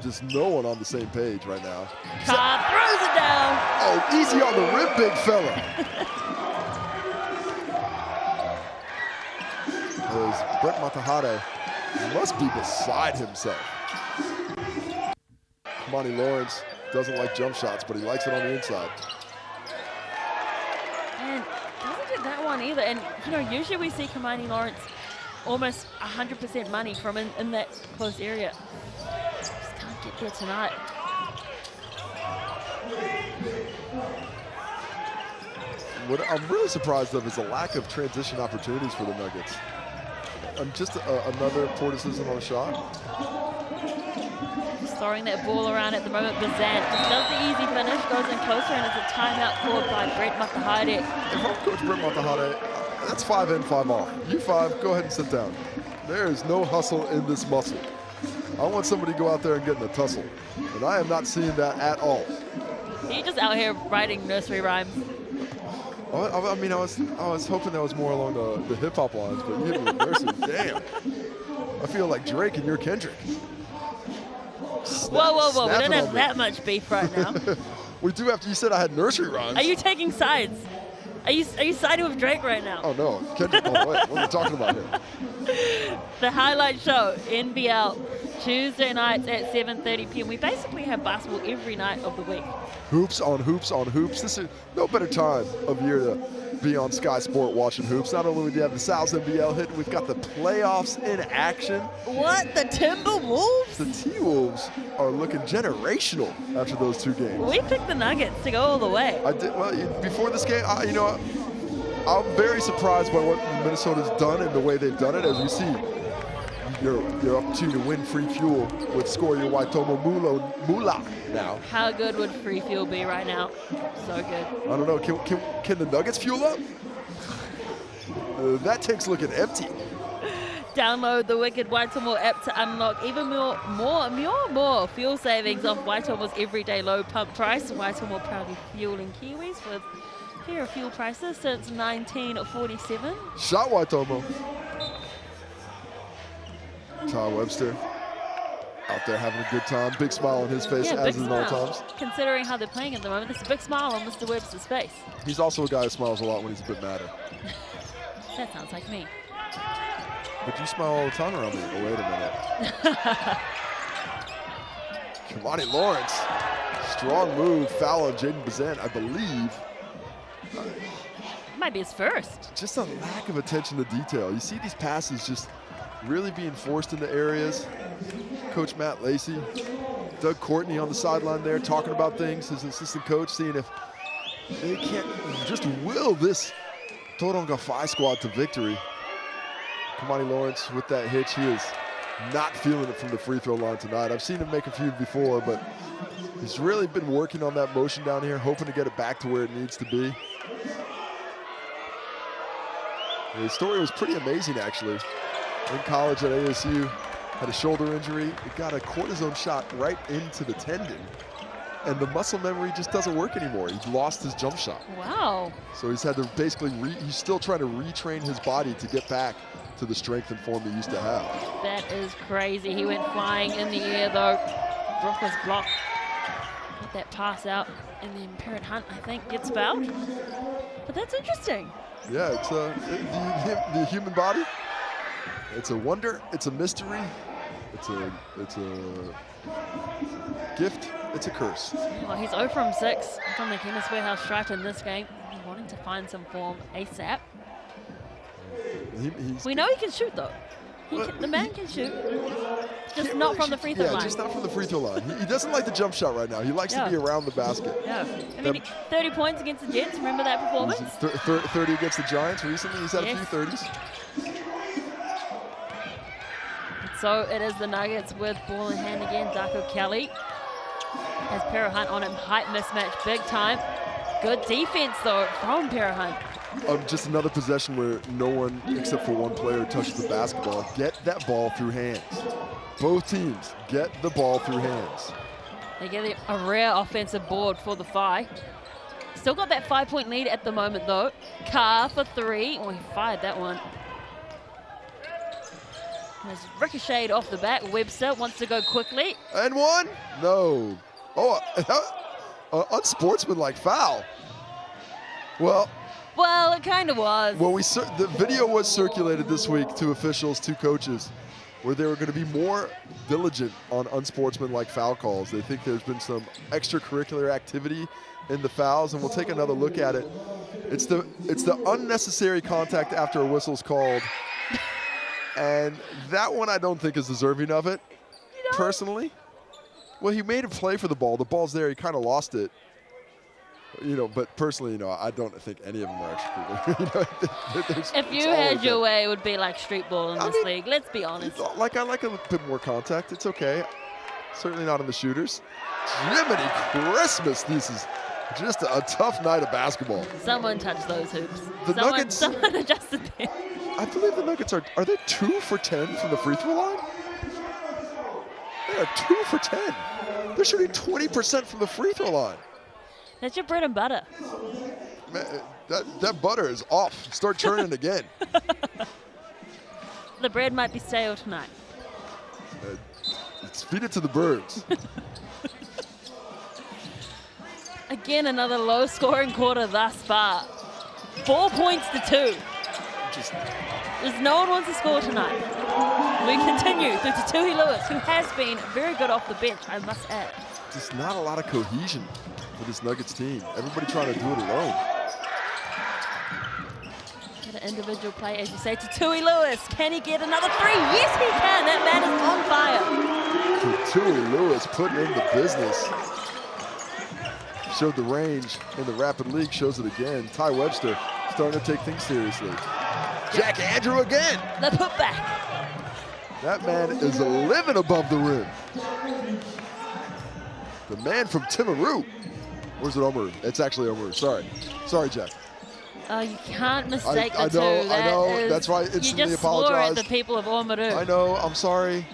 Just no one on the same page right now. Carr throws it down. Oh, easy on the rim, big fella. As Brett Matahade must be beside himself. Kamani Lawrence doesn't like jump shots, but he likes it on the inside. And doesn't get that one either. And, you know, usually we see Kamani Lawrence almost 100% money from in that close area. Just can't get there tonight. What I'm really surprised of is the lack of transition opportunities for the Nuggets. Just another Portisism on a shot. Just throwing that ball around at the moment. Bazant just does the easy finish, goes in closer, and it's a timeout called by Brett Matahade. If I'm Coach Brett Matahade, that's 5 in, 5 off. You 5, go ahead and sit down. There is no hustle in this muscle. I want somebody to go out there and get in a tussle. And I am not seeing that at all. He's just out here writing nursery rhymes. I mean, I was hoping that was more along the hip hop lines, but you hit me with nursery. Damn. I feel like Drake and you're Kendrick. Whoa. We don't have that much beef right now. We do after you said I had nursery rhymes. Are you taking sides? Are you siding with Drake right now? Oh, no. Kendrick all the way. What are we talking about here? The highlight show, NBL, Tuesday nights at 7:30 p.m. We basically have basketball every night of the week. Hoops on hoops on hoops. This is no better time of year to be on Sky Sport watching hoops. Not only do we have the NZNBL hit, we've got the playoffs in action. What? The Timberwolves? The T-Wolves are looking generational after those 2 games. We picked the Nuggets to go all the way. I did. Well, before this game, you know, I'm very surprised by what Minnesota's done and the way they've done it. As we see, your opportunity to win free fuel with Score Your Waitomo Mula now. How good would free fuel be right now? So good. I don't know. Can the Nuggets fuel up? That tank's looking empty. Download the Wicked Waitomo app to unlock even more fuel savings off Waitomo's everyday low pump price. Waitomo proudly fueling Kiwis with fair fuel prices since 1947. Shot Waitomo. Ty Webster out there having a good time. Big smile on his face, as is all times. Considering how they're playing at the moment, there's a big smile on Mr. Webster's face. He's also a guy who smiles a lot when he's a bit madder. That sounds like me. But you smile all the time around me. Oh, wait a minute. Kamani Lawrence. Strong move. Foul on Jaden Bazant, I believe. Might be his first. Just a lack of attention to detail. You see these passes just really being forced into areas. Coach Matt Lacey, Doug Courtney on the sideline there talking about things, his assistant coach, seeing if they can't just will this Tauranga Whai squad to victory. Kamani Lawrence with that hitch, he is not feeling it from the free throw line tonight. I've seen him make a few before, but he's really been working on that motion down here, hoping to get it back to where it needs to be. His story was pretty amazing, actually. In college at ASU, had a shoulder injury. He got a cortisone shot right into the tendon, and the muscle memory just doesn't work anymore. He lost his jump shot. Wow. So he's had to basically, he's still trying to retrain his body to get back to the strength and form he used to have. That is crazy. He went flying in the air, though. Brock was blocked. Get that pass out, and then Parrot Hunt, I think, gets fouled. But that's interesting. Yeah, it's the human body. It's a wonder. It's a mystery. It's a gift. It's a curse. Well, he's 0 from 6 from the Chemist Warehouse stripe in this game. He's wanting to find some form ASAP. We know he can shoot, though. The man can shoot, just not from the free throw line. Yeah, just not from the free throw line. He doesn't like the jump shot right now. He likes to be around the basket. Yeah. I mean, 30 points against the Jets. Remember that performance? 30 against the Giants recently. He's had a few 30s. So it is the Nuggets with ball in hand again. Darko Kelly has Parrot Hunt on him. Height mismatch, big time. Good defense, though, from Parrot Hunt. Just another possession where no one except for one player touches the basketball. Get that ball through hands. Both teams get the ball through hands. They get a rare offensive board for the Phi. Still got that 5-point lead at the moment, though. Carr for 3. Oh, he fired that one. Has ricocheted off the back. Webster wants to go quickly. And one? No. Oh, unsportsmanlike foul. Well, it kind of was. Well, the video was circulated this week to officials, to coaches, where they were going to be more diligent on unsportsmanlike foul calls. They think there's been some extracurricular activity in the fouls, and we'll take another look at it. It's the unnecessary contact after a whistle's called, and that one I don't think is deserving of it, personally. Well, he made a play for the ball. The ball's there. He kind of lost it. But personally, I don't think any of them are extracurricular. If you had your way, it would be like street ball in this league. Let's be honest. Like, I like a bit more contact. It's okay. Certainly not on the shooters. Jiminy Christmas, this is just a tough night of basketball. Someone touched those hoops. Someone adjusted them. I believe the Nuggets are they 2 for 10 from the free throw line? They are 2 for 10. They're shooting 20% from the free throw line. That's your bread and butter. Man, that butter is off. Start churning again. The bread might be stale tonight. Let's feed it to the birds. Again, another low-scoring quarter thus far. 4 points to 2. There's no one wants to score tonight. We continue through to Tui Lewis, who has been very good off the bench, I must add. Just not a lot of cohesion for this Nuggets team. Everybody trying to do it alone. Get an individual play, as you say, to Tui Lewis. Can he get another 3? Yes, he can. That man is on fire. Tui Lewis putting in the business. Showed the range in the Rapid League, shows it again. Ty Webster starting to take things seriously. Jack Andrew again. The putback. That man is living above the rim. The man from Timaru. Where's it, Omaru? It's actually Omaru. Sorry, Jack. Oh, you can't mistake the two. I know. That's why I instantly apologize. You just swore at the people of Omaru. I know. I'm sorry.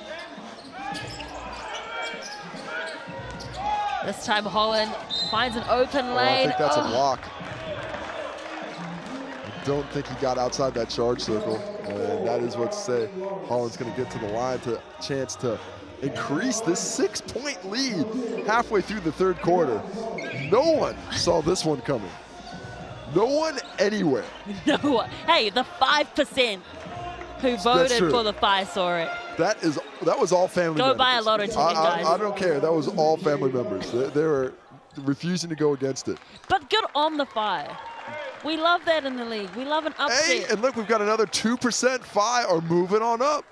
This time Holland finds an open lane. I think that's a block. I don't think he got outside that charge circle. And that is what to say. Holland's going to get to the line to chance to increase this 6-point lead halfway through the third quarter. No one saw this one coming. No one anywhere. No one. Hey, the 5% who voted for the Phi saw it. That was all family members. Go buy a lotto ticket, guys. I don't care. That was all family members. They were refusing to go against it. But good on the Phi. We love that in the league. We love an upset. Hey, and look, we've got another 2% Phi are moving on up.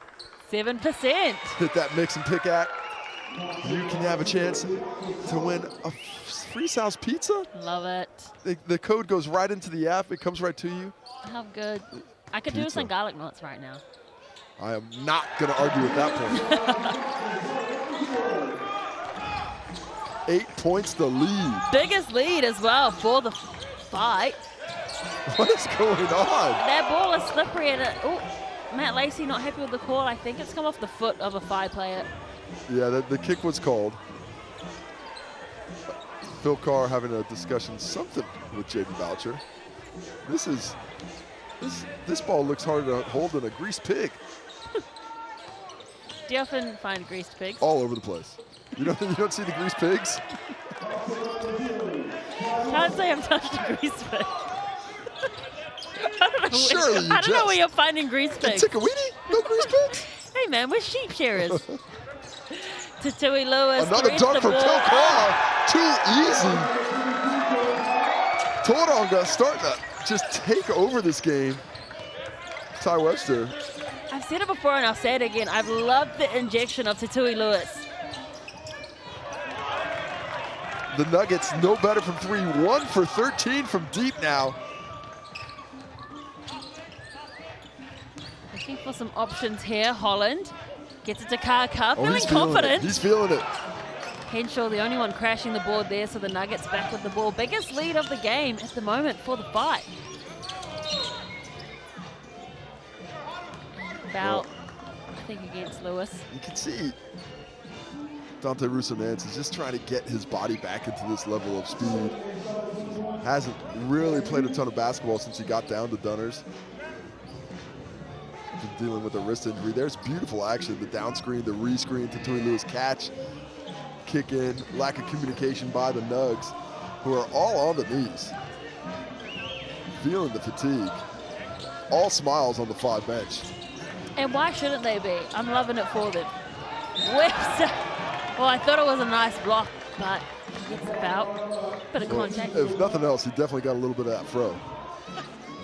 7%. Hit that mix and pick at. You can have a chance to win a free Sal's pizza. Love it. The code goes right into the app. It comes right to you. How good. I could do some garlic knots right now. I am not going to argue with that point. 8 points the lead. Biggest lead as well for the fight. What is going on? That ball is slippery. And Matt Lacey not happy with the call. I think it's come off the foot of a Phi player. Yeah, the kick was called. Phil Carr having a discussion, something with Jaden Boucher. This ball looks harder to hold than a greased pig. Do you often find greased pigs? All over the place. You don't see the greased pigs? Can't say I've touched a grease pig. Surely you I don't know where you're finding grease pigs. Tikawini? No grease pigs? Hey man, we're sheep shearers. Tatui Lewis. Another dunk from Kilcar. Too easy. Tauranga starting to just take over this game. Ty Webster. I've said it before and I'll say it again. I've loved the injection of Tatui Lewis. The Nuggets no better from 3. 1 for 13 from deep now. Looking for some options here. Holland gets it to Kaka, Oh, feeling he's confident. He's feeling it. Henshaw, the only one crashing the board there, so the Nuggets back with the ball. Biggest lead of the game at the moment for the fight. Foul, I think, against Lewis. You can see Dante Russo-Nance is just trying to get his body back into this level of speed. Hasn't really played a ton of basketball since he got down to Dunners. Been dealing with a wrist injury. There's beautiful action. The down screen, the re-screen, Tatui Lewis catch, kick in, lack of communication by the Nugs, who are all on the knees. Feeling the fatigue. All smiles on the 5 bench. And why shouldn't they be? I'm loving it for them. Webster. Well, I thought it was a nice block, but he gets the foul. Bit of contact. If nothing else, he definitely got a little bit of that fro.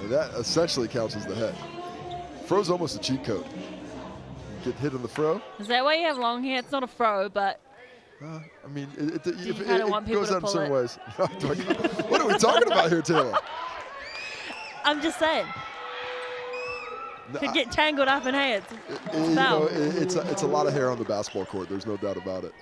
And that essentially counts as the head. Fro's almost a cheat code. You get hit in the fro. Is that why you have long hair? It's not a fro, but I mean, it goes out in certain ways. What are we talking about here, Taylor? I'm just saying. Could get tangled up in hair. It's a lot of hair on the basketball court. There's no doubt about it.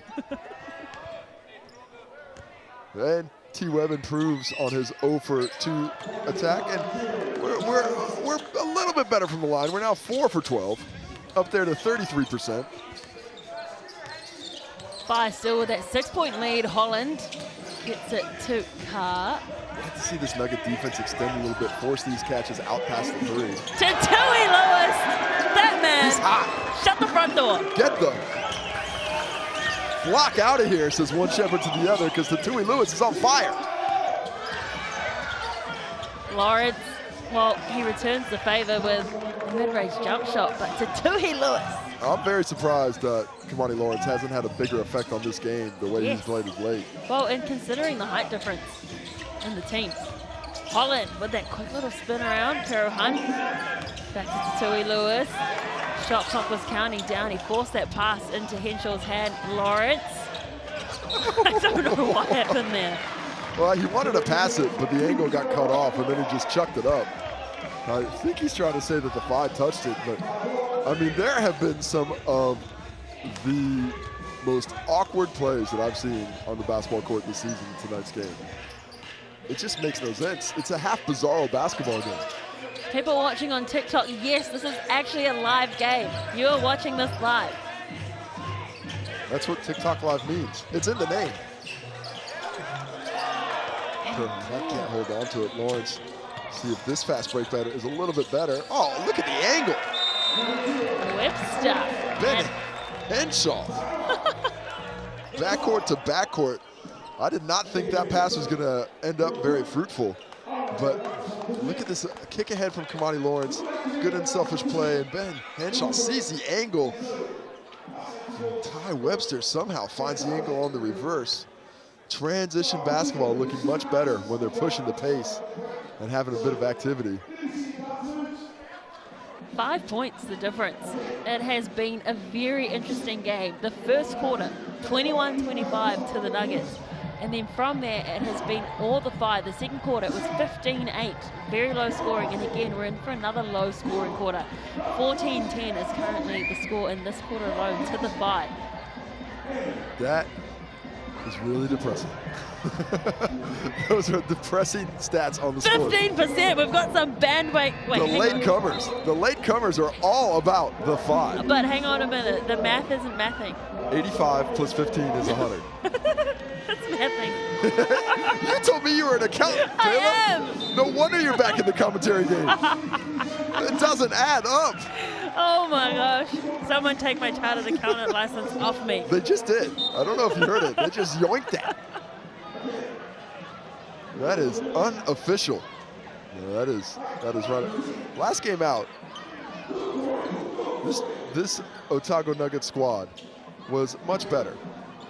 And T-Web improves on his 0 for 2 attack, and we're a little bit better from the line. We're now 4 for 12, up there to 33%. Five still with that 6-point lead. Holland gets it to Carr. I like to see this Nugget defense extend a little bit, force these catches out past the 3. Tatui Lewis, that man. He's hot. Shut the front door. Get the block out of here, says one shepherd to the other, because Tatui Lewis is on fire. Lawrence, well, he returns the favor with a mid-range jump shot, but Tatui Lewis. I'm very surprised Kamani Lawrence hasn't had a bigger effect on this game the way he's played of late. Well, and considering the height difference in the teams. Holland with that quick little spin around. Pero Hunt back to Tatui Lewis. Shot clock was counting down. He forced that pass into Henshaw's hand. Lawrence. I don't know what happened there. Well, he wanted to pass it, but the angle got cut off, and then he just chucked it up. I think he's trying to say that the 5 touched it, but I mean, there have been some of the most awkward plays that I've seen on the basketball court this season in tonight's game. It just makes no sense. It's a half bizarro basketball game. People watching on TikTok, yes, this is actually a live game. You are watching this live. That's what TikTok Live means. It's in the name. I can't hold on to it. Lawrence, see if this fast break better is a little bit better. Oh, look at the angle. Webster. Ben Henshaw. Backcourt to backcourt. I did not think that pass was going to end up very fruitful. But look at this kick ahead from Kamani Lawrence. Good unselfish play. And Ben Henshaw sees the angle. And Ty Webster somehow finds the angle on the reverse. Transition basketball looking much better when they're pushing the pace and having a bit of activity. 5 points the difference. It has been a very interesting game. The first quarter, 21-25 to the Nuggets. And then from there, it has been all the 5. The second quarter, it was 15-8. Very low scoring. And again, we're in for another low scoring quarter. 14-10 is currently the score in this quarter alone to the 5. That is really depressing. Those are depressing stats on the score. 15%. We've got some bandweight. The late comers are all about the 5. But hang on a minute. The math isn't mathing. 85 plus 15 is 100. That's mathing. You told me you were an accountant, Taylor. I am. No wonder you're back in the commentary game. It doesn't add up. Oh my gosh. Someone take my chartered accountant license off me. They just did. I don't know if you heard it. They just yoinked that. That is unofficial. No, that is right. Last game out, this Otago Nuggets squad was much better.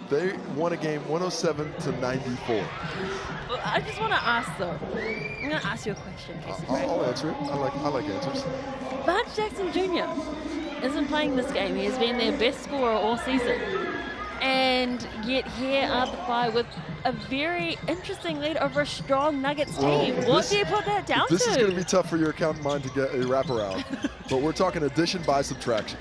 They won a game 107-94. Well, I just want to ask though. I'm going to ask you a question, Casey. I'll answer it. I like answers. Bart Jackson Jr. isn't playing this game. He has been their best scorer all season. And yet here are the Phi with a very interesting lead over a strong Nuggets team. What do you put that down to? This is going to be tough for your accountant mind to get a wraparound. But we're talking addition by subtraction.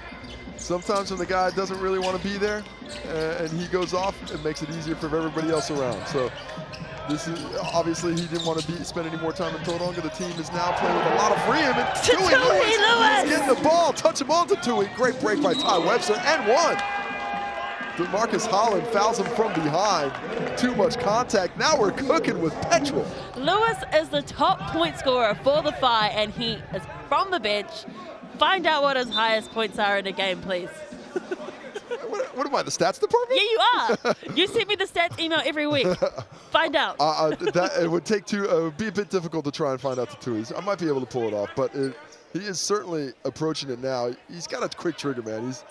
Sometimes when the guy doesn't really want to be there and he goes off, it makes it easier for everybody else around. So this is obviously he didn't want to spend any more time in Tauranga. The team is now playing with a lot of freedom. And Tui Lewis is getting the ball. Touch him on to Tui. Great break by Ty Webster and one. DeMarcus Holland fouls him from behind. Too much contact. Now we're cooking with petrol. Lewis is the top point scorer for the Phi, and he is from the bench. Find out what his highest points are in a game, please. What am I, the stats department? Yeah, you are. You send me the stats email every week. Find out. It would take it would be a bit difficult to try and find out the Tuis. I might be able to pull it off, but he is certainly approaching it now. He's got a quick trigger, man. He's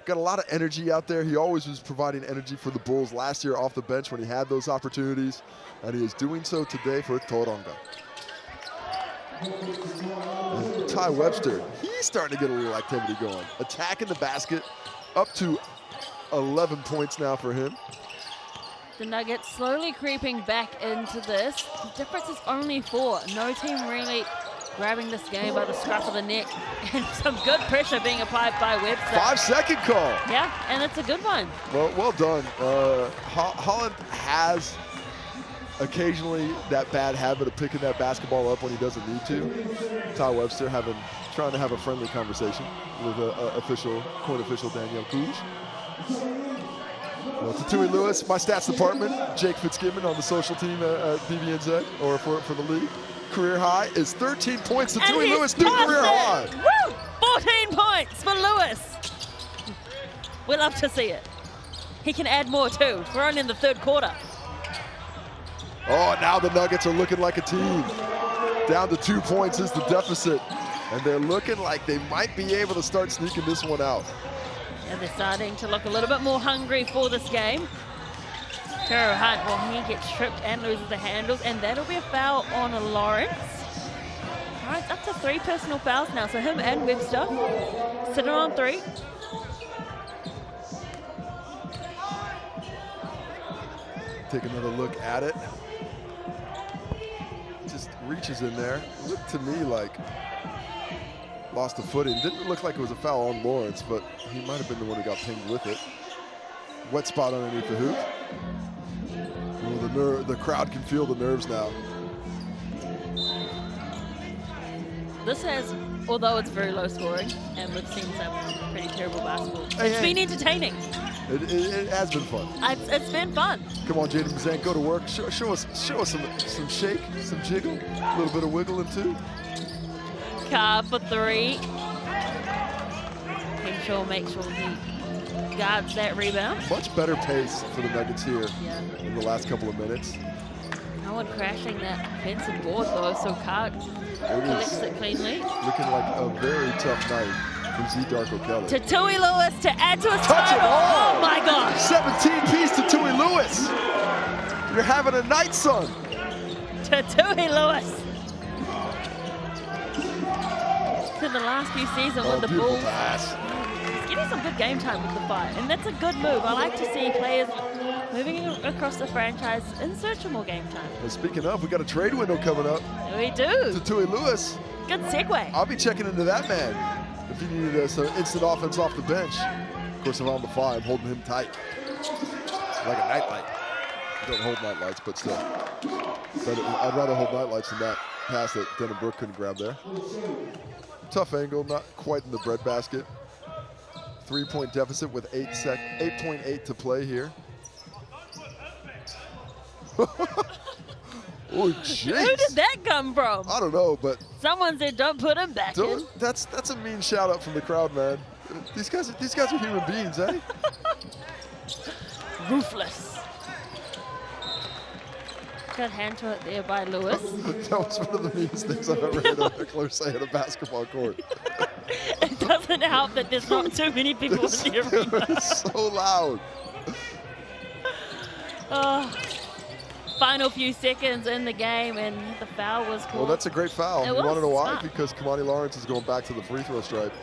got a lot of energy out there. He always was providing energy for the Bulls last year off the bench when he had those opportunities, and he is doing so today for Tauranga. And Ty Webster, he's starting to get a little activity going. Attacking the basket, up to 11 points now for him. The Nuggets slowly creeping back into this. The difference is only 4. No team really grabbing this game by the scruff of the neck. And some good pressure being applied by Webster. 5-second call. Yeah, and it's a good one. Well done. Holland has occasionally that bad habit of picking that basketball up when he doesn't need to. Ty Webster trying to have a friendly conversation with court official Danielle Couge. Well, to Tui Lewis, my stats department, Jake Fitzgibbon on the social team at BBNZ, or for the league. Career high is 13 points to Tui Lewis, new career high. Woo! 14 points for Lewis. We'll love to see it. He can add more too. We're only in the third quarter. Oh, now the Nuggets are looking like a team. Down to 2 points is the deficit. And they're looking like they might be able to start sneaking this one out. And they're starting to look a little bit more hungry for this game. Taro Hunt, well, he gets tripped and loses the handles, and that'll be a foul on Lawrence. All right, up to 3 personal fouls now, so him and Webster sitting on 3. Take another look at it. Just reaches in there. Looked to me like lost a footing. Didn't look like it was a foul on Lawrence, but he might have been the one who got pinged with it. Wet spot underneath the hoop. Oh, the crowd can feel the nerves now. This has, although it's very low scoring, and we've seen some pretty terrible basketball, it's been entertaining. It has been fun. It's been fun. Come on, Jaden Bazan, go to work. Show us some shake, some jiggle, a little bit of wiggling too. Carr for 3. Henshaw makes sure he guards that rebound. Much better pace for the Nuggets here in the last couple of minutes. No one crashing that offensive board though, so Carr collects it cleanly. Looking like a very tough night for Z Darko Kelly. To Tui Lewis to add to his total. Oh my gosh. 17-piece to Tui Lewis. You're having a night, son. To Tui Lewis. To the last few seasons with the Bulls. Pass. He's getting some good game time with the Phi, and that's a good move. I like to see players moving across the franchise in search of more game time. Well, speaking of, we got a trade window coming up. We do. To Tui Lewis. Good segue. I'll be checking into that man if he needed some instant offense off the bench. Of course, if I'm on the Phi, I'm holding him tight. Like a nightlight. I don't hold nightlights, but still. But I'd rather hold nightlights than that pass that Denham Brook couldn't grab there. Tough angle, not quite in the breadbasket. 3-point deficit with 8.8 to play here. Oh, jeez. Who did that come from? I don't know, but someone said don't put him back in. That's a mean shout out from the crowd, man. These guys are human beings, eh? good hand to it there by Lewis. That was one of the meanest things I've ever heard a heckler say at a basketball court. It doesn't help that there's not too many people in the arena. It's so loud. Oh, final few seconds in the game, and the foul was called. Well, that's a great foul. You was want to know why? smart. Because Kamani Lawrence is going back to the free throw stripe.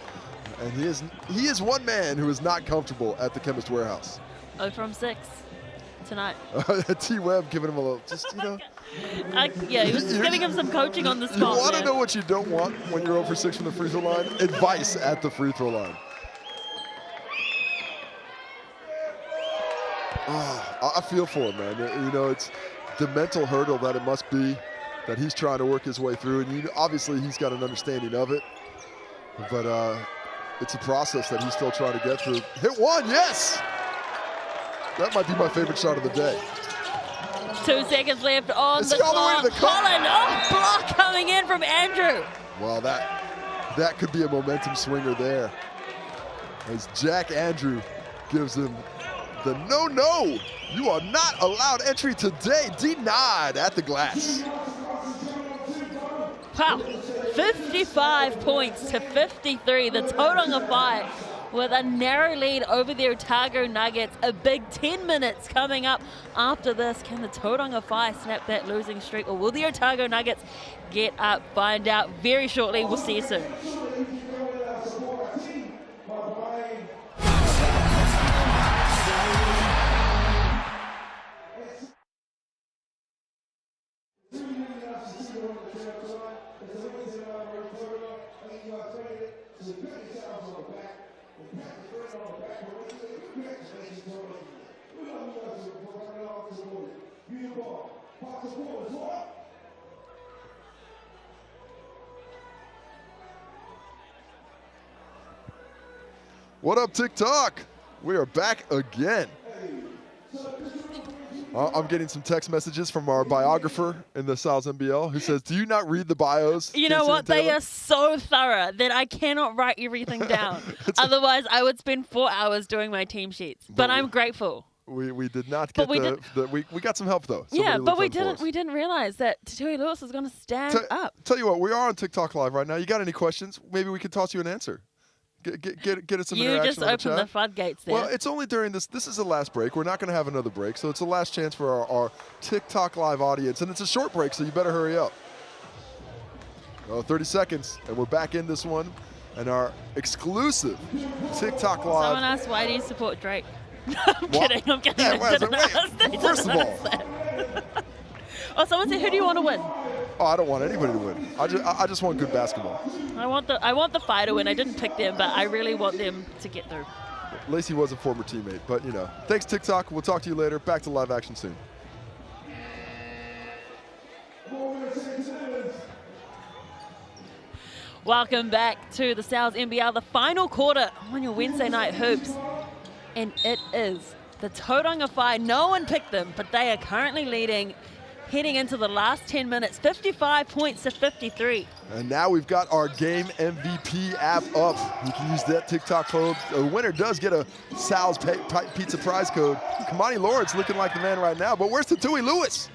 And he is one man who is not comfortable at the Chemist Warehouse. 0 from 6 tonight. T-Web giving him a little, just, you know. Yeah, he was just giving him some coaching on the You spot. want to man. know what you don't want when you're 0 for 6 from the free throw line? Advice at the free throw line. Oh, I feel for him, man. You know, it's the mental hurdle that it must be that he's trying to work his way through. And obviously he's got an understanding of it. But it's a process that he's still trying to get through. Hit one, yes! That might be my favorite shot of the day. 2 seconds left on Is the he all the way clock. to the cup? Holland, block coming in from Andrew. Well, that could be a momentum swinger there. As Jack Andrew gives him the no, you are not allowed entry today, denied at the glass. Wow, 55 points to 53. The Tauranga Whai with a narrow lead over the Otago Nuggets. A big 10 minutes coming up after this. Can the Tauranga Whai snap that losing streak, or will the Otago Nuggets get up? Find out very shortly. We'll see you soon. What up, TikTok? We are back again. I'm getting some text messages from our biographer in the Sal's NBL who says, do you not read the bios? You know Casey what? and Taylor?" They are so thorough that I cannot write everything down. Otherwise, I would spend 4 hours doing my team sheets. But I'm grateful. We did not get we got some help though. Yeah, Somebody but looked out for us. we didn't realize that Tatui Lewis was going to stand up. Tell you what, we are on TikTok Live right now. You got any questions? Maybe we can toss you an answer. Get us some You interaction just on the opened chat. the floodgates there. Well, it's only during this. This is the last break. We're not going to have another break, so it's the last chance for our TikTok Live audience, and it's a short break, so you better hurry up. 30 seconds, and we're back in this one, and our exclusive TikTok Live. Someone asked, why do you support Drake? I'm kidding. Yeah, wait, first of all. Oh, someone said, who do you want to win? Oh, I don't want anybody to win. I just want good basketball. I want the Whai to win. I didn't pick them, but I really want them to get through. Lacey was a former teammate, but you know. Thanks, TikTok. We'll talk to you later. Back to live action soon. Welcome back to the Sal's NBL, the final quarter on your Wednesday night hoops. And it is the Tauranga Whai. No one picked them, but they are currently leading, heading into the last 10 minutes, 55 points to 53. And now we've got our game MVP app up. You can use that TikTok code. The winner does get a Sal's Pizza prize code. Kamani Lawrence looking like the man right now, but where's Tatui Lewis?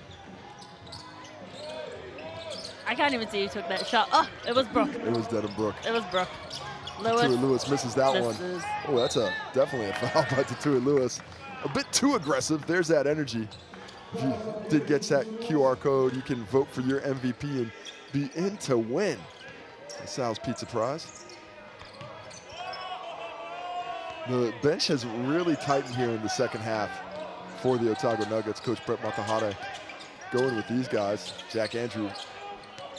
I can't even see who took that shot. Oh, it was Brooke. It was Dedham Brook. It was Brooke. Tatui Lewis misses that one. misses. Oh, that's definitely a foul by Tatui Lewis. A bit too aggressive. There's that energy. If you did get that QR code, you can vote for your MVP and be in to win the Sal's Pizza prize. The bench has really tightened here in the second half for the Otago Nuggets. Coach Brett Matahade going with these guys. Jack Andrew,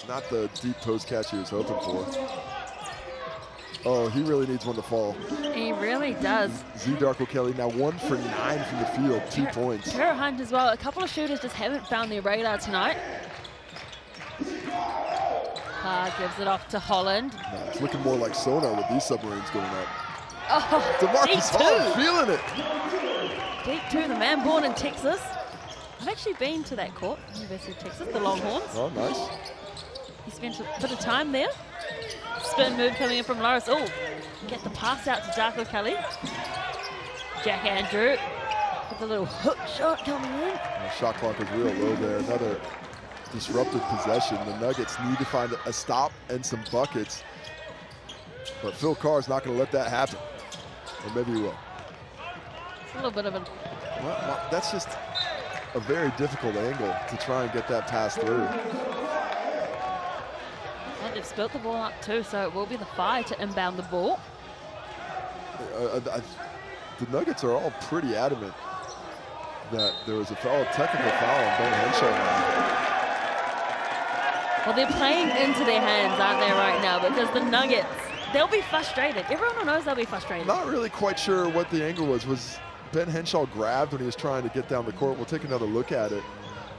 not the deep post catch he was hoping for. Oh, he really needs one to fall. He really does. Z Darko Kelly now 1 for 9 from the field, 2 points. Tara Hunt as well. A couple of shooters just haven't found their radar tonight. Gives it off to Holland. No, it's looking more like sonar with these submarines going up. Oh, DeMarcus Hall feeling it. Deep 2, the man born in Texas. I've actually been to that court, University of Texas, the Longhorns. Oh, nice. He spent a bit of time there. Spin move coming in from Loris. Oh, get the pass out to Darko Kelly. Jack Andrew With a little hook shot coming in. The shot clock is real low there. Another disrupted possession. The Nuggets need to find a stop and some buckets. But Phil Carr's not going to let that happen. Or maybe he will. It's a little bit of a... Well, that's just a very difficult angle to try and get that pass through. And they've spilt the ball up too, so it will be the Fire to inbound the ball. The Nuggets are all pretty adamant that there was a technical foul on Ben Henshaw. Well, they're playing into their hands, aren't they, right now? Because the Nuggets, they'll be frustrated. Everyone knows they'll be frustrated. Not really quite sure what the angle was. Was Ben Henshaw grabbed when he was trying to get down the court? We'll take another look at it.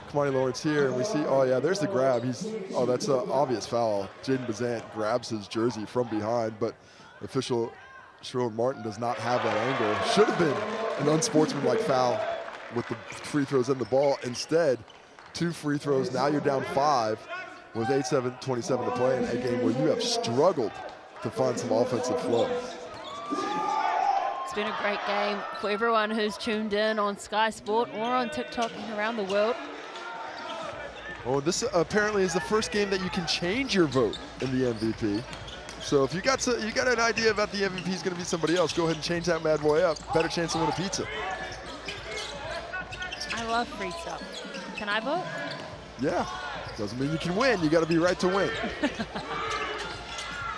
Kamani Lawrence here, and we see, oh yeah, there's the grab. That's an obvious foul. Jaden Bazant grabs his jersey from behind, but official Sherwin Martin does not have that angle. Should have been an unsportsmanlike foul with the free throws and the ball. Instead, 2 free throws. Now you're down 5 with 8-7-27 to play in a game where you have struggled to find some offensive flow. It's been a great game for everyone who's tuned in on Sky Sport or on TikTok and around the world. Oh, this apparently is the first game that you can change your vote in the MVP. So if you got an idea about the MVP is going to be somebody else, go ahead and change that bad boy up. Better chance to win a pizza. I love free stuff. Can I vote? Yeah. Doesn't mean you can win. You got to be right to win.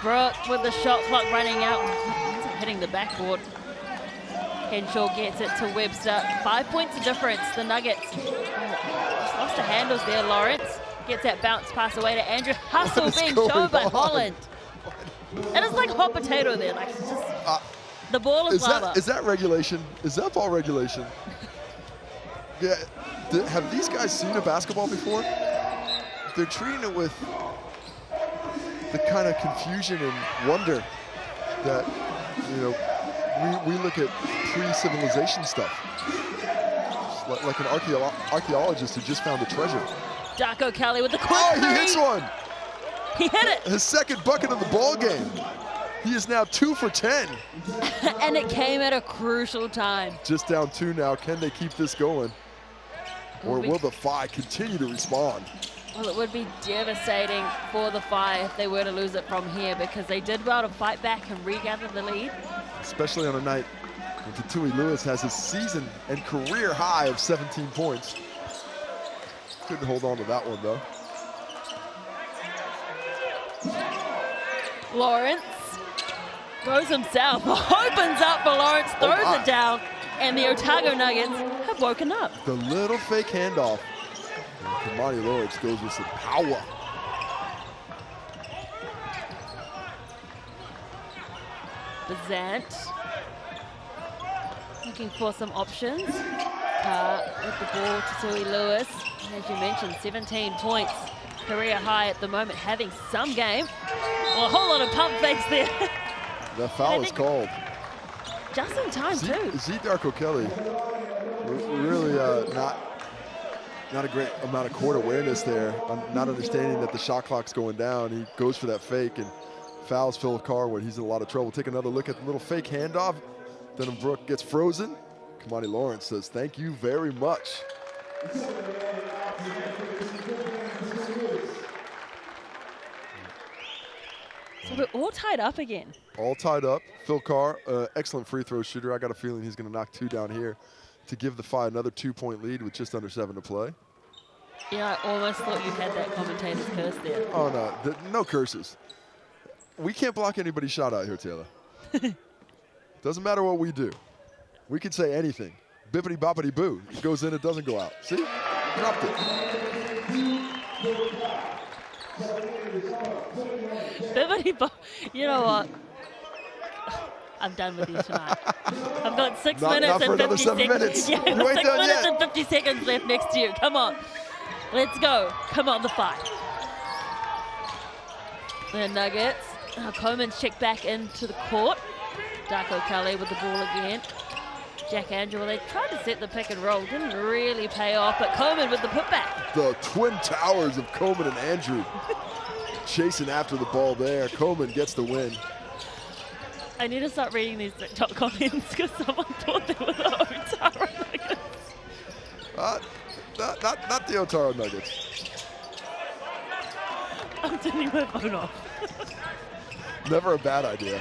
Brooke with the shot clock running out, ends up hitting the backboard. Henshaw gets it to Webster. 5 points of difference. The Nuggets just lost the handles there. Lawrence gets that bounce pass away to Andrew. Hustle being shown by Holland. And it's like hot potato there. Like it's just, the ball is lava. Is that regulation? Is that ball regulation? Yeah. Have these guys seen a basketball before? They're treating it with the kind of confusion and wonder that, you know, we look at pre-civilization stuff. Like an archaeologist who just found a treasure. Darko Kelly with the quick Oh, three. he hits one. He hit it. His second bucket of the ball game. He is now 2 for 10. And it came at a crucial time. Just down 2 now. Can they keep this going? Or will the Fi continue to respond? Well, it would be devastating for the Fi if they were to lose it from here, because they did well to fight back and regather the lead. Especially on a night when Tatui Lewis has his season and career high of 17 points. Couldn't hold on to that one, though. Lawrence goes himself, opens up for Lawrence, throws it down, and the Otago Nuggets have woken up. The little fake handoff. Kamani Lawrence goes with some power. Bazant looking for some options. With the ball to Tui Lewis. And as you mentioned, 17 points. Career high at the moment, having some game. Well, a whole lot of pump fakes there. The foul is called. Just in time, too. Darko Kelly, really not a great amount of court awareness there. I'm not understanding that the shot clock's going down. He goes for that fake and fouls Phil Carr when he's in a lot of trouble. Take another look at the little fake handoff. Then Brooke gets frozen. Kamani Lawrence says, thank you very much. So we're all tied up again. All tied up. Phil Carr, excellent free throw shooter. I got a feeling he's going to knock 2 down here to give the Fi another 2-point lead with just under 7 to play. Yeah, I almost thought you had that commentator's curse there. Oh, no. No curses. We can't block anybody's shot out here, Taylor. Doesn't matter what we do. We can say anything. Bippity boppity boo. It goes in, it doesn't go out. See? Dropped it. You know what? I'm done with you tonight. I've got 6 Not minutes for and 50 another 7 seconds. minutes. Yeah, You ain't 6 done minutes yet. and 50 seconds left next to you. Come on. Let's go. Come on, the fight. The Nuggets. Coleman's checked back into the court. Darko Kelly with the ball again. Jack Andrew, they tried to set the pick and roll. Didn't really pay off, but Coleman with the putback. The twin towers of Coleman and Andrew chasing after the ball there. Coleman gets the win. I need to start reading these TikTok comments because someone thought they were the Otago Nuggets. Not the Otago Nuggets. I'm turning my phone off. Never a bad idea.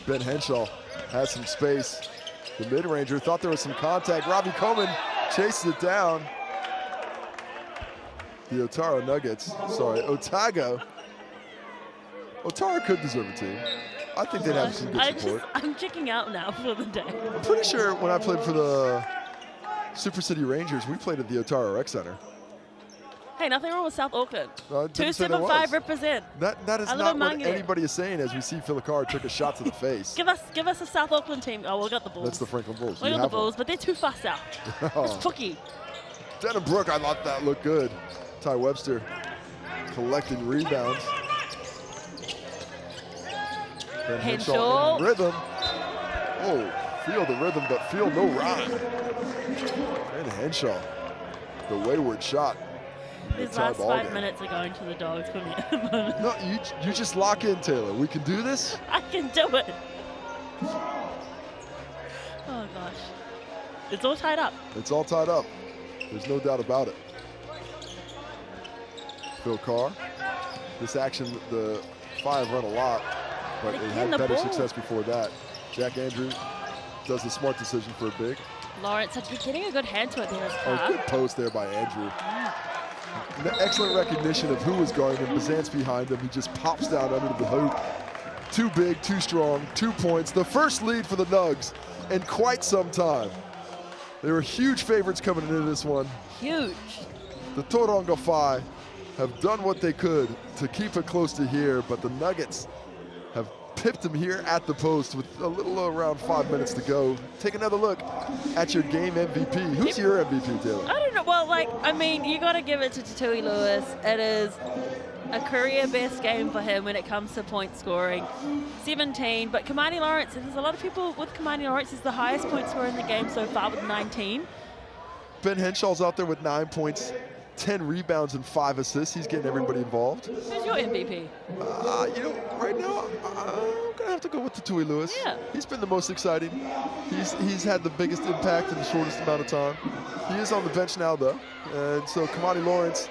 Ben Henshaw has some space. The mid-ranger thought there was some contact. Robbie Coleman chases it down. The Otago could deserve a team. I think they'd have some good support. I'm checking out now for the day. I'm pretty sure when I played for the Super City Rangers, we played at the Otago Rec Center. Hey, nothing wrong with South Auckland. I didn't say there 275 was. represent. That is I live not in what Mangaia. anybody is saying as we see Phil Carr took a shot to the face. Give us a South Auckland team. Oh, we got the Bulls. That's the Franklin Bulls. We You got the have one. Bulls, but they're too far south. It's tricky. Denham Brook, I thought that looked good. Ty Webster collecting rebounds. Ben Henshaw. in rhythm. Oh, feel the rhythm, but feel no rhyme. And Henshaw, the wayward shot. These last 5 minutes are going to the dogs for me at the moment. No, you just lock in, Taylor. We can do this. I can do it. Oh, gosh. It's all tied up. It's all tied up. There's no doubt about it. Phil Carr. This action, the Five run a lot, but they had better success before that. Jack Andrew does the smart decision for a big. Lawrence, you're getting a good hand to it there. Oh, good post there by Andrew. Excellent recognition of who was guarding him. Bazant's behind him. He just pops down under the hoop. Too big, too strong, 2 points. The first lead for the Nugs in quite some time. They were huge favorites coming into this one. Huge. The Tauranga Whai have done what they could to keep it close to here, but the Nuggets have pipped them here at the post with a little around 5 minutes to go. Take another look at your game MVP. Who's your MVP, Taylor? I don't know. Well, I mean, you got to give it to Tatui Lewis. It is a career best game for him when it comes to point scoring. 17, but Kamani Lawrence, there's a lot of people with Kamani Lawrence is the highest point scorer in the game so far with 19. Ben Henshaw's out there with 9 points, 10 rebounds and 5 assists. He's getting everybody involved. Who's your MVP? You know, right now, I'm going to have to go with Tatui Lewis. Yeah. He's been the most exciting. He's had the biggest impact in the shortest amount of time. He is on the bench now, though. And so Kamani Lawrence,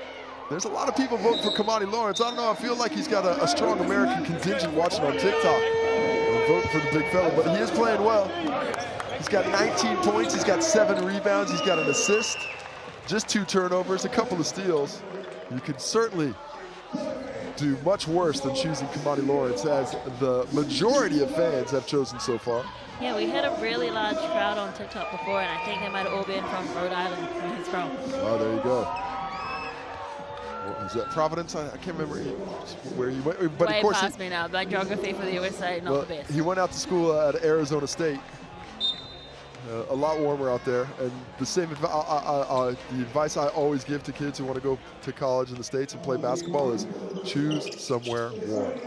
there's a lot of people voting for Kamani Lawrence. I don't know, I feel like he's got a strong American contingent watching on TikTok and voting for the big fella, but he is playing well. He's got 19 points, he's got 7 rebounds, he's got an assist, just 2 turnovers, a couple of steals. You could certainly do much worse than choosing Kamani Lawrence, as the majority of fans have chosen so far. Yeah, we had a really large crowd on TikTok before, and I think they might have all been from Rhode Island, where he's from. Oh, there you go. Is that Providence? I can't remember where he went. But way of course past me now. My geography for the USA, not the best. He went out to school at Arizona State. A lot warmer out there. And the same the advice I always give to kids who want to go to college in the States and play basketball is choose somewhere warm.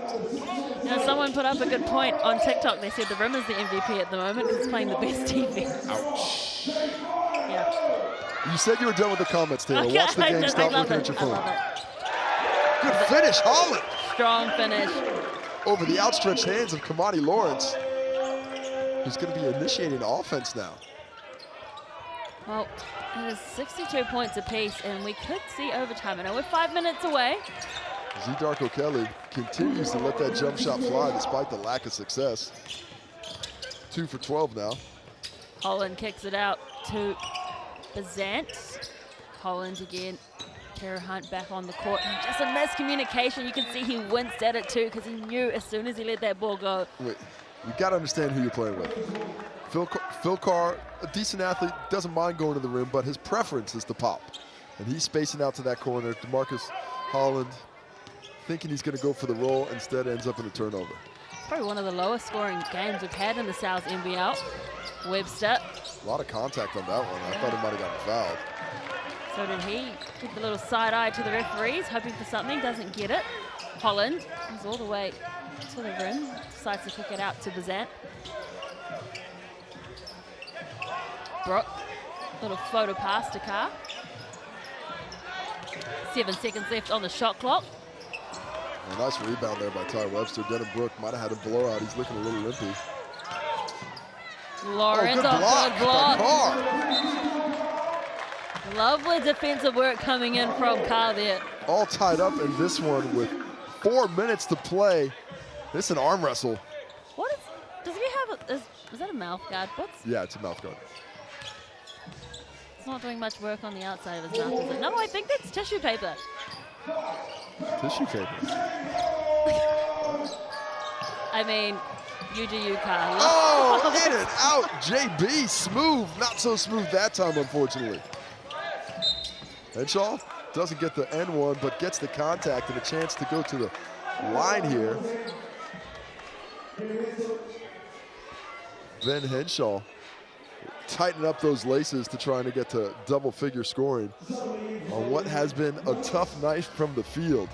You know, someone put up a good point on TikTok. They said the Rim is the MVP at the moment because it's playing the best defense. Ouch. Yeah. You said you were done with the comments, Taylor. Watch the game. Stop looking at your phone. I love it. Good finish, Holland. Strong finish. Over the outstretched hands of Kamani Lawrence, who's going to be initiating offense now. Well, it is 62 points apiece, and we could see overtime. I know we're 5 minutes away. Z. Darko Kelly continues to let that jump shot fly despite the lack of success. 2 for 12 now. Holland kicks it out to Bazant. Holland again. Tara Hunt back on the court. And just a miscommunication. You can see he winced at it too because he knew as soon as he let that ball go. Wait, you got to understand who you're playing with. Phil Carr, a decent athlete, doesn't mind going to the rim, but his preference is to pop. And he's spacing out to that corner. DeMarcus Holland, thinking he's going to go for the roll, instead ends up in a turnover. Probably one of the lowest scoring games we've had in the South NBL. Webster. A lot of contact on that one. I thought he might have gotten fouled. So did he. Give the little side eye to the referees, hoping for something, doesn't get it. Holland is all the way to the rim, decides to kick it out to Bazant. Brook, little photo pass to Carr. 7 seconds left on the shot clock. A nice rebound there by Ty Webster. Denham Brook might have had a blowout. He's looking a little limpy. Lawrence, good block by Carr. Lovely defensive work coming in from Carl there. All tied up in this one with 4 minutes to play. This is an arm wrestle. What is, does he have, is that a mouth guard? Yeah, it's a mouth guard. It's not doing much work on the outside of his mouth, is it? No, I think that's tissue paper. Tissue paper. I mean, you do you, Carl. Oh, in and out. JB, smooth. Not so smooth that time, unfortunately. Henshaw doesn't get the N1, but gets the contact and a chance to go to the line here. Ben Henshaw tightening up those laces to trying to get to double-figure scoring on what has been a tough night from the field.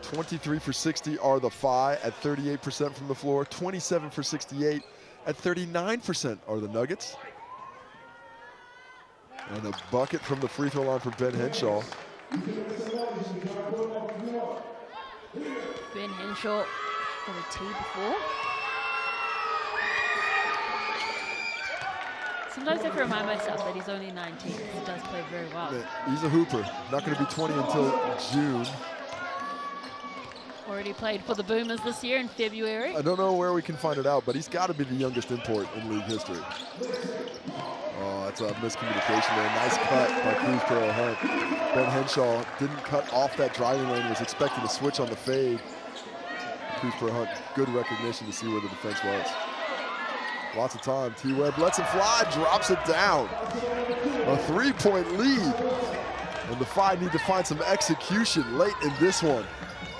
23 for 60 are the Phi at 38% from the floor. 27 for 68 at 39% are the Nuggets. And a bucket from the free throw line for Ben Henshaw. Ben Henshaw got a tee before. Sometimes I have to remind myself that he's only 19 because he does play very well. He's a hooper. Not going to be 20 until June. Already played for the Boomers this year in February. I don't know where we can find it out, but he's got to be the youngest import in league history. Oh, that's a miscommunication there. Nice cut by Cruz Carroll Hunt. Ben Henshaw didn't cut off that driving lane, was expecting to switch on the fade. Cruz Carroll Hunt, good recognition to see where the defense was. Lots of time. T-Webb lets it fly, drops it down. A 3-point lead. And the Phi need to find some execution late in this one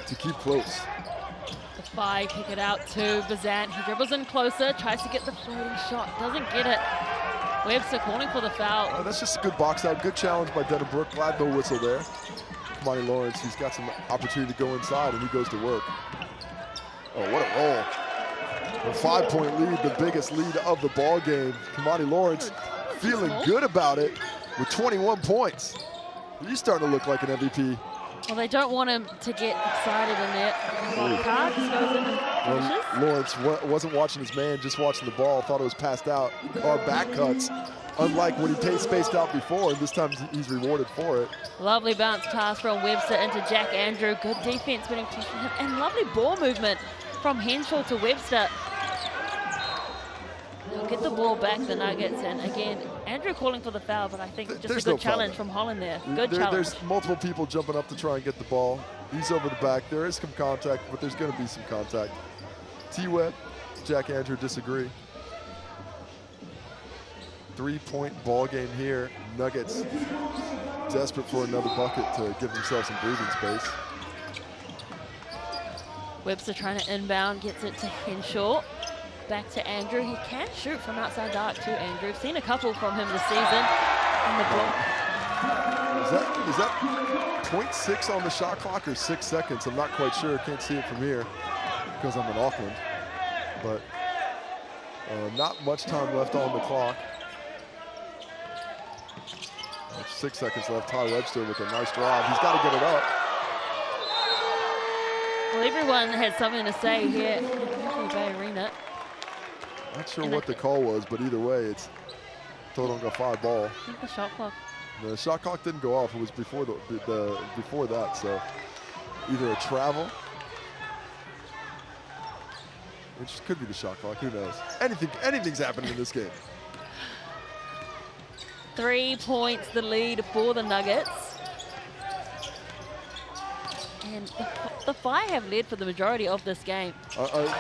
to keep close. The Phi kick it out to Bazant. He dribbles in closer, tries to get the floating shot, doesn't get it. Webster calling for the foul. Oh, that's just a good box out. Good challenge by Denham Brook. Glad no whistle there. Kamani Lawrence, he's got some opportunity to go inside, and he goes to work. Oh, what a roll. A 5-point lead, the biggest lead of the ball game. Kamani Lawrence feeling good about it with 21 points. He's starting to look like an MVP. Well, they don't want him to get excited in there. Carr just goes in and finishes. Lawrence wasn't watching his man, just watching the ball. Thought it was passed out. Carr back cuts, unlike when he spaced out before. And this time he's rewarded for it. Lovely bounce pass from Webster into Jack Andrew. Good defense winning pushing him. And lovely ball movement from Henshaw to Webster. They'll get the ball back, the Nuggets, and again, Andrew calling for the foul, but I think just a good challenge from Holland there. Good challenge. There's multiple people jumping up to try and get the ball. He's over the back. There is some contact, but there's going to be some contact. T-Webb, Jack Andrew disagree. 3-point ball game here. Nuggets desperate for another bucket to give themselves some breathing space. Webster trying to inbound, gets it to Henshaw. Back to Andrew. He can shoot from outside the arc too, Andrew. Seen a couple from him this season. And the block. Is that 0.6 on the shot clock or 6 seconds? I'm not quite sure. Can't see it from here because I'm in Auckland. But not much time left on the clock. 6 seconds left. Ty Webster with a nice drive. He's got to get it up. Well, everyone has something to say here at Mercury Bay Arena. Not sure what the call was, but either way, it's Tauranga Whai ball. I think the shot clock. The shot clock didn't go off. It was before before that. So either a travel. It could be the shot clock. Who knows? Anything's happening in this game. 3 points the lead for the Nuggets. And the Phi have led for the majority of this game. The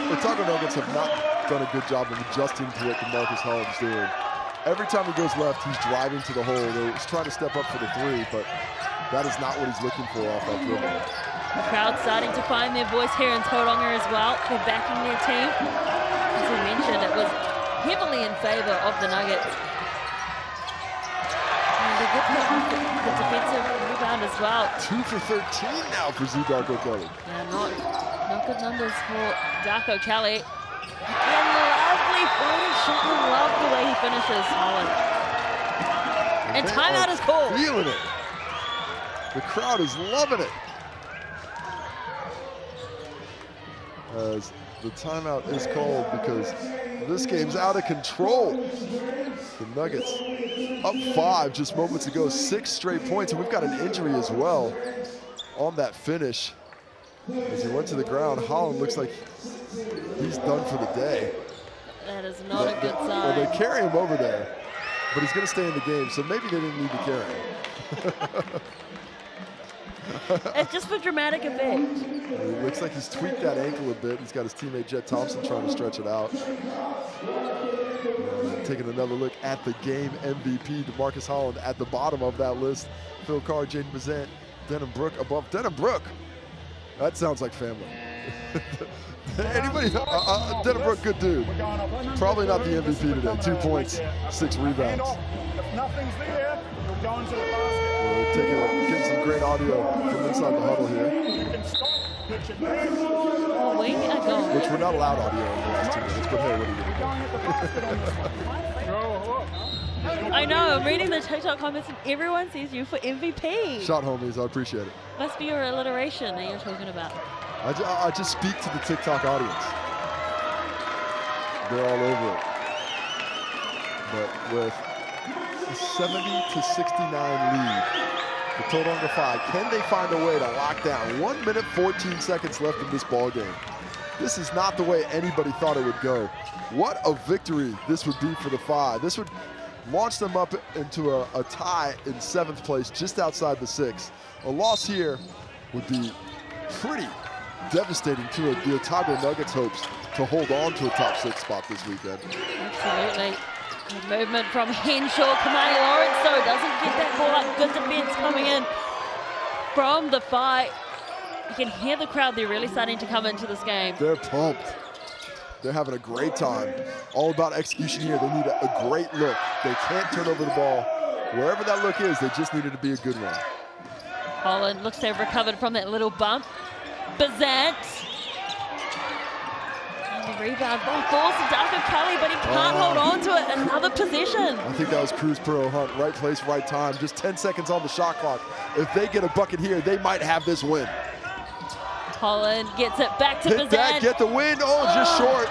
Otago Nuggets have not done a good job of adjusting to what DeMarcus Holland's doing. Every time he goes left, he's driving to the hole. He's trying to step up for the three, but that is not what he's looking for off that dribble. The crowd starting to find their voice here in Tauranga as well. They're backing their team. As we mentioned, it was heavily in favor of the Nuggets. And they get the defensive rebound as well. 2 for 13 now for Z Darko Kelly. Yeah, not good numbers for Darko Kelly. Again, lovely floating shot. I love the way he finishes, Holland. And timeout is called. Feeling it. The crowd is loving it. As the timeout is called because this game's out of control. The Nuggets up 5 just moments ago, 6 straight points, and we've got an injury as well on that finish. As he went to the ground, Holland looks like he's done for the day. That is not a good sign. Well, they carry him over there, but he's going to stay in the game, so maybe they didn't need to carry him. It's just for dramatic effect. It looks like he's tweaked that ankle a bit. He's got his teammate Jet Thompson trying to stretch it out. Taking another look at the game MVP, DeMarcus Holland at the bottom of that list. Phil Carr, Jaden Bazant, Denham Brook above. Denham Brook, that sounds like family. Anybody? Denham Brook, good dude. Probably not the MVP today. 2 points, 6 rebounds. If nothing's there, you'll go into the basket. Getting some great audio from inside the huddle here. We are going. Which we're not allowed audio in the last 2 minutes, but hey, what are you going to do? I know, I'm reading the TikTok comments and everyone sees you for MVP. Shot homies, I appreciate it. Must be your alliteration that you're talking about. I just speak to the TikTok audience. They're all over it. But with a 70-69 lead, the Tauranga Whai, can they find a way to lock down? 1 minute, 14 seconds left in this ball game. This is not the way anybody thought it would go. What a victory this would be for the Whai. This would launch them up into a tie in 7th place, just outside the 6th. A loss here would be pretty devastating to the Otago Nuggets' hopes to hold on to a top 6 spot this weekend. Absolutely. Good movement from Henshaw. Kamani Lawrence, though, doesn't get that ball up. Good defense coming in from the Whai. You can hear the crowd. They're really starting to come into this game. They're pumped. They're having a great time. All about execution here. They need a great look. They can't turn over the ball. Wherever that look is, they just need it to be a good one. Holland looks to have recovered from that little bump. Bazant. And the rebound ball falls to Darko Kelly, but he can't hold on to it. Another possession. I think that was Cruz Pearl Hunt. Right place, right time. Just 10 seconds on the shot clock. If they get a bucket here, they might have this win. Holland gets it back to Hit Bazant. that, get the win. Oh, just short.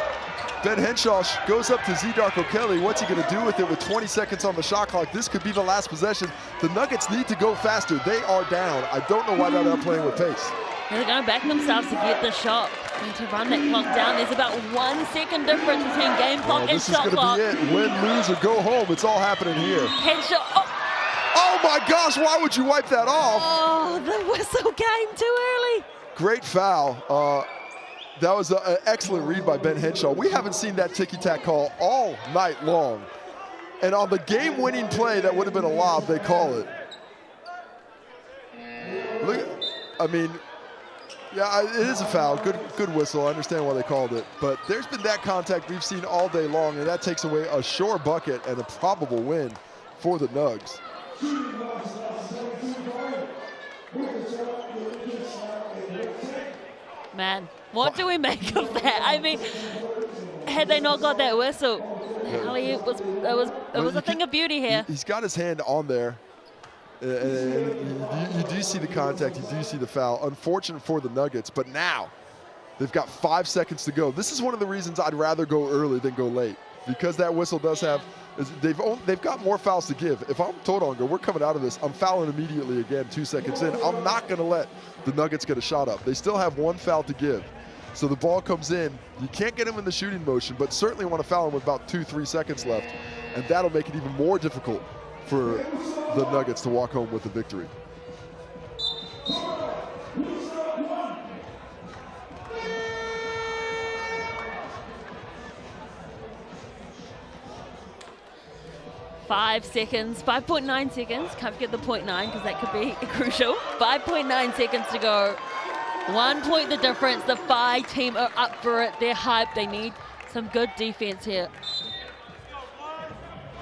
Ben Henshaw goes up to Z Darko Kelly. What's he going to do with it with 20 seconds on the shot clock? This could be the last possession. The Nuggets need to go faster. They are down. I don't know why they're not playing with pace. They're going to back themselves to get the shot and to run that clock down. There's about 1 second difference between game clock and shot clock. This is going to be it. Win, lose, or go home. It's all happening here. Henshaw. Oh my gosh, why would you wipe that off? Oh, the whistle came too early. Great foul. That was an excellent read by Ben Henshaw. We haven't seen that ticky-tack call all night long. And on the game-winning play that would have been a lob, they call it. Look, I mean, yeah, it is a foul. Good whistle. I understand why they called it. But there's been that contact we've seen all day long, and that takes away a sure bucket and a probable win for the Nugs. Man, what do we make of that? I mean, had they not got that whistle, it was a thing of beauty here. He's got his hand on there. You do see the contact, you do see the foul. Unfortunate for the Nuggets, but now they've got 5 seconds to go. This is one of the reasons I'd rather go early than go late, because that whistle does have, they've got more fouls to give. If I'm Tauranga, we're coming out of this, I'm fouling immediately again 2 seconds in. I'm not going to let the Nuggets get a shot up. They still have 1 foul to give. So the ball comes in. You can't get him in the shooting motion, but certainly want to foul him with about 2-3 seconds left. And that'll make it even more difficult for the Nuggets to walk home with a victory. Five seconds, 5.9 seconds. Can't forget the 0.9 because that could be crucial. 5.9 seconds to go. 1 point the difference. The Whai team are up for it. They're hyped. They need some good defense here.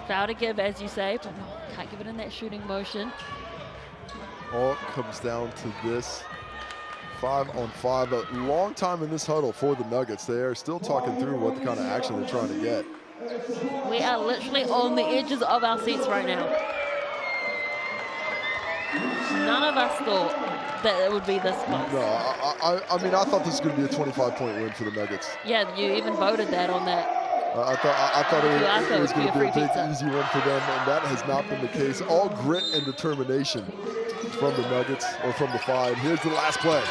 Foul to give, as you say, but no, can't give it in that shooting motion. All comes down to this. 5-on-5. A long time in this huddle for the Nuggets. They are still talking through what the kind of action they're trying to get. We are literally on the edges of our seats right now. None of us thought that it would be this close. No, I mean, I thought this was going to be a 25-point win for the Nuggets. Yeah, you even voted that on that. I thought it was going to be a big, pizza. easy one for them, and that has not been the case. All grit and determination from the Nuggets, or from the Phi. And here's the last play.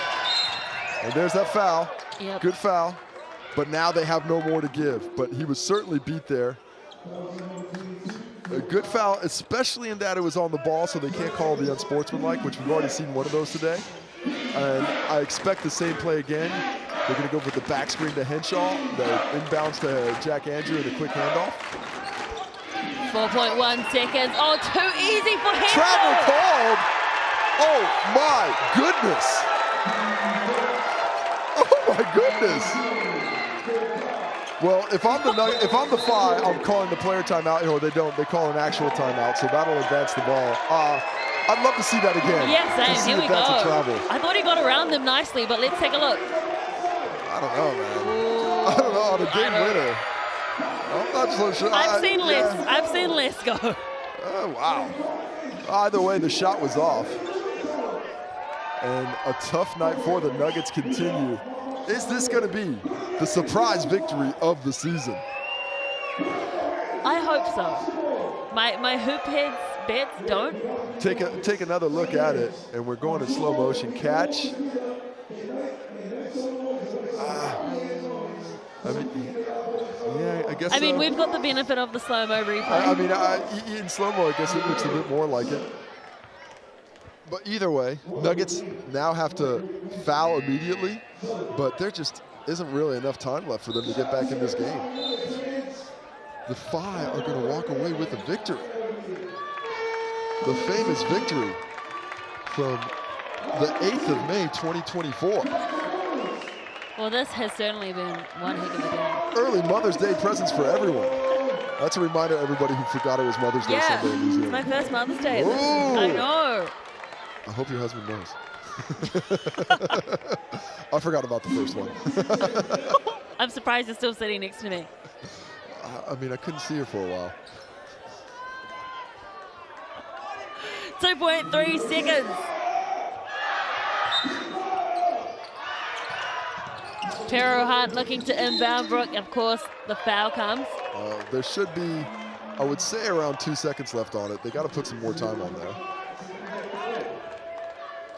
And there's that foul. Yep. Good foul. But now they have no more to give. But he was certainly beat there. A good foul, especially in that it was on the ball, so they can't call the unsportsmanlike, which we've already seen one of those today. And I expect the same play again. They're going to go with the back screen to Henshaw, the inbounds to Jack Andrew, and a quick handoff. 4.1 seconds. Oh, too easy for Henshaw. Travel called. Oh my goodness. Oh my goodness. Well, if I'm the Phi, I'm calling the player timeout, or they don't. They call an actual timeout, so that'll advance the ball. I'd love to see that again. Yeah, to see same. Here if we that's go. a travel. I thought he got around them nicely, but let's take a look. I don't know, man. I don't know. The game winner. I'm not so sure. I've seen less. I've seen less go. Oh, wow. Either way, the shot was off. And a tough night for the Nuggets continue. Is this going to be the surprise victory of the season? I hope so. My hoop heads bets don't. Take another look at it, and we're going to slow motion. Catch. I mean, yeah, I guess. I mean, we've got the benefit of the slow-mo replay. I mean, in slow-mo, I guess it looks a bit more like it. But either way, Nuggets now have to foul immediately, but there just isn't really enough time left for them to get back in this game. The Phi are going to walk away with a victory. The famous victory from the 8th of May, 2024. Well, this has certainly been one heck of a game. Early Mother's Day presents for everyone. That's a reminder to everybody who forgot it was Mother's Day Sunday in New It's Zealand. my first Mother's Day. Ooh. I know. I hope your husband knows. I forgot about the first one. I'm surprised you're still sitting next to me. I mean, I couldn't see her for a while. 2.3 seconds. Pero Hunt looking to inbound Brook. Of course, the foul comes. There should be, I would say, around 2 seconds left on it. They got to put some more time on there.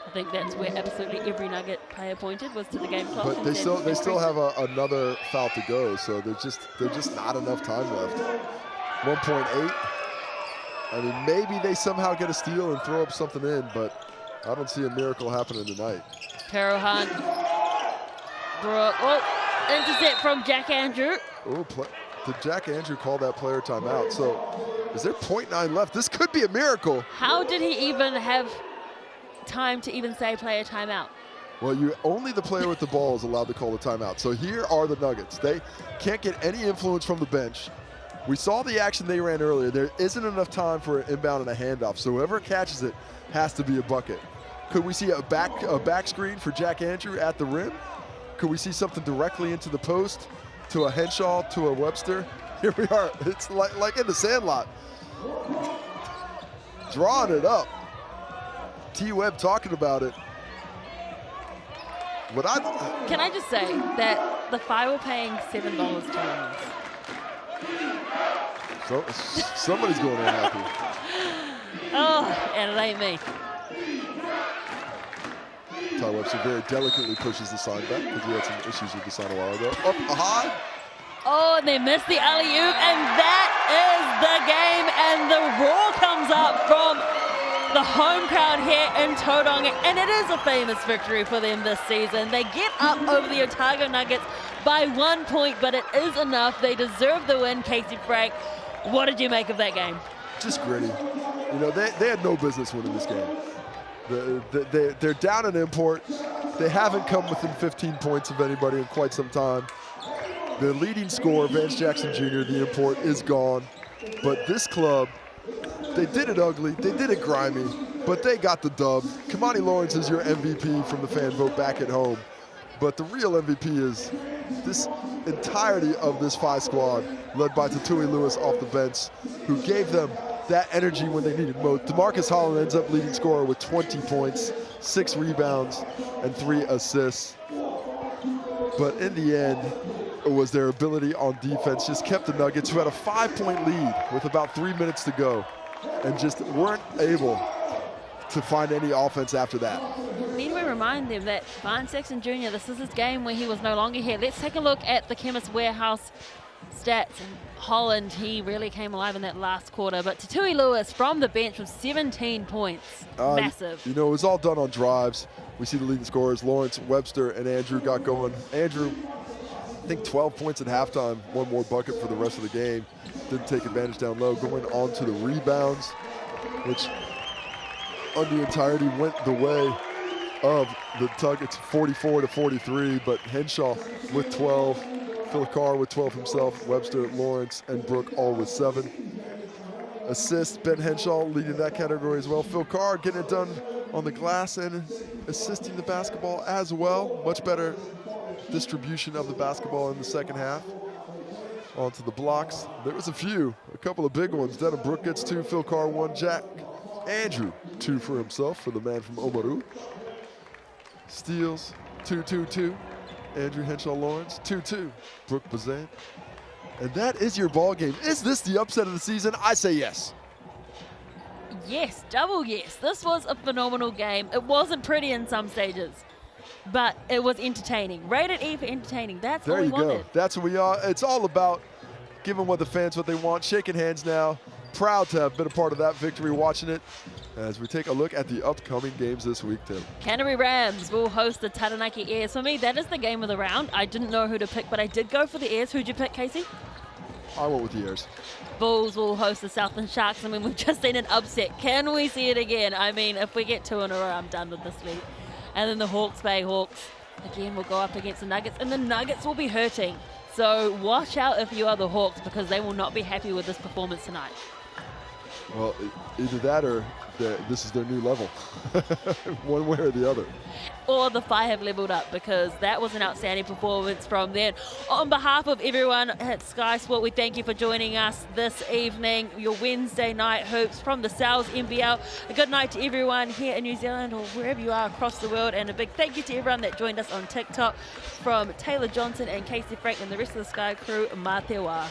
I think that's where absolutely every Nugget player pointed, was to the game clock. But they still have another foul to go, so there's just not enough time left. 1.8. I mean, maybe they somehow get a steal and throw up something in, but I don't see a miracle happening tonight. Pero Hunt. Brook. Oh, intercept from Jack Andrew. Oh, did Jack Andrew call that player timeout? So is there 0.9 left? This could be a miracle. How did he even have time to even say player timeout? Well, only the player with the ball is allowed to call the timeout. So here are the Nuggets. They can't get any influence from the bench. We saw the action they ran earlier. There isn't enough time for an inbound and a handoff. So whoever catches it has to be a bucket. Could we see a back screen for Jack Andrew at the rim? Could we see something directly into the post to a Henshaw, to a Webster? Here we are. It's like in the Sandlot. Drawing it up. T-Web talking about it. Can I just say that the Phi were paying $7 to win this? So, somebody's going unhappy. Oh, and it ain't me. Ty Webster very delicately pushes the sign back because he had some issues with the sign a while ago. Up high. Oh, and they missed the alley-oop, and that is the game, and the roar comes up from the home crowd here in Tauranga, and it is a famous victory for them this season. They get up over the Otago Nuggets by 1 point, but it is enough. They deserve the win. Casey Frank, what did you make of that game? Just gritty. You know, they had no business winning this game. They're down in import. They haven't come within 15 points of anybody in quite some time. Their leading scorer, Vance Jackson Jr., the import, is gone. But this club, they did it ugly, they did it grimy, but they got the dub. Kamani Lawrence is your MVP from the fan vote back at home. But the real MVP is this entirety of this Phi squad, led by Tatui Lewis off the bench, who gave them that energy when they needed most. DeMarcus Holland ends up leading scorer with 20 points, 6 rebounds, and 3 assists. But in the end, it was their ability on defense just kept the Nuggets, who had a 5-point lead with about 3 minutes to go, and just weren't able to find any offense after that. Need we remind them that Vine Sexton Jr., this is his game when he was no longer here. Let's take a look at the Chemist Warehouse stats. And Holland, he really came alive in that last quarter. But Tatui Lewis from the bench with 17 points. Massive. You know, it was all done on drives. We see the leading scorers, Lawrence, Webster, and Andrew got going. Andrew, I think 12 points at halftime, one more bucket for the rest of the game. Didn't take advantage down low, going on to the rebounds, which on the entirety went the way of the Nuggets, 44-43, but Henshaw with 12, Phil Carr with 12 himself, Webster, Lawrence, and Brooke all with 7. Assists, Ben Henshaw leading that category as well. Phil Carr getting it done on the glass and assisting the basketball as well. Much better distribution of the basketball in the second half. Onto the blocks. There was a couple of big ones. Denham Brooke gets 2, Phil Carr 1, Jack Andrew 2 for himself, for the man from Omaru. Steals, 2-2-2. Andrew Henshaw Lawrence, 2-2. Brooke Bazan. And that is your ball game. Is this the upset of the season? I say yes. Yes, double yes. This was a phenomenal game. It wasn't pretty in some stages, but it was entertaining. Rated E for entertaining. That's all we wanted. There you go. That's what we are. It's all about giving what the fans what they want. Shaking hands now. Proud to have been a part of that victory, watching it as we take a look at the upcoming games this week, Tim. Canterbury Rams will host the Taranaki Airs. For me, that is the game of the round. I didn't know who to pick, but I did go for the Airs. Who'd you pick, Casey? I went with the Airs. Bulls will host the Southland Sharks. I mean, we've just seen an upset. Can we see it again? I mean, if we get 2 in a row, I'm done with this league. And then the Hawke's Bay Hawks, again, will go up against the Nuggets, and the Nuggets will be hurting. So watch out if you are the Hawks, because they will not be happy with this performance tonight. Well, either that or this is their new level, one way or the other. Or the Fire have leveled up, because that was an outstanding performance from them. On behalf of everyone at Sky Sport, we thank you for joining us this evening, your Wednesday night hoops from the Sal's NBL. A good night to everyone here in New Zealand or wherever you are across the world, and a big thank you to everyone that joined us on TikTok, from Taylor Johnson and Casey Frank and the rest of the Sky crew. Mā te wā.